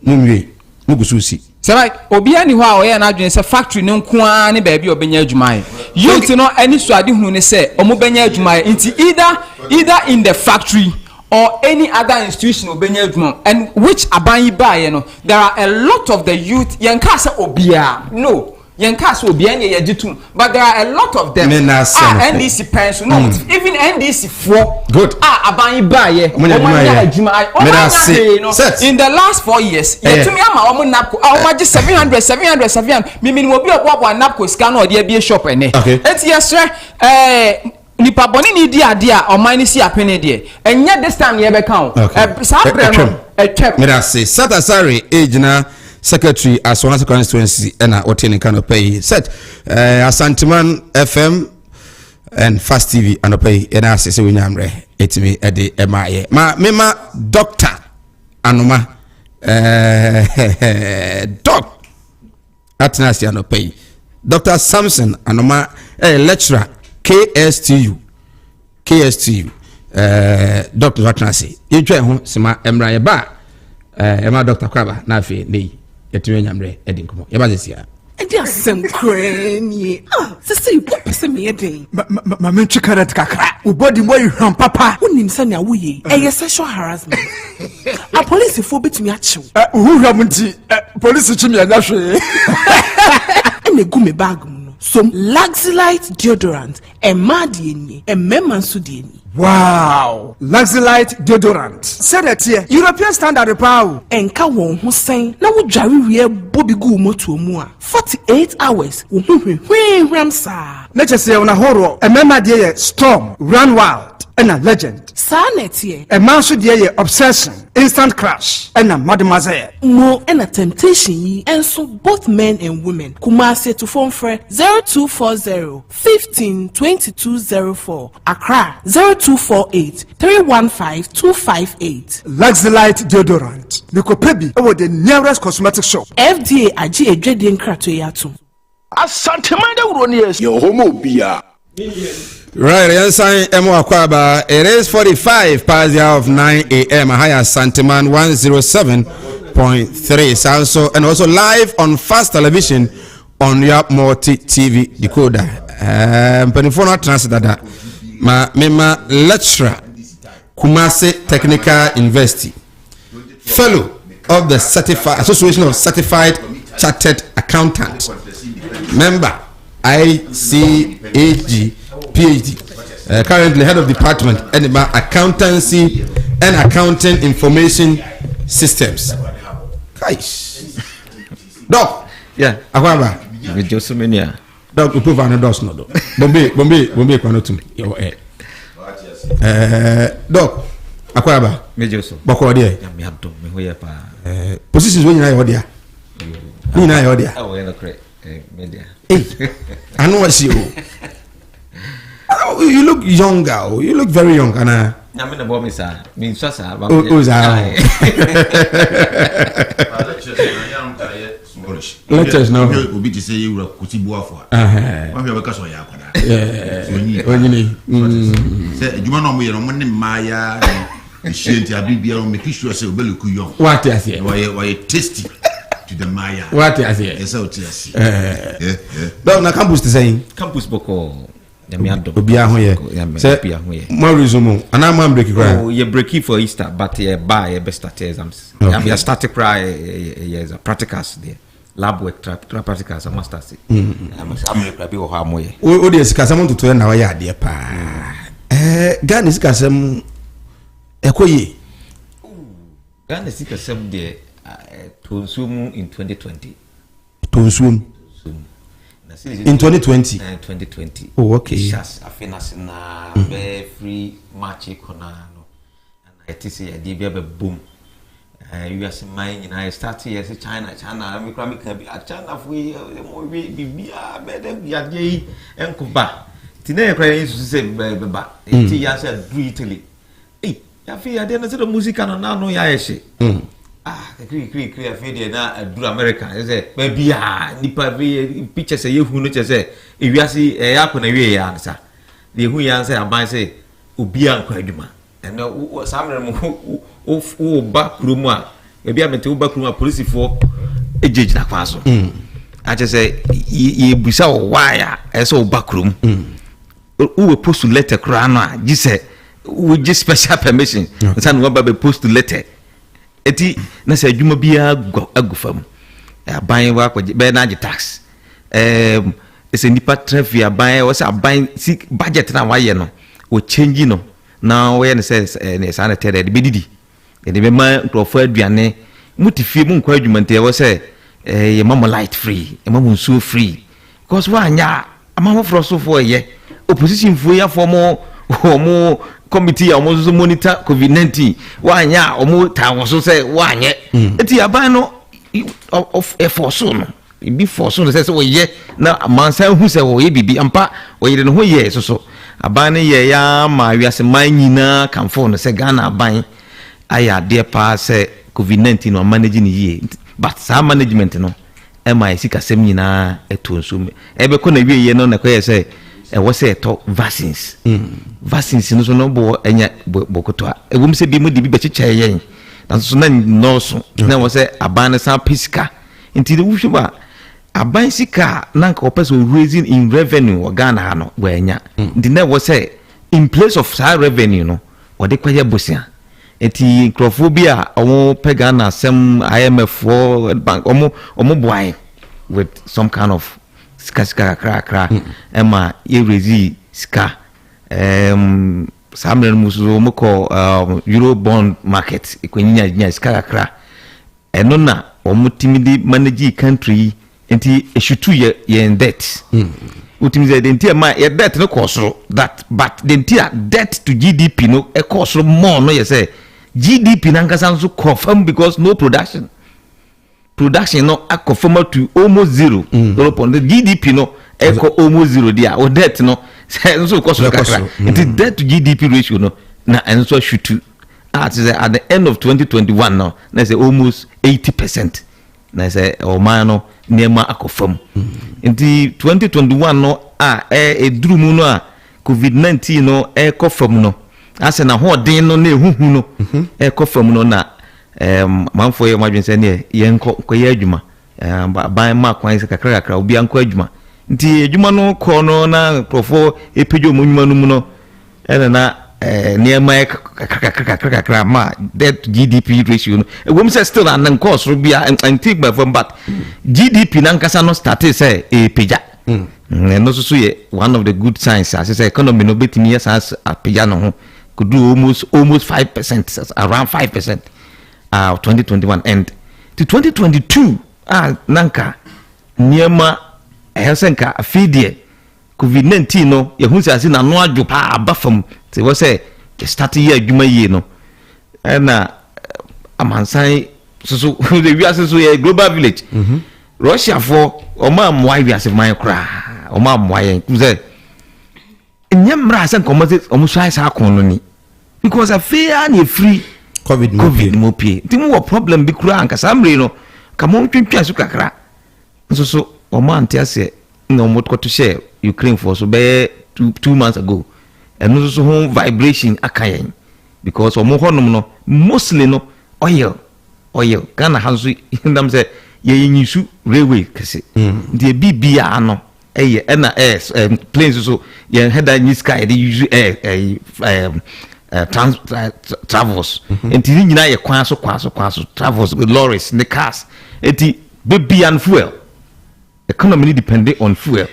Mumwe Mugususi. So like Obia ni wa oya na adwene say factory no nkoa ne baabi obenya adwumae. Youth no ani so ade hunu ne say omobenya adwumae nti either in the factory or any other institution obenya adwuma. And which aban ba ye no, there are a lot of the youth yenka say obia no yenka say obia ne yejitum, but there are a lot of them. NDC pension no, even NDC for good aban ba ye omanya adwuma in the last 4 years yetumi ama omo napko omaje 700 minimum obi obo napko scan or dey be shop ene enti yes nipa boni ni di ade a oman ni si apene de enye this time ye be kan sa bre no etwep me da say Satasari age secretary Aswanase constituency na oteni kan pay set ASANTEMAN FM and Fast TV and pay na say we nyamre etimi e de emaye ma mema doctor anoma doc atnasi and pay Dr. Samson anoma lecturer KSTU Dr. Watnasi yetwa ho sema emra ye ba ema Dr. Kwaba na afi nei yetwe nyamre edi nkomo ye ba zesia edi asem krani sisi you pese me eden ma me twikaret kakra wo body mo yhwan papa wonim se na wo ye eye sexual harassment a police fo betumi achew wo hwam nti police chimi anya hwe ene gu me bag mu some Luxelite deodorant emadieni ememansudeni. Wow, Luxelite deodorant. Said that here, European standard power. Enka won ho sen na wo dware wie bobi gu moto mu a 48 hours wo hwehwehwem sa. Na chese una horo ememade storm, run wild. And a legend. Sanetie. A man should hear obsession, instant crash, and a mademoiselle. More and a temptation, and so both men and women. Kumasi to phone for 0240 15 2204. Accra 0248 315 258. Luxelite deodorant. Nikopebi over the nearest cosmetic shop. FDA Aji Ejedi Nkratoyatu. Asanteman Dawuro ni yes. Yo homo bia. Right, yes, it is 45 past the hour of 9 a.m. Higher ASANTEMAN 107.3. And also live on Fast Television on your multi TV decoder. Penifona translator. Mema lecturer Kumasi Technical University, fellow of the Association of Certified Chartered Accountants, member ICAG PhD, currently head of department accountancy and accounting information systems. Doc, yeah, Akwaba. With Josomania. Doc, you prove an endorsed no. Bombay, Kwanotum. Your head. Doc, Akwaba. Mejoso. Bako there. Me have to me hoya pa. Positions when you are there. You know there. Oh, we no correct. Media. I know what you. You look younger. You look very young, Anna. I'm in the bomb, sir. Means, sir. Who's that? Lectures now. Will be to say you were Kutibu for. Yeah. You know, we are on Maya. She and Abibia make sure say Beluku. What is it? Why tasty to the Maya? What is it? Yes, out yes. Don't na campus to saying campus boko. Obia hoye. Say more resume. And I'm breaking. Oh, you break for Easter, but you buy a best start exams. You start cry yes, practicals there. Lab work practicals a masters. I'm be o ha moye. O dey sikasam to na wa ya de pa. Ghana sikasam ekoye. Ghana sikasam there to zoom in 2020. To zoom in 2020. 2020. Oh, okay. Just afinasi na be free match kona no. And I see a DB boom. US mine and I start here China me can be a China for we be better be a gay and kuba. Today I say ba. It said do Italy. Hey, ya fi ya de na se do musica no na no ya yeshe kri afi de na aduru America say ba bia nipa vi pictures ye hu no che say ewiase ya ko na wie ya nsa de hu ya nsa aban say obi anko adwuma eno samre mu o ba kurumu a ebi amete o ba kurumu a police fo ejeji na kwa so a che say ye busa o waya eso o ba kurumu we post letter kra no a ji say we just special permission nsa no ba be post letter eti na say adwuma bia agufam aban wa ko be na tax ese nipa traffic aban wo say aban si budget na wa ye no o change no na wo ye ne say ne sa na tere de bedidi e de be ma crofo aduane mutifie mu nkwa adwuma nte wo say ye mama light free e mama nsuo free because wa anya amamo froso fo ye opposition fo ya fo mo committee almost monitor COVID-19 wanya omo ta woso say wanye eti aban no of force no bi force no say we ye na mansan hu say we bibi ampa we ye no ho ye so aban ye ya ma wiase man nyina kamfo no say Ghana aban aya de pa say COVID-19 no manage ni ye but sa management no e ma sika sem nyina eto nso e be ko na wie ye no na ko ye say was say talk vaccines vaccines no so no bo enya bokoto e wom se bi mu di bi bechicha yen na so na no so na was say aban san pisika nti de wuhwe ba aban sika na nka person raising in revenue o Ghana no bo enya nti na was say in place of high revenue no wo de kwaye bosia eti crofobia omo pega na sem IMF bank omo boy with some kind of ska kra ema yerezi ska samren muso moko euro bond market ikwenyinya ska kra eno na omutimidi manage country enti eshutu ye debt utimize denti ma ye debt no cost that but denti debt to GDP no e cost more no ye say GDP nankasa so confirm because no production no confirm to almost zero. The GDP no echo almost zero there. Or debt no so cost it is debt to GDP ratio no na and so should to at the end of 2021 now na say almost 80%. Na say o man no nema akofam. In the 2021 no eduru mu no a COVID-19 no ekofam no ase na ho den no na ehuhu no ekofam no na manfo ye madwen se ne ye nko ye adwuma ban ma kwan se kakra obi anko adwuma nti adwuma no ko no na profo epejo monwuma no mu no na niema kakra ma debt GDP ratio no we say still an cost ro bia antique by from but GDP na nkasa no start say epeja no so ye one of the good signs as say economy no betimi yes as apeja no ho could do almost 5% around 5% 2021 and to 2022 nanka niema ehensenka afidie COVID-19 no yehunsi asi na no adwo pa abafam te wo say start year adwuma yie no na amansan so the wiase so ye global village Russia for oma moa wiase man kra oma moa yen say nyamra san komose omusai sa kon no ni because afia na free COVID mo pie timu wo problem bi kura anka samre no kamo twintwa su kakra so o man tia se no mo to share Ukraine for so be 2 months ago and so home vibration akayen because o mo honum no mostly no oil Ghana hanso ndam se ye nyisu railway kese de bibia no eye na planes so ye header nyi sky they use travels enti nyina ye kwan so travels with lorries the cars enti baby and fuel economy depending on fuel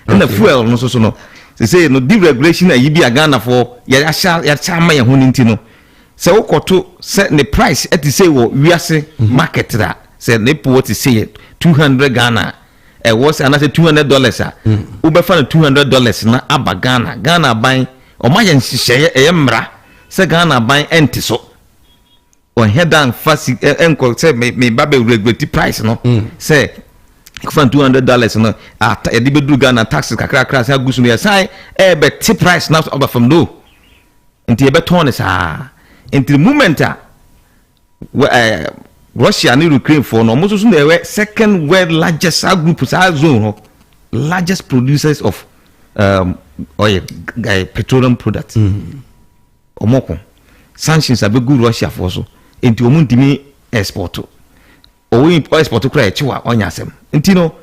and the fuel no so no say no deregulation ayi bi Ghana for ya chama ye ho nti no say wokoto say the price at say wo wiase market that say the what is say $200 Ghana was another $200 ubefa $200 na aba Ghana ban o ma ye nhihye emra se Ghana ban enti so on head and fast enko say me babe regulatory price no say for $200 no e di bedu Ghana taxes kakra say agusu no say be price now over from no enti e be turn sa Into the moment Russia and Ukraine for no most the second world largest group zone, largest producers of oil, petroleum products. Omoko sanctions have good Russia for so into omuntimi export or we export to cry chiwa onyasem. Intino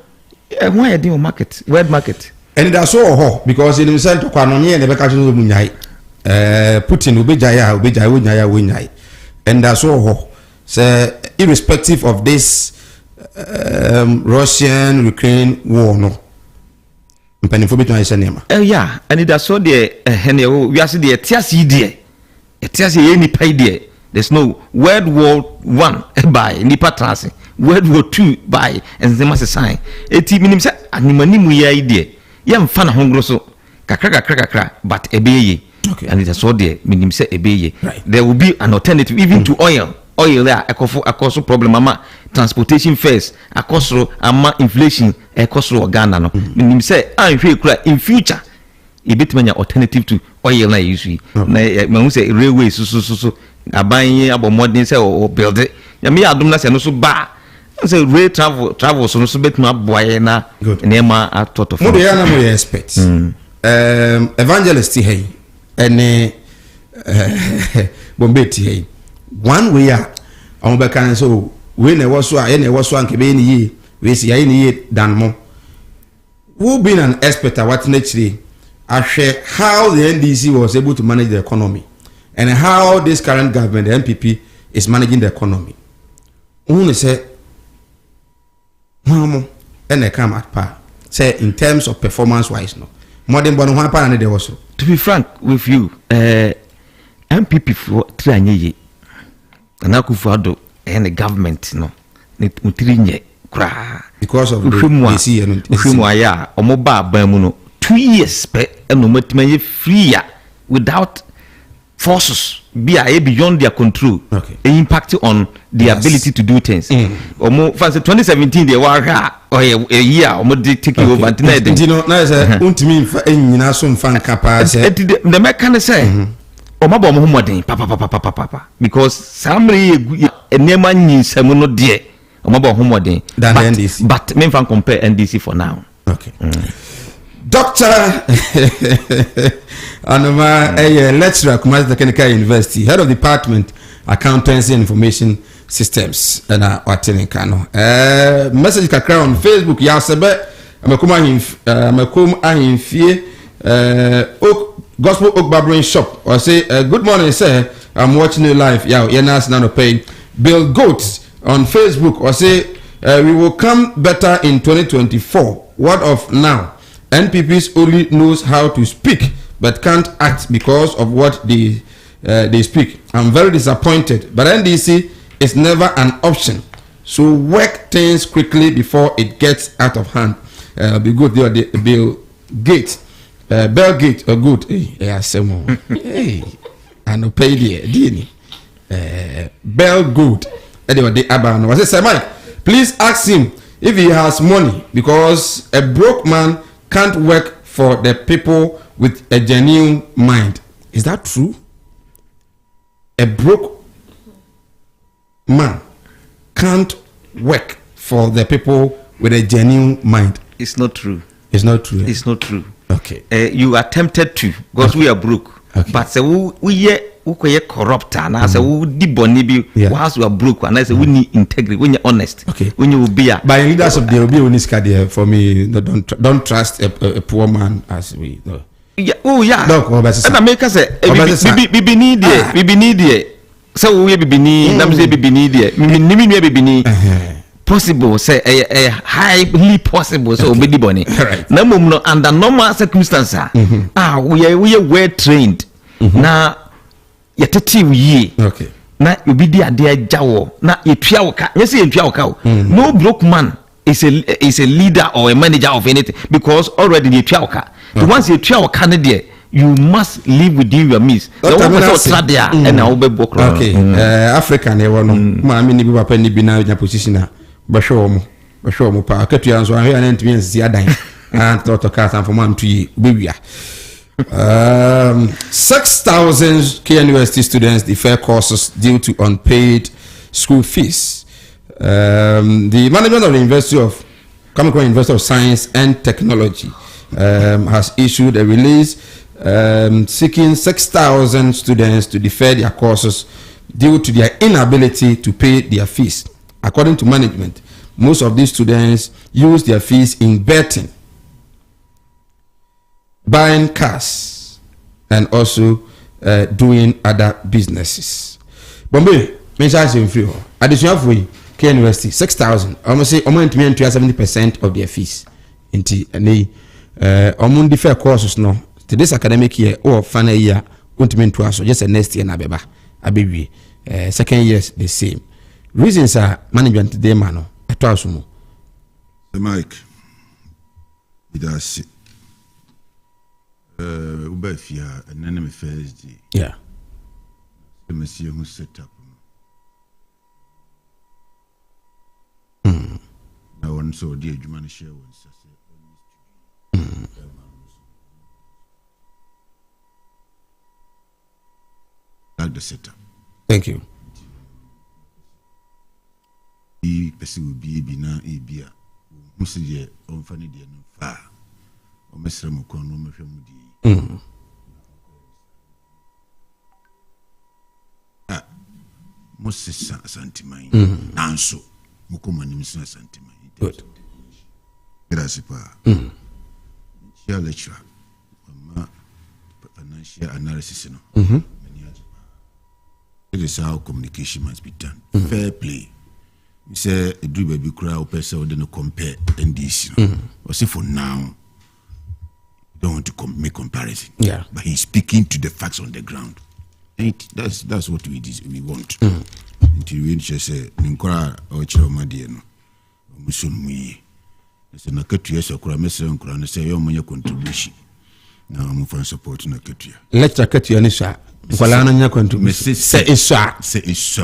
why are market, world market? And that's all because in the center of Kwanomi and the Bekajo Munyai, Putin Ubejaya, and that's all. So, irrespective of this Russian-Ukraine war, no. Yeah, and it so the we are the TSC there's no World War I by Nipa Transi, World War II by and the master sign. Minim say animanimu ya idea. Yam fana hongro so kakra but ebeye. Okay. And it so there minim say ebeye. Right. There will be an alternative even to oil. Oil there akoso problem ama transportation fares akoso ama inflation akoso Ghana no. Minim say in future e betmanya alternative to oil na use. Na me say railway so abanye abomodin say o build it. Ya me adum na say no so ba. Say rail travel so no so betma boy na nema atoto. Mo dey na mo expect. Evangelist here and Bombeti here. One way on be kan so we na wo so a na wo so anke be ni yi we si ya ni yi dan mo. Who been an expert at what naturally ahwe how the NDC was able to manage the economy and how this current government the NPP is managing the economy. Who say mamo and come at par say in terms of performance wise no more than one pa na dey also. To be frank with you, MPP for trianye and Akufo-Addo and the government no ntirinye kra because of the DC and ya omoba bamuno 2 years pe enomatime free without forces be beyond their control. Okay. Impact on the ability to do things. Omo for 2017 they were a year omo take over internet. You know na say untimi nyina so mfa kapa say the mechanic say omo bo mo modern papa because somebody enema nyinsam no de omo bo modern than NDC. But me fan compare NDC for now. Okay. Dr. Anoma, lecturer at Kumasi Technical University, head of department accountancy and information systems and watching Kano. Message kakra on Facebook ya sebe amekum ahimfie Gospel Oak Barbering Shop or say good morning sir, I'm watching you live. Yeah, Yenas Unpaid. Bill Goats on Facebook or say we will come better in 2024. What of now? NPPs only knows how to speak but can't act because of what they speak. I'm very disappointed, but NDC is never an option. So work things quickly before it gets out of hand. Be good there, Bill Gates. Bell Gate or good. Hey, hey, and pay the Bell Good. Anyway, the Abano. I said, Mike, please ask him if he has money because a broke man can't work for the people with a genuine mind. Is that true? A broke man can't work for the people with a genuine mind. It's not true. It's not true. It's not true. Okay. You are tempted to because we are broke. Okay. But say we corrupt and I say we diboni bi whilst we are broke and I say we need integrity when you're honest. Okay. When you will be by leaders of the Obi there for me don't trust a poor man as we no. Yeah. Oh yeah. And I make us say bibi need there. So we bibi nam say bibi need there. Nimi bibi possible say a highly possible so be diboni. Right. Na mum no under normal circumstances we are well trained. Na yetete ye okay na obi di ade ajawo na yetua woka yes yetua woka no broke man is a leader or a manager of anything because already yetua woka once yetua woka ne there you must live within your means the one person try there and na obe broke okay Africa na ewo no ma me ni bi papa ni bi na nya position na behwe omo pa akatua nso ahwe na ntimi nsi adan and to ka san for man to yi obewia 6,000 KNUST students defer courses due to unpaid school fees. The management of the University of Science and Technology has issued a release seeking 6,000 students to defer their courses due to their inability to pay their fees. According to management, most of these students use their fees in betting, buying cars, and also doing other businesses. Bombay, mention free. Additional for KNUST 6,000. Almost say almost 70% of their fees. Inti and they defer courses no. To this academic year or final year, so just a next year na beba. Abibi. Second years the same. Reasons are management today mano. Etwasumo. The Mike. It does. Ubefia and enemy first day. Yeah. The monsieur who set up. Now one so dear Juman share one. Like the setup. Thank you. Be person will be na ebia. Who say ye on funny dear no far. Or Mr. Mukon no me famudi. Moses Asanteman. Nanso. Mukoma ni Mr. Asanteman. Good. Gracias pa. Share lecture. Financial analysis no. It is how communication must be done. Fair play. You say a do baby crowd person then compare and this. Or say for now, don't want to make comparison. Yeah. But he's speaking to the facts on the ground. And that's what we want. Until we just say Ninkora or Chomadiano. Musun so na ketu yeso kura mesere nkura no say yo monye contribution na mo fan support na ketu lecture ketu ya ni sha nkwala no nya contribution say isha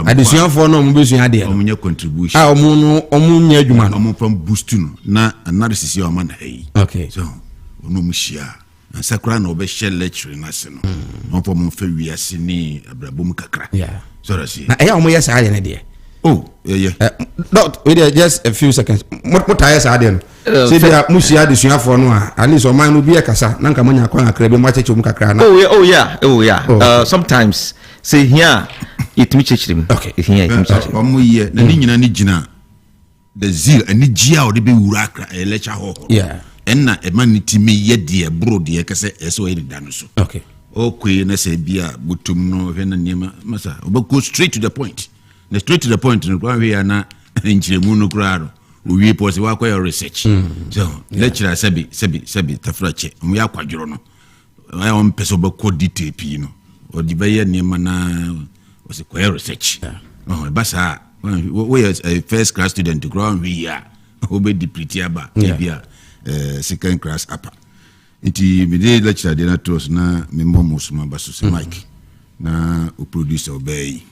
addition for no mo besu ade no monye contribution omu nya adwuma no mo fan boost no na analysis yo man hey okay so ono mo shia na sakura na obe share lecture na se no mo fa mo fa wiase ni abrabom kakra yeah so that's it na eya omo yesa ade ne de oh yeah not wait just a few seconds what tires are there say they are musia de sua for no at least o man no bi e kasa na nka manya kwa akra be mo acheche mu kakra na oh yeah sometimes say here it me chechrim okay here it me chechrim omo ye na ni nyina ni gina the zeal ani gia o de be wura akra e lecture ho yeah enna e man ti me ye de bro de kase eso e da no so okay okay na say bia butum no hwe na niema masa o go straight to the point. The straight to the point no kwa we na nchiremu no kraro we pose wa kwa research so lecturer sebi tafrache mu ya kwadworo no I on person be ko detail pi no o di be ye niema na o se kwa research oh basa we a first class student to ground we ya o be di pretty aba bia second class upper iti me dey lecturer dey na trust na me momo suma baso se Mike na o producer obey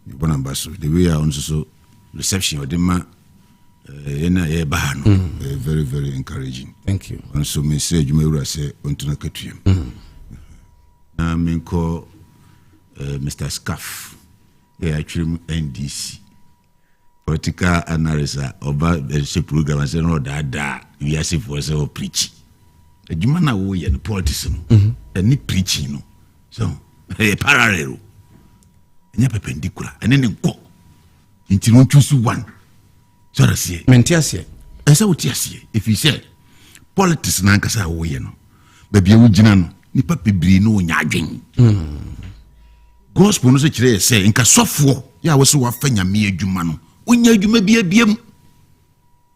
Bonambaso, the way I also reception or the ma very, very encouraging. Thank you. And so me say you may say unto na ketu. Na me call Mr. Scaff. Actually NDC. Political analysis about the program and say no da we are safe for say preach. The jumana wo ye no politics no. And ni preaching no. So parallel. Nya perpendicular and then go into no choose one so that see mentiasie esa wotiasie if you say politics na nkasa wo ye no baby wo gina no nipa pebiri no nya adwen gospel no so kire say nka sofo ya wo so wa fanya me adwuma no onya adwuma biam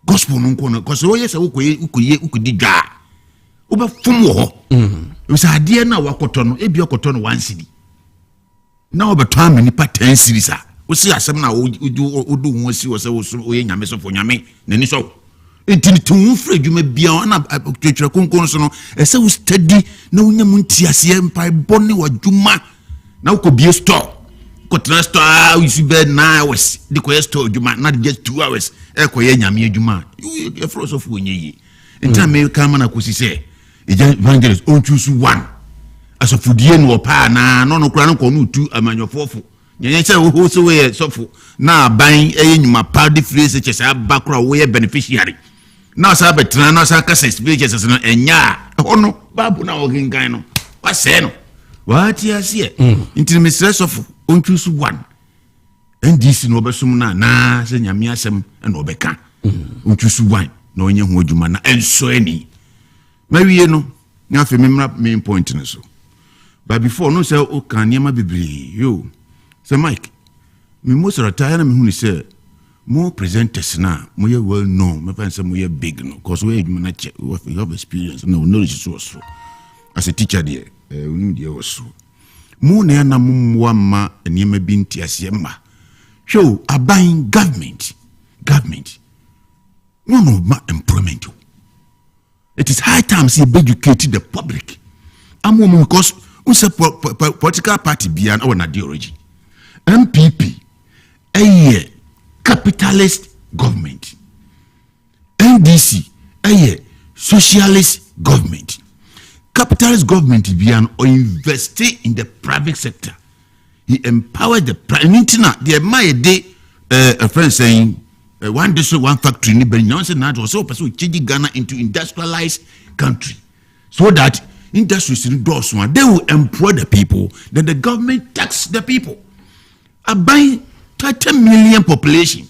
gospel no nko no cause wo ye say ukodi dwa wo ba fom wo ho wo say ade na wakoto no ebi okoto no 1 cedi na obeto amani pa 10 series a wo si asem na odu won si wo se wo ye nyame so fo nyame nani so entini tun fra dwuma bia na twetwere konkon so no ese wo study na wonya mu ntiase mpa bone wa dwuma na wo bie store ko transfer you see bed 9 hours de ko store dwuma na just 2 hours e ko ye nyame dwuma you philosophy wonye yi enta me ka mana ko si se evangelist on choose one asofudie no pa na no kura no kono tu amanyofofo nyenye che wo so we sofo na ban enyuma pa de phrase che sa ba kura wo ye beneficiary na sa betra na sa ka speeches no enya ono babu na ogingan no wa se no what you see into me stress of on choose one NDC no obesum na se nyame asem na obeka on choose one na onye ho adwuma na enso ani mawie no nya fe main point no so but before no say o kan niam bibli yo say Mike me most retire na me hu ni say more presenters na mo ye well known me find say mo ye big no cause we adwuma na che we have experience no knowledge so as a teacher there unu dia was mo na na mo ma niam bi ntiase ma show abain government no ma employment. It is high time to educate the public. I'm because political party beyond our ideology. MPP, a capitalist government. NDC, a socialist government. Capitalist government beyond or investing in the private sector. He empowered the private. There might day a friend saying. One district, one factory, so changing Ghana into industrialized country, so that industries in those one they will employ the people. Then the government tax the people. A buying 30 million population.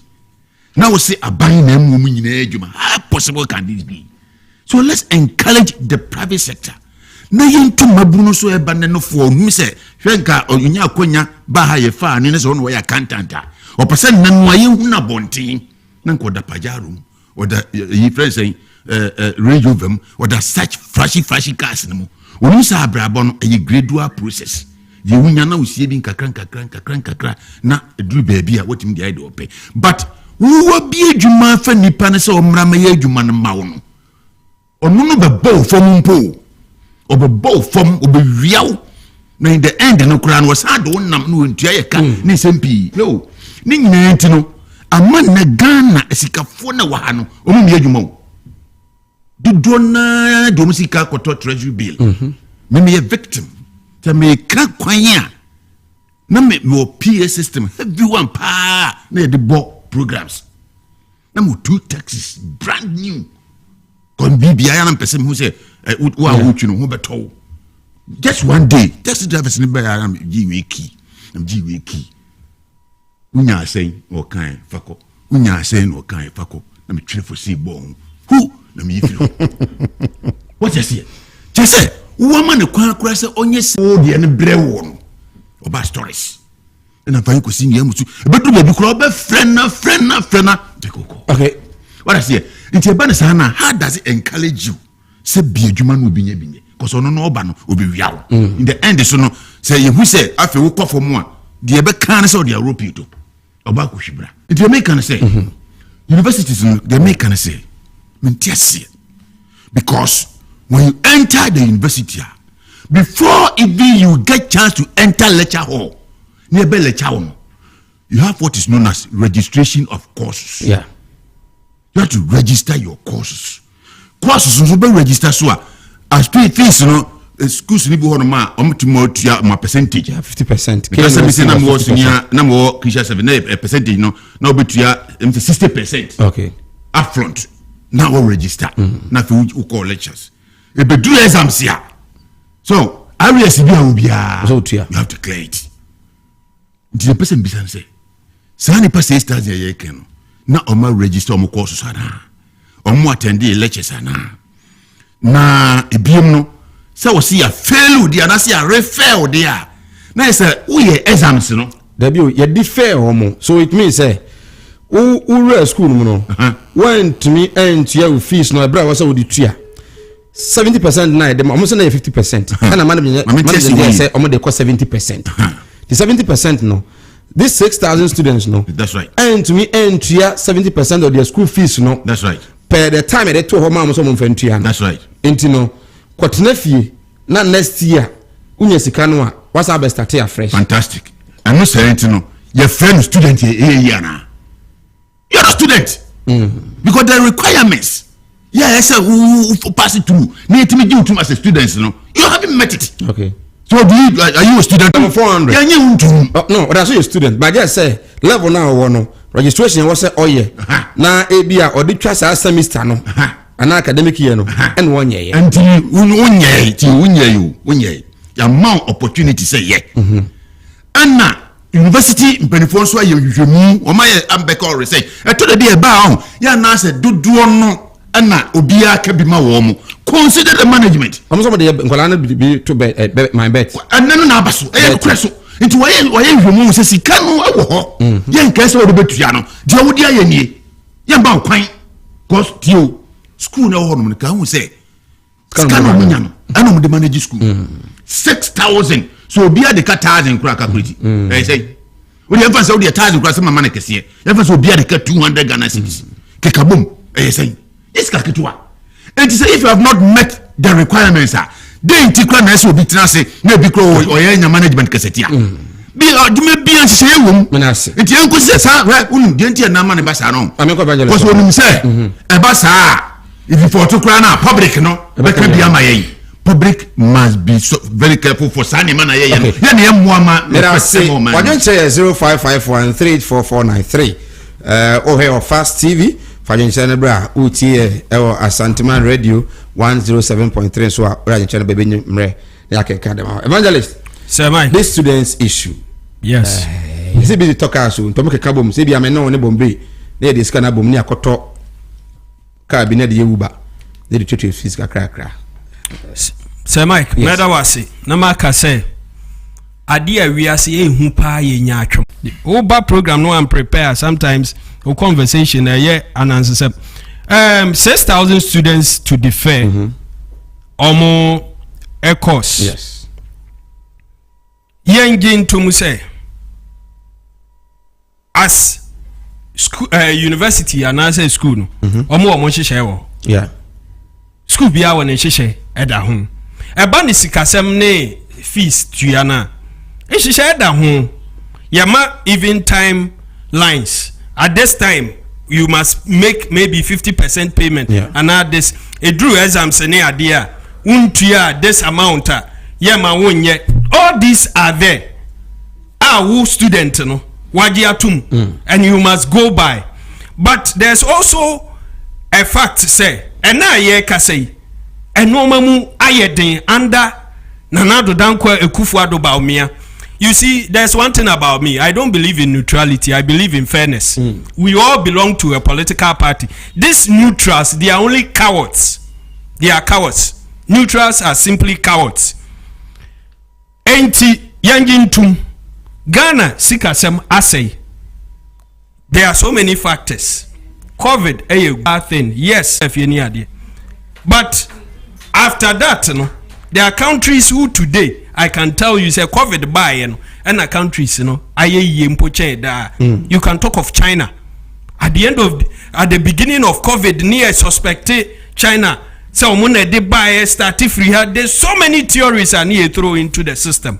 Now we say a buying them women in age. How possible can this be? So let's encourage the private sector. Na yintu mabuno so ebaneno for me say hwenka onya akonya baha ye fa ne so no ya kantanta. O person nan wa ye hu na bontin. Nanko da pajarum or the friend saying range of them or the such flashy cars no when you say abrabon a gradual process you winya na usiebi kakran na do baby what him the idea pay but who will be adwuma fa nipa ne say omra ma ye adwuma no ma wo no ono no be bow from mpo or be bow from or be wiaw na in the end no kran was hard one nam no ntua ye ka ni sempi no ni nyina ntino aman na Ghana esikafo na wahano omu mi adwuma wo dodo na do musika koto treasury bill me a victim te me ka kwanya na me PS system everyone pa na the bo programs na mo two taxes brand new kon bibia na person who say wa wotwu no ho beto just one day taxi drivers ni ba ya na GWK unya say o kan fako unya say no kan fako na me twere for see bon who na me yifiro what you say just say woman ne kwan akura say onye say de ne brewo no oba stories na fan ko sin ya mutu bedu be bi kura oba friend na okay what I say nti eba ne sana how does it encourage you say bi adwuma no obi nya bi cause ono no oba no obi wiawo in the end so no say you who say afi wo kofo mu a de ebe kan say o de aropito oba ko hwibra nti me kan say universities they make can say because when you enter the university before even you get chance to enter lecture hall nearby lecture hall you have what is known as registration of courses. You have to register your courses so be register so as fees schools ni bo ma to my percentage 50% because I say na mo Christian 7 percentage no be to 60%. Okay, up front now we register na fi we call lectures e be do exams here so areas bi a obia so you have to clear it. The person be say sani pass stars ye ken na o ma register o courses ana o mo attend the lectures ana na ebiem no say we see a fail di ana see a refail dia na say we exams no da bi o ye defer homo so it means say u school no when to me and to your fees no bra was we tua 70% na dem almost na 50% and man say omo dey cost 70%. The 70% no this 6,000 students no that's right and to me and to 70% of their school fees no that's right per the time they to home am so mo fantua that's right enti no kwatena fie na next year unya sika no a what's our best start afresh. Fantastic. And no say enti no your friend student here na you're a student because the requirements I say who pass it through need to be due to as a student you know you haven't met it. Okay, So are you a student? Level 400. Yeah, you no, that's a student. But just say level now no registration was say oh yeah. Na ABA or the trust semester no. An academic year no. And 1 year. And you amount opportunity say yeah. Anna university mpanifo so aye hwehwemu o ma ambeka or say e to the day ba ya na say dodo no ana obia ka bi ma wo mu consider the management somebody nkola na be to my bet and no na abaso e kreso nti waye hwehwemu se sika no awo ho ye nka se wo de betua no de wo de aye nie ye ba kwan cause tio school na ho no ka hu say sika no munya no ana mo de manage school 6,000 so obia de ka 1,000 kura calculate say we dey fancy we dey 1,000 kura say mama na kese ye fancy obia de ka 200 Ghana cedis keka bom say it's kakitwa and say if you have not met the requirements they intikwa na say obi tena say na bi kro oyenya management kesetia bi adwuma bi an hye wom nti enko say sa unu de ntia na ma ne ba sa no because onum say e ba sa if you for to kra na public no e be ka bia ma ye public must be so very careful for sani man aye no ya na emu ama na say wadon say 0551384493 oh hey Fast TV Fajin channel bra utie ewo Asanteman radio 107.3 so radio channel bebe mre ya ke dem evangelist sir man this students issue yes is it be talk us to make kabom say bia me no ne bombe na dey scan abom ni akoto ka bi na dey wuba na dey treat physical kra sir Mike meda wase na maka say ade awiase ehu pa ye nya atwom oba program no am prepare sometimes o conversation an answer 6,000 students to defer omo a course yes yengin to mu say as school university and as school no omo hyehyɛ wo yeah school bia wo ne hyehyɛ eda ho eba ne sikasɛm ne fees tuana hyehyɛ eda ho yama even time lines at this time you must make maybe 50% payment and at this a drew exams ne idea untua this amount yama wonye all these are there who student no waji atum and you must go by but there's also a fact say ena ye ka say enoma mu ayeden under nanado dankwa Akufo-Addo baumia. You see, there's one thing about me. I don't believe in neutrality. I believe in fairness. We all belong to a political party. These neutrals, they are only cowards. They are cowards. Neutrals are simply cowards. Enti yangin tum Ghana sikasem asay. There are so many factors. COVID a bad thing. Yes, if you need. But after that, no, there are countries who today I can tell you say COVID by and the countries you can talk of China at the beginning of COVID near suspected China so they buy start free there's so many theories are near throw into the system.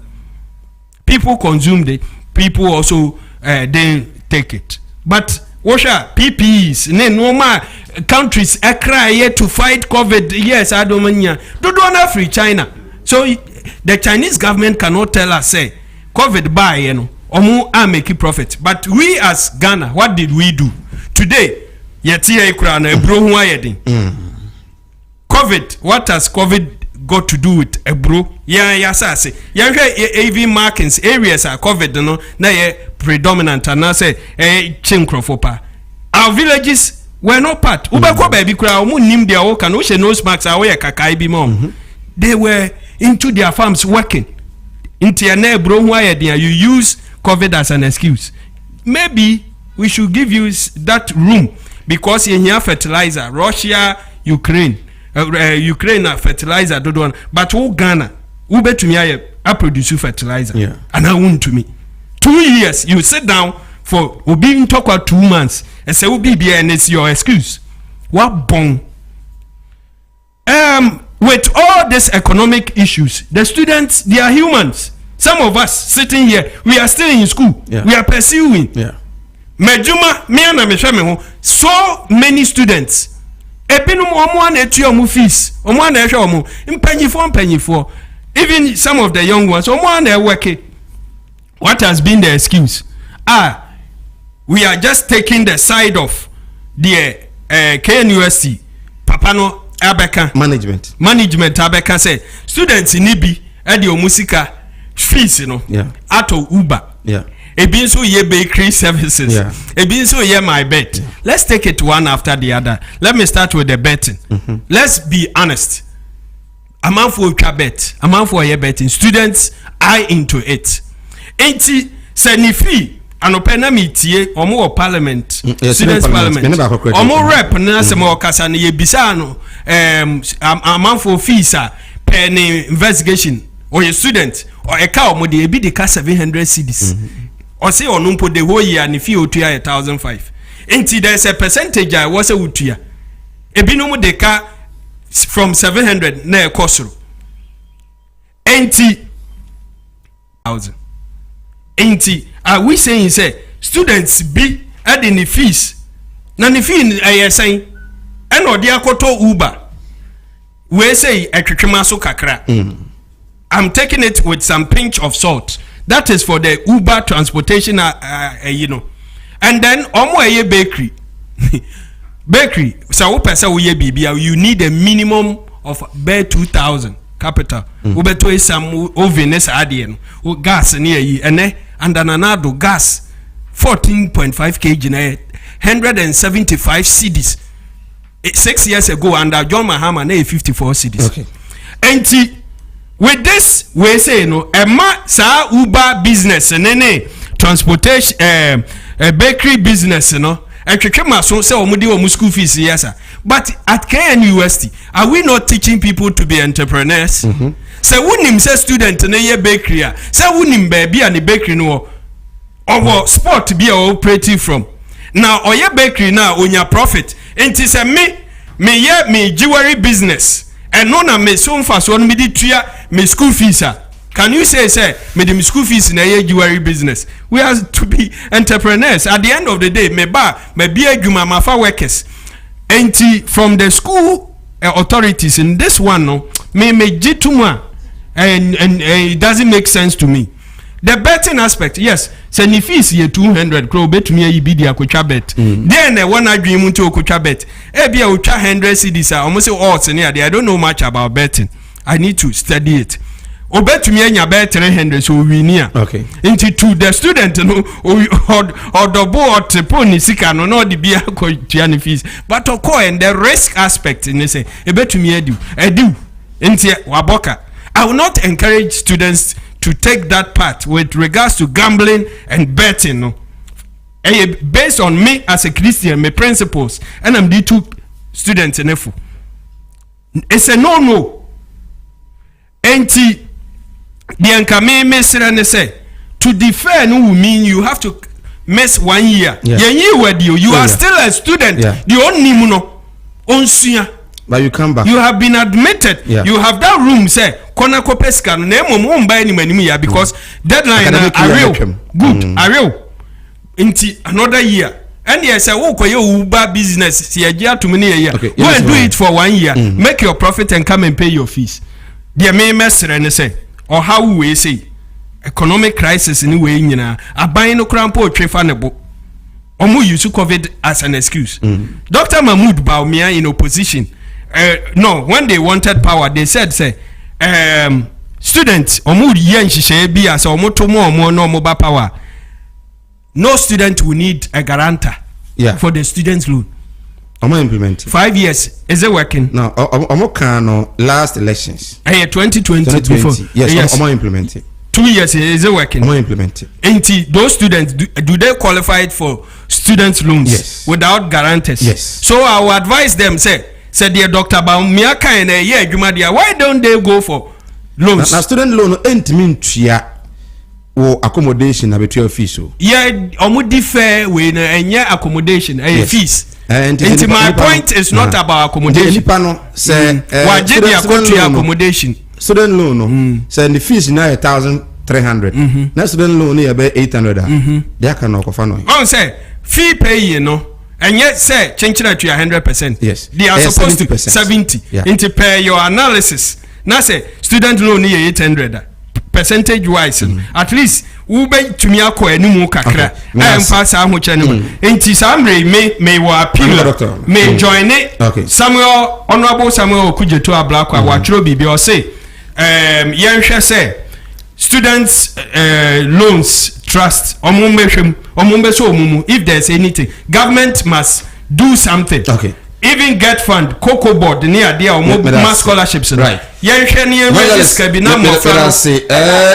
People consumed it, people also then take it, but washa PPEs normal countries cry to fight COVID. Yes, I don't mean do free China. So the Chinese government cannot tell us say COVID buy omu are making profit. But we as Ghana, what did we do today? COVID, what has COVID got to do with a bro? Say AV markings areas are COVID no na predominant and I say chinkrofopa. Our villages were not part. Ubako baby kura omu nim dia o kan o she nose marks away kakai bi mom. They were into their farms working. You use COVID as an excuse. Maybe we should give you that room because in here fertilizer, Russia, Ukraine fertilizer, but who Ghana, who bet to me I produce fertilizer, and I want to me 2 years. You sit down for being talk about 2 months and say, and it's your excuse. What bong? With all these economic issues, the students, they are humans. Some of us sitting here, we are still in school. We are pursuing. Mejuma, me and me so many students. Epinum omuan etu omu fees. Omuan esho omu. Impenyi for. even some of the young ones, what has been the excuse? We are just taking the side of the KNUST, Papano Abeka management Abeka say students in Ibi at your musica fees, ato Uber. Ebin so ye bakery services. Ebin so ye my bet. Let's take it one after the other. Let me start with the betting. Let's be honest. A man for bet, a man for ye betting. Students are into it. Enti senifi anopena mitie omo parliament. Students parliament. Omo rep na se mo kasa na ye bisa no a man for fees pen investigation or a student or a cow mo de ebi de ka 700 cedis. Or say on umpo the whole year and if you to 1,005. Enti there's a percentage I was a utia. Ebinomo de ka from 700 na kosro. Enti 1,000. Enti are we saying say students be adding the fees? Na the fee I saying and or dia koto Uber. We say a twetwemaso kakra. I'm taking it with some pinch of salt. That is for the Uber transportation, And then, omo bakery. Bakery. So, you need a minimum of 2,000 capital. Ubeto some ovens adien. Gas near ye. And another gas 14.5 kg. 175 cedis. 6 years ago, under John Mahama, 54 cedis. Okay. And with this, we say sa Uber business and transportation, bakery business, school fees, yes, but at KNUST, are we not teaching people to be entrepreneurs? So unim say student na ye bakery, say unim baby and the bakery no, or sport be operating from. Now or ye bakery now on your profit, and it say me jewelry business. And no na me so fast one me di tuya me school fees. Can you say me the school fees in a jewelry business? We have to be entrepreneurs. At the end of the day, me be a juma mafa workers. And from the school authorities in this one no me jituma and it doesn't make sense to me. The betting aspect, yes, send fees ye 200 crore bet me ye be the akucha bet. Then one agreement to akucha bet. Be a 100 cedis almost all senior. I don't know much about betting. I need to study it. O bet me nya bet 300 so we near. Okay. Into to the student no or the board pony sika no the be akucha fees. But of course and the risk aspect in say e bet me edu. Into waboka. I will not encourage students to take that part with regards to gambling and betting. No? Based on me as a Christian, my principles, and I'm the two students in FU. It's a no. And the Ankame Messerane say, to defer no mean you have to miss 1 year. You are still a student. The only muno onsuya. But you come back. You have been admitted. You have that room. Say, kona kopeska no name mo buy any money because deadline are real. Good, are real. Into another year. And yes, I will call you Uber business. See a year to many a year. Go and do it for 1 year. Make your profit and come and pay your fees. The main master and say, or how we say, economic crisis in way a buying no crampo trefanable. Omu use COVID as an excuse. Dr. Mahmoud Baumia in opposition. No, when they wanted power, they said, students, omu yen shishe be as omoto more no mobile power. No student will need a guarantor for the students' loan. Omo implementing 5 years. Is it working? No, omo kano last elections. 2020. Yes, omo implementing. 2 years is it working? Omo implementing. And those students do they qualify for students' loans? Yes. Without guarantors? Yes. So I will advise them say dear Dr. Baumia and why don't they go for loans? Now student loan ain't mean to or accommodation na between fees. Omu differ when accommodation fees. And my point is not about accommodation. Accommodation. Student loan say the fees now 1,300. Now student loan is about 800. They can offer no. On say fee pay and yet say change that to 100%. Yes. They are supposed 70%. To 70. Into pay your analysis. na say student loan ye 800 percentage wise at least wo be tumi akọ enimu kakra emfa sa ho chene enti samre me wa appeal me join it Samuel honorable Samuel Okujeto Ablakwa wa chiro bibi o say yenhwe say students loans trust omumbe so omumu if there's anything government must do something even get fund cocoa board near there or mass scholarships right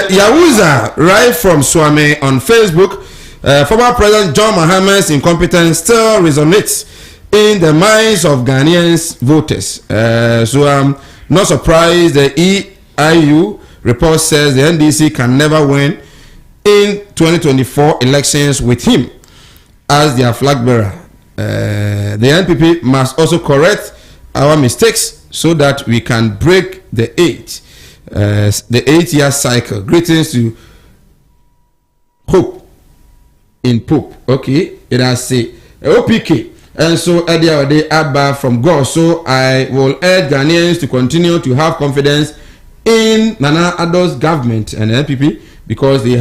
Yahuza right from Swame on Facebook. Former President John Mahama's incompetence still resonates in the minds of Ghanaians voters. So I'm not surprised the EIU report says the NDC can never win in 2024 elections with him as their flag bearer. The NPP must also correct our mistakes so that we can break the 8-year cycle. Greetings to Hope in Pope. Okay, it has say OPK. And so they are from God. So I will urge Ghanaians to continue to have confidence in Nana Addo's government and the NPP because they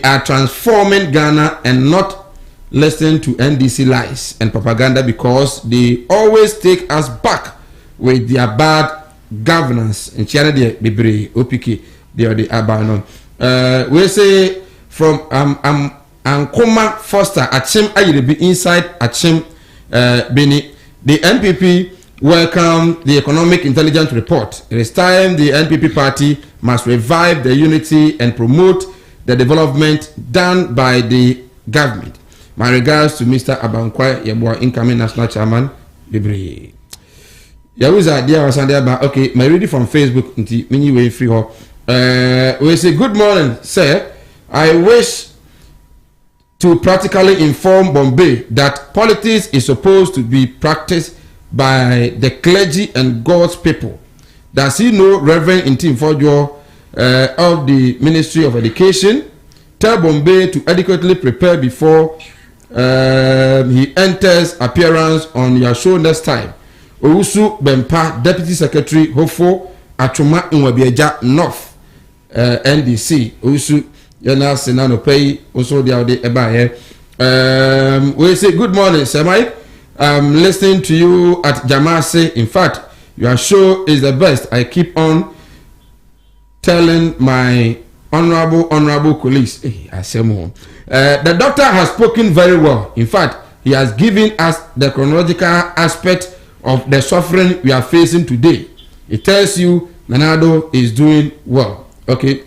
are transforming Ghana and not listening to NDC lies and propaganda because they always take us back with their bad governance. And China de Bibre OPK they are the Abano. We say from Ankoma Foster Achim Ayirebi inside Achim Beni. The NPP welcome the Economic Intelligence Report. It is time the NPP party must revive the unity and promote the development done by the government. My regards to Mr. Abankwai Yeboah, incoming national chairman. Bibre. Yahuza dear was under okay. My reading from Facebook. Mini way free ho. We say good morning, sir. I wish to practically inform Bombay that politics is supposed to be practiced by the clergy and God's people. Does he know Reverend Intim Fojo of the Ministry of Education? Tell Bombay to adequately prepare before he enters appearance on your show next time. Owusu Bempa, Deputy Secretary, Hofo Atuma Nwabiaja North, NDC. Owusu Yana Senano Pay, also the other eba here. We say good morning, Sir Mike. I'm listening to you at Jamase. In fact, your show is the best. I keep on telling my honorable colleagues. Hey, I say more. The doctor has spoken very well. In fact, he has given us the chronological aspect of the suffering we are facing today. It tells you Nanado is doing well. Okay.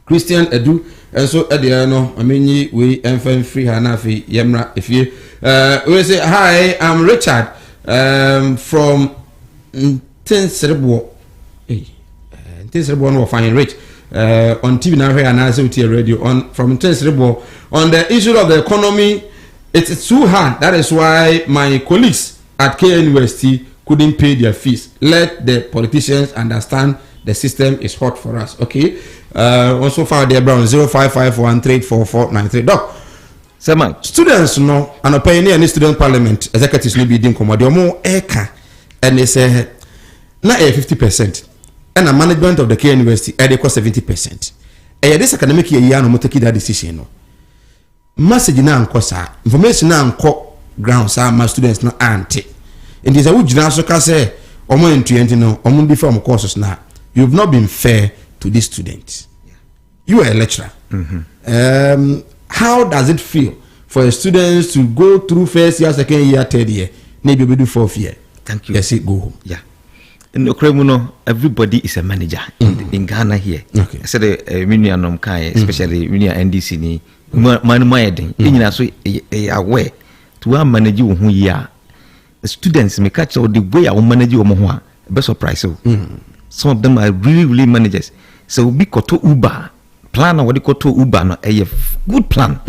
Christian Edu. And so Ediano, I mean, we enfant free Hanafi Yemra. If you we say hi, I'm Richard from Tenserebo. Tenserebo will find rich on TV now here and also radio on from Tenserebo on the issue of the economy. It's too hard. That is why my colleagues at KNUST couldn't pay their fees. Let the politicians understand the system is hot for us. Okay. Also far there Brown 0551344493. Doc. Students no and a pioneer in student parliament executives will be doing commodity more eka and they say na 50% and a management of the KNUST they cost 70%. This academic year no take that decision no. Message na anko sa information na anko ground sa my students no anti. And this a would so ka say omo into no omo be from courses na you've not been fair to these students. You are a lecturer. How does it feel for the students to go through first year, second year, third year, maybe we do fourth year? Thank you. Yes, go home. Yeah. In Okremuno, everybody is a manager in Ghana here. Okay. I said Minianom Kai, especially Minia NDC ni Manumayading. In so aware to manage you who you are. The students may catch all the way I will manage you more. Best surprise. Some of them are really managers. So we go to Uber. Plan what they call to Uber no a good plan.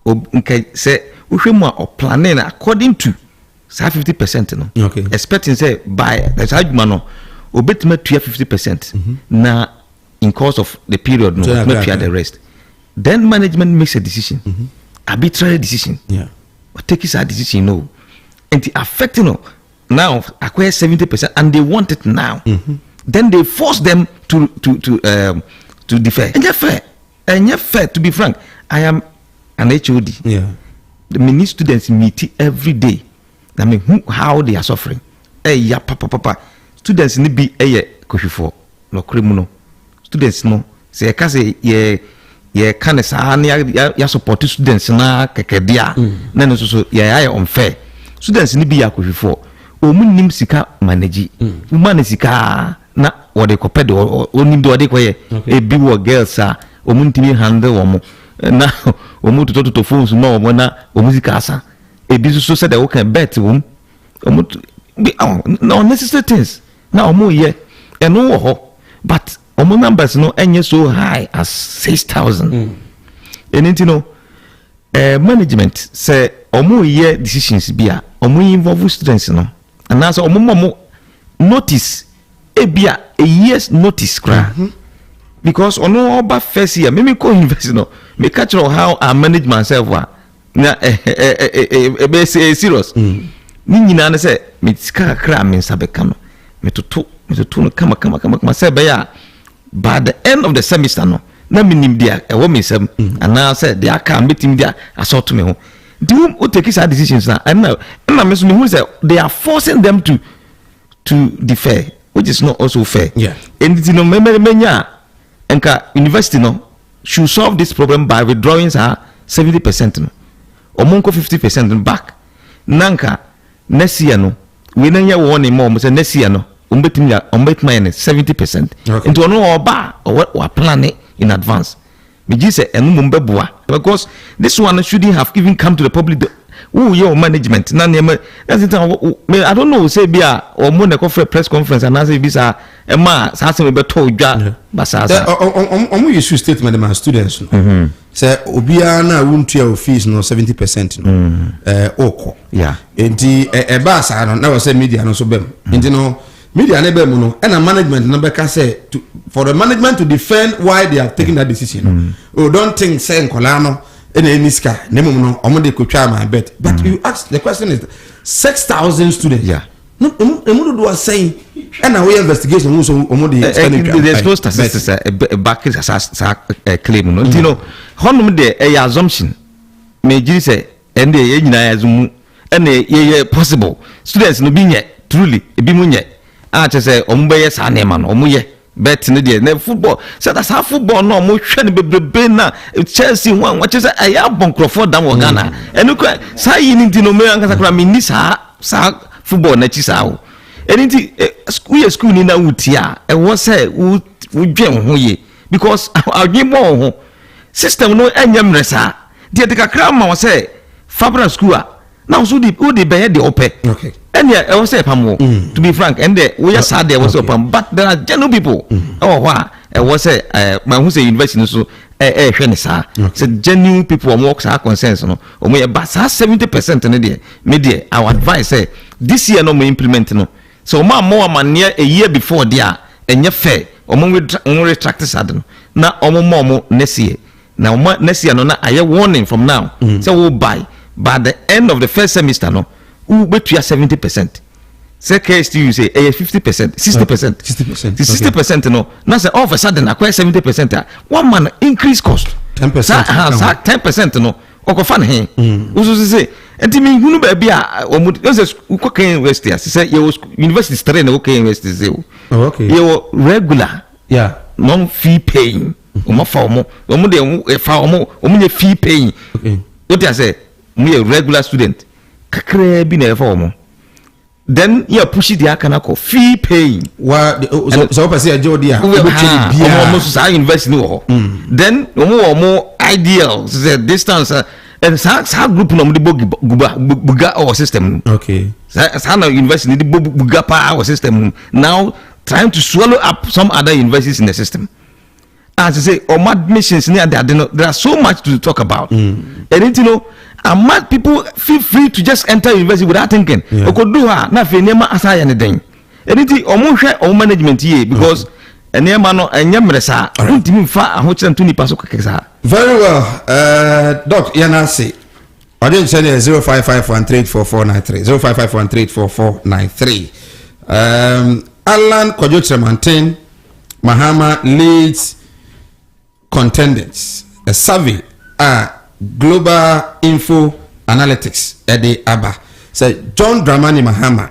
Okay, say we or planning according to 50% no. Okay. Expecting say by the argument no obet me 50% na in course of the period no so me the rest. Then management makes a decision. Arbitrary decision. Yeah. But take a decision no. And the affecting no now acquire 70% and they want it now. then they force them to defer. And fair, to be frank. I am an HOD. Yeah. The many students meet every day. I mean, how they are suffering. Yeah, papa. Students need be for no criminal. Students no. Say kasi ye kind of ya support students na kekedia. Na no so unfair. Students need be for. Nim sika manage. Woman sika na what they coped or nim do they kwaye. E bi wo girls are timi handle womo. Na to phones no na music asa. E bi so said that we can bet no necessary things. Now ye and no but numbers no any so high as 6,000. And you know management say ye decisions bia involve students no. And now so notice a year's notice cry. Because about first year, maybe go university no, me catch how I manage myself na serious. Ni nyina na say me sika kra me sabeka no. Me to no kama say be ya by the end of the semester no. Na minim dia e wo me sam and now say they are can meeting dia assault me ho. Do you take these decisions now? And now me so me say they are forcing them to defer, which is not also fair. Yeah. And you know menya enka university no should solve this problem by withdrawing 70% no. Omonko 50% back. Nanka next year no we na ya warning more say next year no umbetimi 70%. Okay. Into no oba or plan it in advance. Me say enu mbeboa because this one shouldn't have even come to the public. Your management na I don't know say bia or mo na press conference and say bisa ma sa se be to dwa basasa omo issue statement my students no say obia na wuntua fees no 70% no oko yeah enti e ba sa no na we say media no so bem enti no media na bem no and management na be ka say for the management to defend why they are taking that decision. Don't think say nkola no any ska name no omode kotwa my bet but you ask the question is 6,000 students. Yeah. No do saying and now we investigation who so omode there's no statistics back claim no you know honum de assumption me ji say and dey nyina azumu and ye possible students no bi nye truly bi mu nye a che say ombe ye sa na ma no omuye bet no dey na football say that's how football no mo hwe ne bebrebe na Chelsea one what say aya bonkrofo dam wo Ghana enu kwa say yi ni no me anka sakra me ni sa football na chi sa wo eni school ni na wutia e wo say wo dwen ho ye because adwebo ho system no anyam resa dey de kakra ma wo say fabra school now so the who the be the ope okay and yeah I was say pamo to be frank and we are sad there was open but there are genuine people I was say my who say university so hwe sa say genuine people work sa consensus no o me ba 70% ne there me there our advice say this year no me implement no so ma more man near a year before there enye fair o mo retract sad no na o mo next year now next year no na aye warning from now so we buy by the end of the first semester no we bet you 70%. Say case you say 50%, 60%. 60% no. Now say all of a sudden acquire 70%. One man increase cost. 10%. 10% no. Oko fan he. Uso say enti me hunu ba bia o say uko university say you university strain na uko university say. Oh okay. You regular. Yeah. Non fee paying. Omo fa omo de fa omo nye fee paying. Okay. What I say me a regular student kakra bi na efa then you push it the fee paying so person a jodi a almost say invest no then more ideal say distance and sa group no de buga our system okay sa na university de buga pa our system now trying to swallow up some other universities in the system. As I say, admissions there are so much to talk about. And you know, people feel free to just enter university without thinking. Could do her na fe nema asaya anything. And it o management here because nema no enyemresa untimi fa ahokyere ntuni paso kakesa. Very well. Doc Yanasi. I didn't say 0551384493. 0551384493. Alan Kojo Tremantin Mahama leads contenders. A survey Global Info Analytics Ede Aba. Say John Dramani Mahama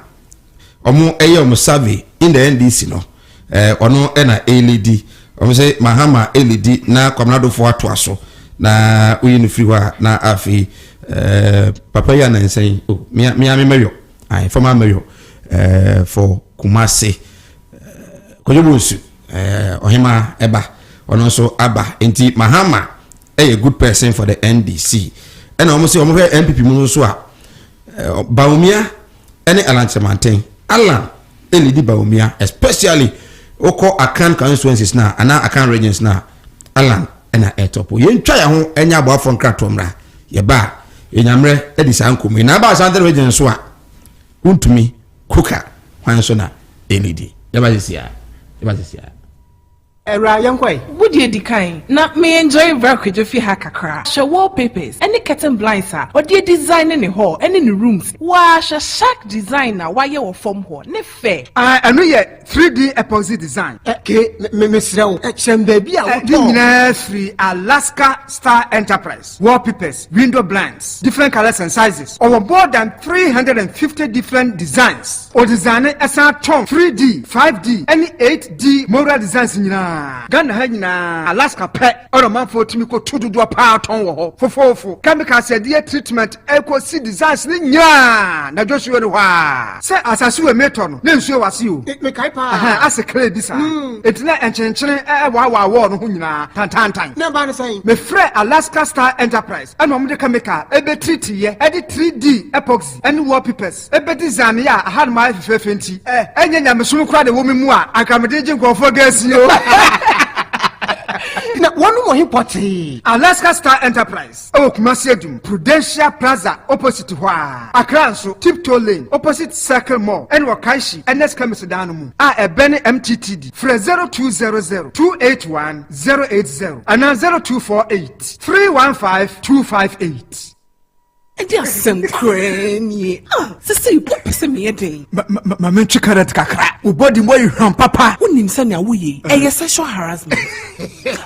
omo eye omo survey in the NDC no ono na LED omo say Mahama LED na kwamnado fo ato aso na uyi no free wa na afi papa ya na nsen me mayo I former mayo for Kumasi Kojobusu ohima eba ono so aba enti Mahama a good person for the NDC and almost say omo MPP mu so a Baumia any Asnteman Alan LED Baumia especially oko Akan constituencies na ana Akan regions na Alan na etopo ye ntwa ya ho enya abo afon kratomra ye ba enyamre edisa nkomi na ba Asante region so a untumi kuka hwan so na LED ye ba sisia Era yankoi. Would you decline? Na me enjoy work with fi hakakra. Show wallpapers, any curtain blinds are. Or do design in the hall, and in the rooms. Wash a shack designer, why you form hall. Ne fair. I know yet 3D epoxy design. Okay, Miss Row, baby, free Alaska Star Enterprise. Wallpapers, window blinds, different colors and sizes. Over more than 350 different designs. Or designer as a 3D, 5D, any 8D moral designs in Ghana hanyina Alaska pet or a man for Timiko to do a power ton for chemical said dear treatment equal see designs nya na Joshua wa say as I see a meton then so was you me kai pa as a clay bisa it's not enchenchene wa no ho nyina tan na ba say me frɛ Alaska Star Enterprise and mo de chemical ebe treat ye edi 3D epoxy and wallpapers ebe design ya had my fefenti enya nyamesum kra de wo me mu a akamede je nkofo gas yo na one more important Alaska Star Enterprise Kumasi Edum Prudential Plaza opposite Hwa Accra so Tiptoe Lane opposite Circle Mall and Wakanshi NS Chemist Danum Ebene MTTD Fre 0200 281 080 and 0248 315 258. Edi asem krani. Sisi you put person me dey. Ma menchi karat kakra. U body mo you papa. Unim se na wuye. Eye sexual harassment.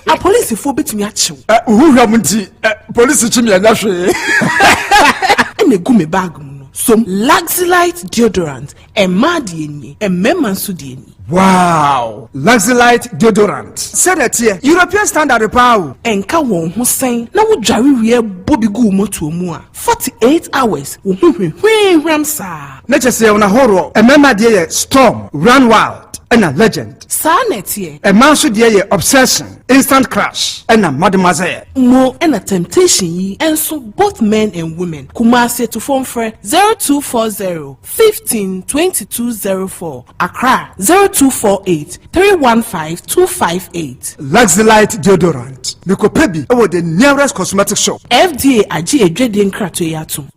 A police fo betumi achew. Who hwamti police chimi anya hwe. Ene gu me bag mu no. Some Luxelite deodorant e madi enyi e memman so di enyi. Wow, Luxelite deodorant. Said that here, European standard power. Enka won ho sen na wo dware wie bobi gu moto mu a 48 hours wo hwehwehwam sa. Na chese na horror. E mema de Storm, Run Wild. And a legend. Sanetie. A man should hear obsession, instant crash, and a mademoiselle. More and a temptation ye, and so both men and women. Kumasi to phone for 0240 15 2204. Accra 0248 315 258. Luxelite deodorant. Nikopebi over the nearest cosmetic shop. FDA Aji Edwedian Kratoyatum.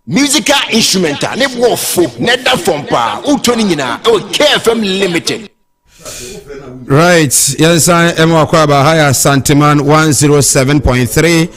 Musical instrumental ne wofo ne da fompa utoni nyina o KFM Limited. Right, yes, I am Akwaba higher ASANTEMAN 107.3.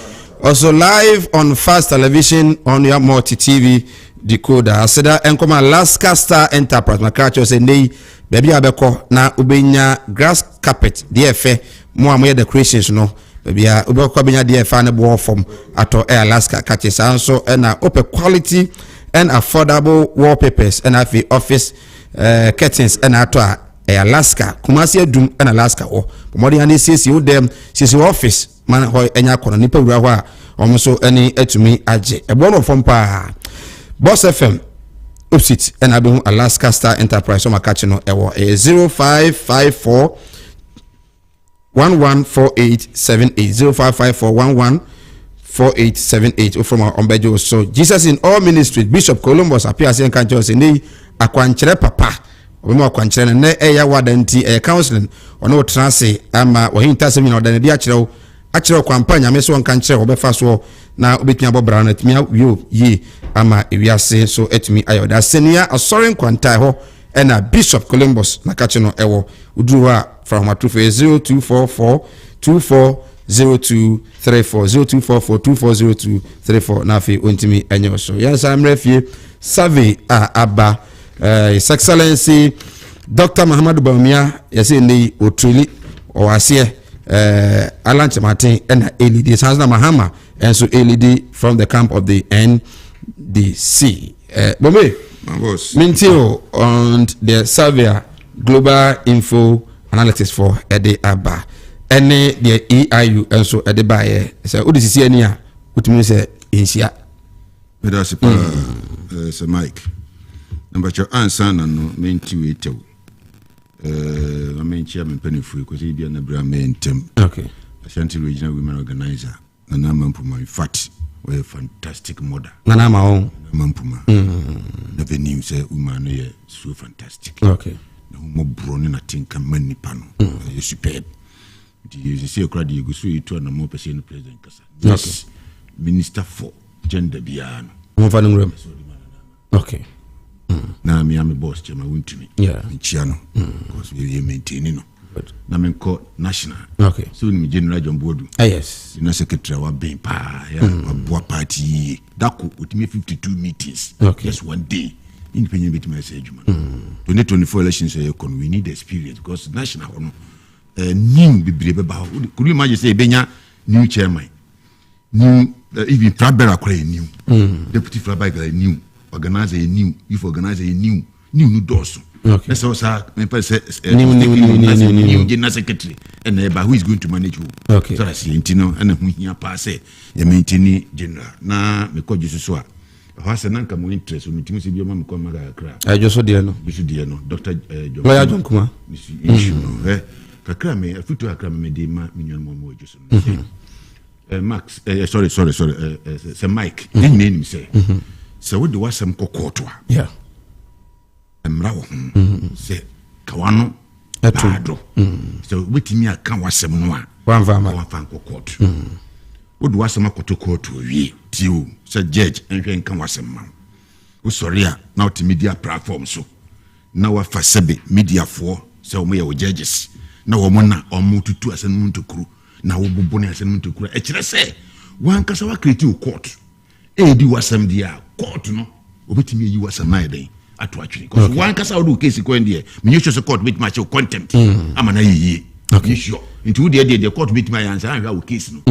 Also live on Fast Television on your multi TV decoder. Aseda enkoma Alaska Star Enterprise makacho say nei baby abeko na ubenya grass carpet DFA mo amoye decorations no baby ubeko benya DFA na bo form ato Alaska catches also na open quality and affordable wallpapers and office curtains and ato Alaska Kumasi Edum and Alaska o pomodi ani sisi o dem sisi office man ho enya kono nipa wura ho a omoso ani etumi age ebono fompa Boss FM opposite and abu Alaska Star Enterprise so makachi no ewo 0554 114878 0554 114878 from our ombejo. So Jesus in all ministry Bishop Columbus appears in kancho say nei akwankyere papa obi mo akwankyere na eya wadanti counseling ono transe ama wahinta semi na odan dia kyerɛw akyerɛw kwampanya me so nkankyere obefa so na obetumi abobra na tumi awo yi ama ewiase so etumi ayo da senia asorin kwantai ho na Bishop Columbus na kache no ewo uduru ha from atufo 0244 240234 0244 240234 na fe ontimi enyo so yes I'm refie survey aba His Excellency Dr. Muhammad Bawumia yɛsɛ ne otrili ɔwase Asantematen and ALD Sansana Mahama and so ALD from the camp of the NDC. Bombe, Mintio on the Savia Global Info Analytics for Ede Abba. Any the EIU and so Ede Baye. So, what is this here? What means Insia? That's a mic. Number your answer and main to it. I mean, Chairman Penny Free because he be an Abraham Tem. Okay. Ashanti Regional Women Organizer. Nana Mampuma, in fact, we're a fantastic mother. Nana Mao Mampuma. Never knew say woman so fantastic. Okay. No more brown and I think a many panel. You're superb. You see a crowd you go through it to and more person President Kasa. Yes. Minister for Gender Biano. Okay. Now me am a boss, Chairman went to me. Yeah. In Chiano. Because we are maintaining. Na me call national. Okay. So me General John Bodu. Yes. You know secretary wa ben pa ya wa party. That could with me 52 meetings. Okay. Just one day. Independent bit message man. 2024 elections we need experience because national no new bibrebe ba. Could you imagine say benya new chairman. New even Flabera kwa new. Deputy Flabera new. Organizer new, youth organizer new doors. Okay. That's also new general secretary and who is going to manage who. Okay. So I see Intino and who here pass you maintain general. Na me call Jesus so. Hasa nanka mo interest me timi se bi o ma me call maga kra. I just saw no. Bisu die no. Dr. John. Lawyer John Kuma. Issue no. Kakra me afuto akra me de ma me nyon mo Jesus. Max sorry say Mike. Name say. So what do was some cocoa? Yeah. Emrawo. Say Kawano Atro. So with me I can't was some noa. One fan court. What was some cocoa to ye? Tiu, said judge and can was some man. Oh sorry, now to media platform so. Now for Sebe media for so me our judges. Now a mona or move to 2 as a moon to crew. Now Buboni as a moon to crew. Say one casawa creative court. Do was some dear court no obetimi yi was some night ato atwere because one kasa do case ko ndie me you should court with much contempt amana yi okay sure into the court with my answer and how case no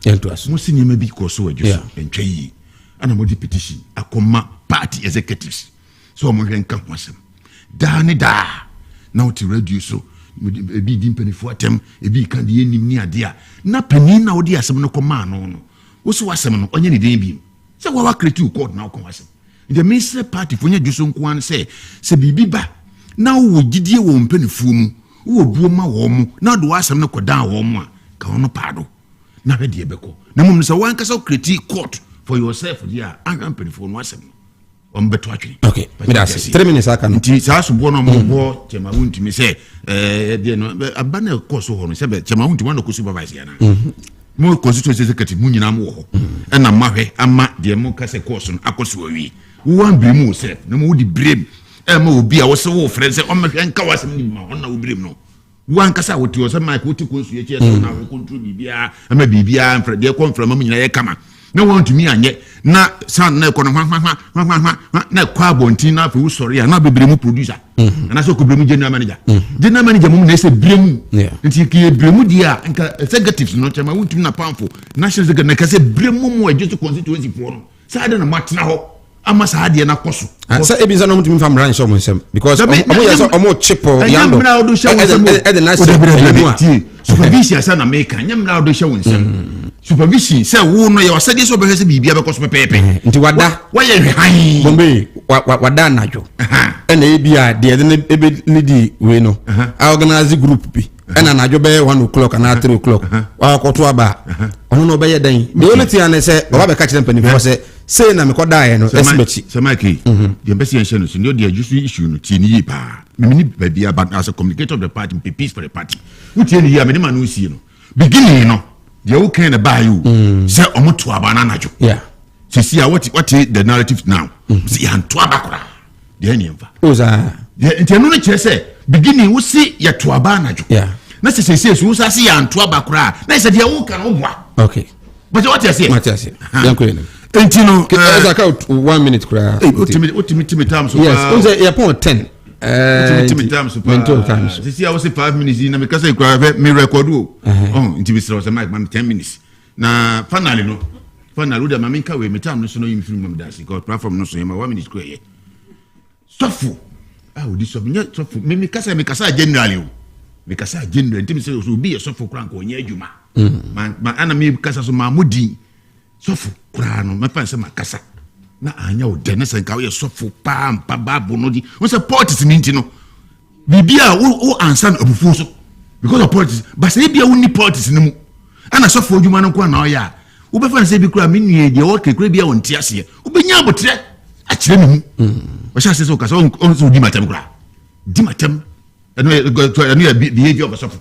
ento aso mo sini ma bi ko so adwo entwa yi ana mo petition akoma party executives so mo hwen ka ho asem da ne da na o ti radio so ebi di mpanifo atem ebi kan de enim ni ade a na panin na o di asem no koma no wo so asem no onye ne den bi so wa create court na ko asem the minister party for nya juso nko an say bibi ba na wo gidie wo mpanifo mu wo buo ma wo mu na do asem no ko dan wo mu a ka ono paado na hwe de beko na mum say wan kasa create court for yourself dia an mpanifo no asem on beto atwe okay me da 3 minutes aka no nti sa so bo no mo bo chema wunti me say de no abana course ho no say chema wunti wan ko supervise ya na mo constituency executive mu nyina mo ho na mahwe ama de mo kase course no akoso wi wan brem wo se na mo di brem ma obi a wo se wo frɛ se o ma hwɛ nka wasem ni ma ona wo brem no wan kasa wo ti o se mic wo ti konsu ye che so na wo control bibia ama bibia mfrɛ de ko mfrɛ ma nyina ye kama na won tumi anye na san na ko no na kwa bontin na fe wo sori na bebremu producer na so ko bremu general manager mum na se bremu nti ki bremu dia nka executives no chama won na pamfo national secretary na ka se bremu mo adjo constituency for no sa de na matna ho ama sa de na koso sa ebiza no mutumi fam ran so mo nsem because omo yes omo chipo yando e de national supervision sa na make nyamra do hye won nsem supervision say wo no ye wasade so behese bibia be koso pepepe nti wada waye hwan bombe wada najo na ebia de ebe ni di we no organize group bi na najo be 1 o'clock na 3 o'clock wa ko to aba ono no be ye dan the only thing na say oba be catch them penny for say na me ko die no esmechi samaki the embassy no so no the just issue no ti ni pa me ni bia but as a communicator of the party peace for the party what you hear me the man who see no beginning no the who can buy you say omo to aba na najo yeah see what the narrative now see han to aba kra the enyefa oza the no no say beginning we see ya to aba najo yeah na say so say see han to aba kra na say the who can obwa okay but what you say yanko Entino, about 1 minute. Ultimate time. Yes, upon 10. Mental times. See, I was 5 minutes in because I me record. Oh, into Mr. Rosamike, 10 minutes. Now, finally, no. Finally, the Maminka way, me time no so no you film that. Because platform no so you 1 minute square. Stop. Oh, this of me, me kasa generally. Me kasa generally. Tell me say so be a suffer crank on ye juma. Man, enemy kasa so mamudi. Suffer crano, my fancy my kasa. Na anya o dennis and kawe suffer pam babu no di. What's a politics in no? Bibia o answer obufuso because of politics. But say bia woni politics no mu. Ana suffer juma no kwa na oya. Wo be fan say bi kura me nue de o kekure bia won ti ase. Wo be nya abotre a kire me mu. Wo sha say so kasa on so di matem kura. Di matem. Eno behavior of suffer.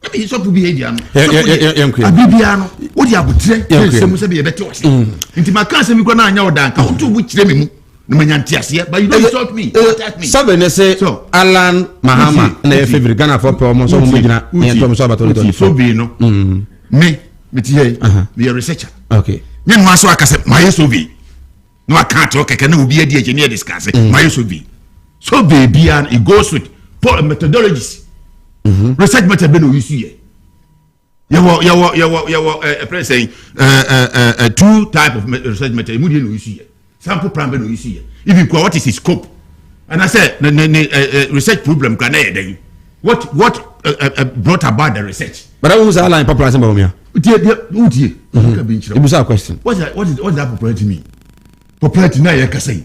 Maybe so behavior no. Abibia no. Wo di abotre. Say mu say be bete wase. Nti maka say mi kura na anya o dan ka wo to bu kire me mu. No man ase. But you don't insult me. Attack me. Sabe say so Alan Mahama na favorite Ghana for promo so mo gina na to so about so be no. Me tie me researcher. Okay. Me no aso akase my so be. No account o keke na obi adi engineer discuss. My so be. So baby and it goes with methodologies. Research method be no use here. You saying two type of research method mu dey no use here. Sample plan be no use here. If you what is his scope? And I said research problem can dey. What brought about the research? But I was outline popularity about me. It was a question. What is that popularity mean? Popularity na you can say.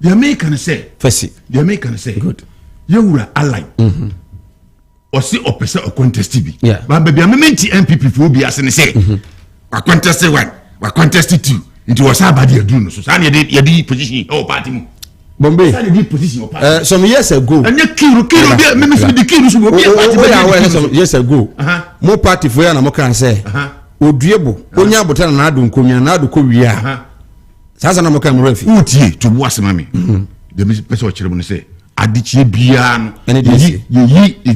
The American say. The American say. Good. You were ally. Or see or person or contest be. Yeah. But baby, I mean MPP for be as and say. I contested one. I contested two. It was how bad you do. So I need position. Oh, party. Bombay. Some years ago. And you kill the kill some years ago. More party for you and more can say. Odiebo. Onya botana na adu nkomia na adu ko wia. Sasa na mo kan refi. Utie to boas mami. The person what you say. Adichie bia no. Yi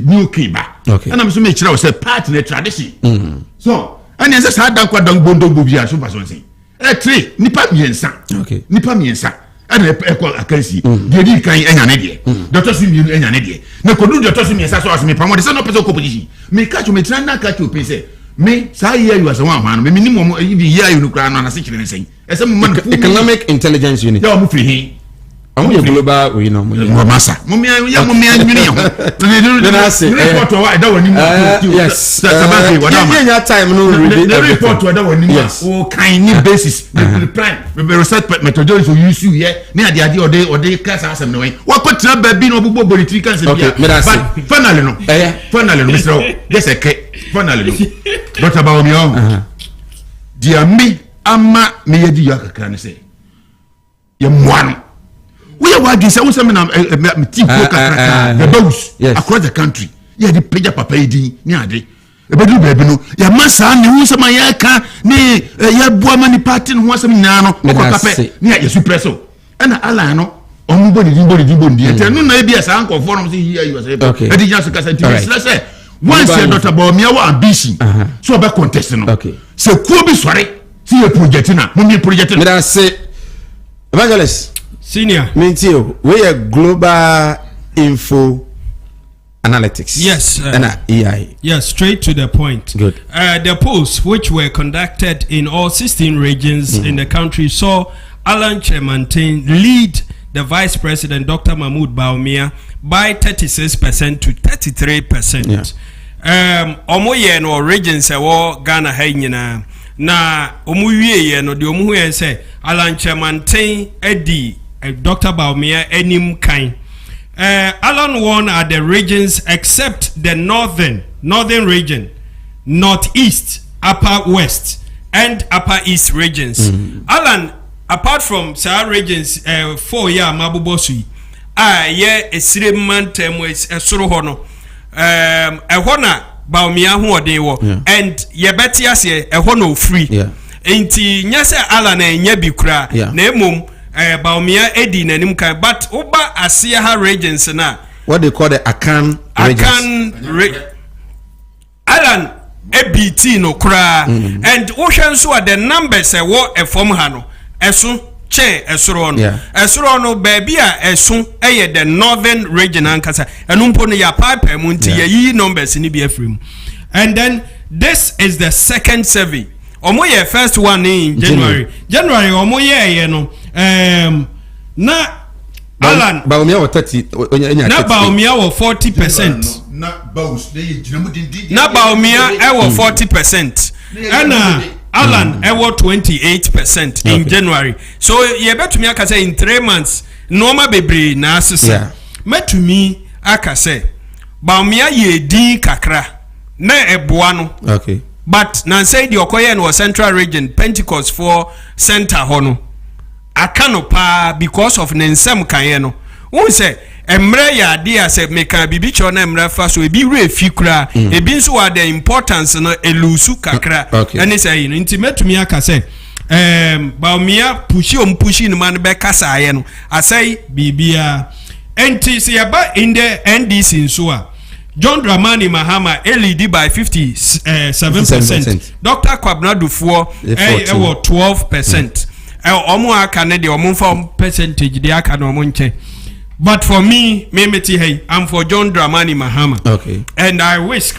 new kiba. Okay. And I'm so make sure say part in the tradition. So, and yes sa dan kwa dan bondo bobia so person say. 3 nipa miensa. Okay. Nipa miensa. And ekwa akansi. Dey kan enya ne de. Doctor Simi enya ne de. Na kodu Doctor Simi sa so as me pamo de say no person competition. Me catch me try na catch you pay say. Me say here you as one man. Me minimum even here you no kra na say kire ne say. Economic intelligence unit. Yeah, mo free hin. I'm a global, you know, massa. Mumia, report to what I don't want. Yes, time. No, the report to other one. Yes, all kind basis. The plan, the research methodology for use here. Near the idea or they class as no way. What could not be no political? But finally, no, Mr. Yes, finally, what about me? Dear me, Amma, me, you can say. You're one. We are working some team the boss across the country. Yeah, the page papa idi ni ade. E bedu baby no. Ya masa ni hu sama ya ka ni ya bua mani party no hu sama nyina no. Ko kape ni ya suppresso. Ana ala no omu body ndi. Ete no na e bia sa anko for no say here you say. E di just kasa ti say once your daughter boy me our ambition. So be contest no. Se ku bi sori. See a project na. Mo mi project na. Me da say Evangelist Senior. Mintio, we are global info analytics. Yes. And EI. Yes, straight to the point. Good. The polls, which were conducted in all 16 regions in the country, saw Alan Chemantin lead the Vice President, Dr. Mahmoud Bawumia, by 36% to 33%. Omoye no regions ewo Ghana ha na omuwie no de omuhu say Alan Chemantin edi Dr. Bawumia enim kan. Alan won at the regions except the northern region, northeast, upper west, and upper east regions. Alan, apart from Sahara regions, 4 year mabubosui, esiriman temwes esoro hono. Ehona Bawumia hu ode wo, and yebeti ase ehono free. Enti nyase Alan enye bi kura na emom Bawumia edi nanim kan, but oba Asia regions na what they call the Akan regions. Alan ABT no kura and ocean so the numbers wo e form ha no ɛso kyɛn ɛsoro no ɛsoro no baabi a ɛso ɛyɛ the northern region ankasa ɛno mpo no yɛapaapae mu nti yɛyiyi numbers ni bi afiri mu. And then this is the second survey. Omo ye first one in January omo ye no na Alan Baumia was 30 na Baumia was 40%. Na Baus dey jinamu din na Baumia was 40%. And Alan was 28% in January. So ye betumi aka say in 3 months normal bebre na asesa. Metumi aka say Baumia ye din kakra na eboa no. Okay. But Nansay the Okoye no Central Region Pentecost for Center Hono. Akano pa because of Nensem Kayeno. Who say Emre ya dia se meka bibi chona emre fa so ebi re fikura ebi nso wa the importance no elusu kakra. And he say intimate me aka say Baumia pushi no man be kasa aye no. Asai bibia enti se yaba in the NDC nso John Dramani Mahama LED by 57%. Dr. Kwabnadu for 12%. Omo aka ne de omo form percentage de aka no monche. But for me hey, I'm for John Dramani Mahama. Okay. And I wish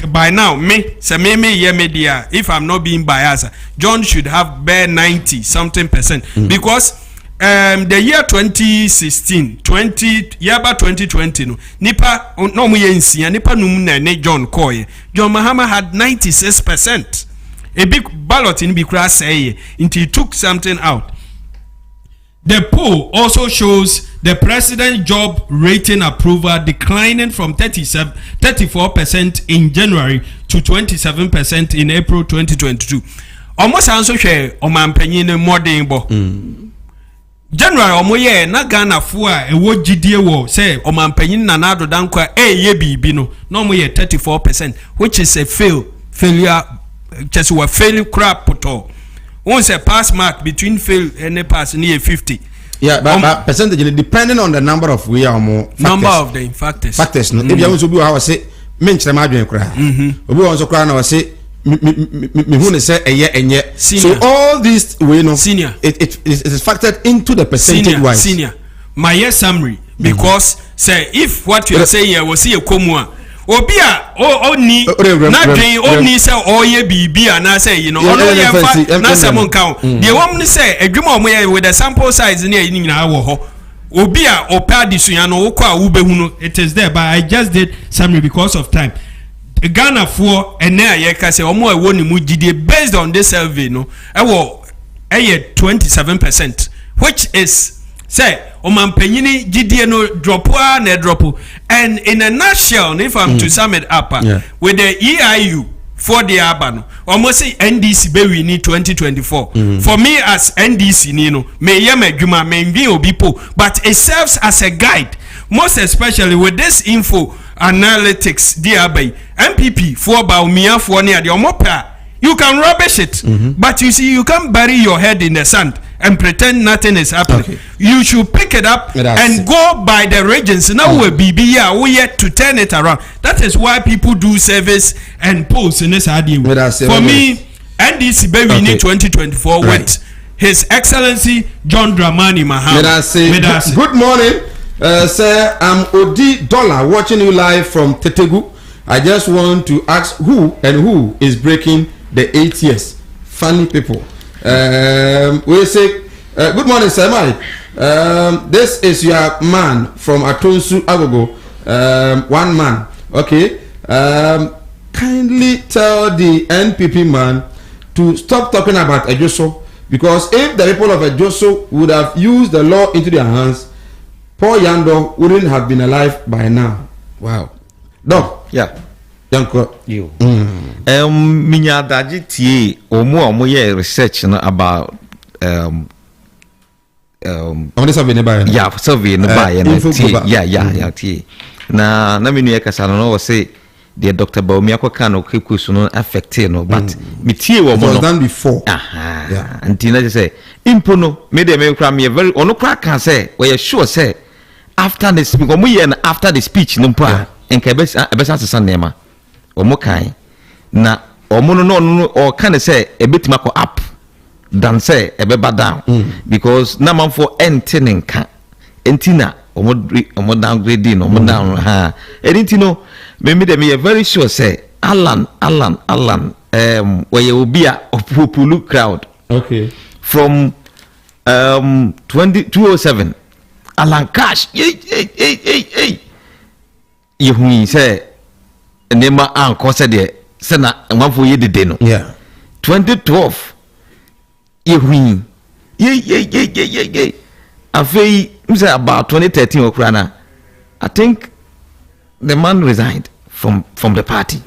by now media, if I'm not being biased, John should have bare 90 something percent because the year 2016 2020 no nipa no mu yensia nipa num na ne John Koye John Mahama had 96%. A big ballot in Bikra say until he took something out. The poll also shows the president job rating approval declining from 34% in January to 27% in April 2022. Almost also share omampanyin modern bo. January omoye na Ghana fo a ewo gidie wo say omampanyin na nado dankwa ye bibi no no omoye 34%, which is a failure just a fail crap poto. Once a pass mark between fail and a pass near 50. Yeah, but percentage depending on the number of we are more number of the factors. Factors no. If you want to be how say mention my dream cry. Obi want to cry now say me who say enye. So all these we know senior it is factored into the percentage wise. Senior. My year summary because say if what you are saying here was see a komua obia oni na dwen oni say oye bibia na say you know ono ye fa na samon count the one say adwuma omo with the sample size na yin nyina wo ho obia opadi suya no wo kwa wo behu no it is there but I just did summary because of time. Ghana for ene ayeka say omo ewo ni mu gidie based on this survey no ewo 27%, which is say omampanyini gidie no drop and in a nutshell if I'm to sum it up with the EIU for the urban almost say NDC be we need 2024 for me as NDC nino me yema dwuma me nwi obipo but it serves as a guide most especially with this info analytics DRB MPP for Baumia for near the omopa you can rubbish it but you see you can't bury your head in the sand and pretend nothing is happening. You should pick it up and go by the regions. Now we yet to turn it around. That is why people do service and polls in this idea. For me, NDC baby need 2024 with His Excellency John Dramani Mahama. Good morning, sir. I'm Odi Dollar watching you live from Tetegu. I just want to ask who is breaking the 8 years. Funny people. We say good morning, sir Mike. This is your man from Atonsu Agogo. One man. Okay. Kindly tell the NPP man to stop talking about Ejoso, because if the people of Ejoso would have used the law into their hands, poor Yando wouldn't have been alive by now. Wow. Doc. Yeah. Yanko. You. Minya daji tie omo ye research no about on this survey no buy. Yeah, survey no buy yeah tie. Na me nu yakasa no was say the Dr. Baumia ko kan o keku no affect no but me tie wo mo no. It was done before. Yeah. Until I say impo no me dey me kra me very ono kra kan say we sure say after the speech omo ye na after the speech no pa enka ebesa sesa nema omo kan na omo no o kan say ebetima ko app than say ebeba down because na man for entinenka entina omo downgrade no omo down ha anything no me dey very sure say Alan where you be a popular crowd okay from 207 Alan Cash you say nema anko say de say na manfo ye de no yeah 2012 ye afei say about 2013 okrana I think the man resigned from the party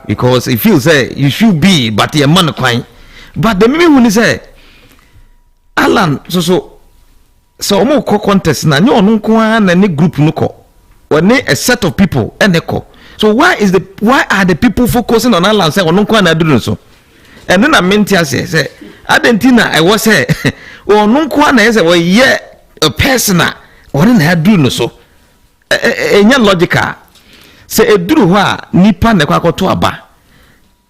because he feels say you should be but your man kwan but the me when say Alan so omo contest na nyo no kwa na ne group no ko when a set of people and echo so why are the people focusing on Alan say ono kwa na do so and then I meant say Argentina I was say ono kwa na say we ye a person or na do no so enya logical say eduru ho a nipa na kwakoto aba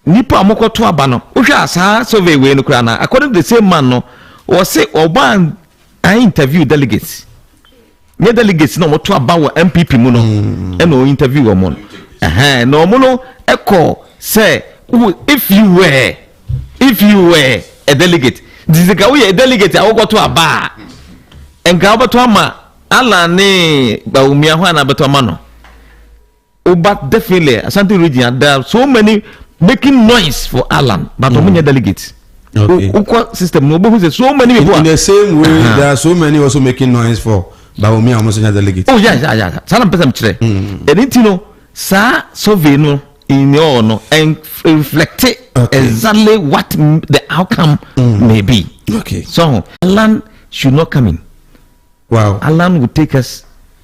nipa amokoto aba no ohwa asa survey we no kra na according to the same man no was say oban I interview delegates me delegates no moto aba wo MPP mu no e no interview wo mo no mo no echo say if you were a delegate this is we a delegate awokoto aba enga obato ama ala ne ba umia ho na beto ama no but definitely Asante region there are so many making noise for Alan but omunya delegates okay system no be so many people in the same way there are so many also making noise for Baumia omunya delegates oh yeah sana pesa mchire anything no sa survey no in your no and reflect exactly what the outcome may be okay so Alan should not come in wow Alan will take us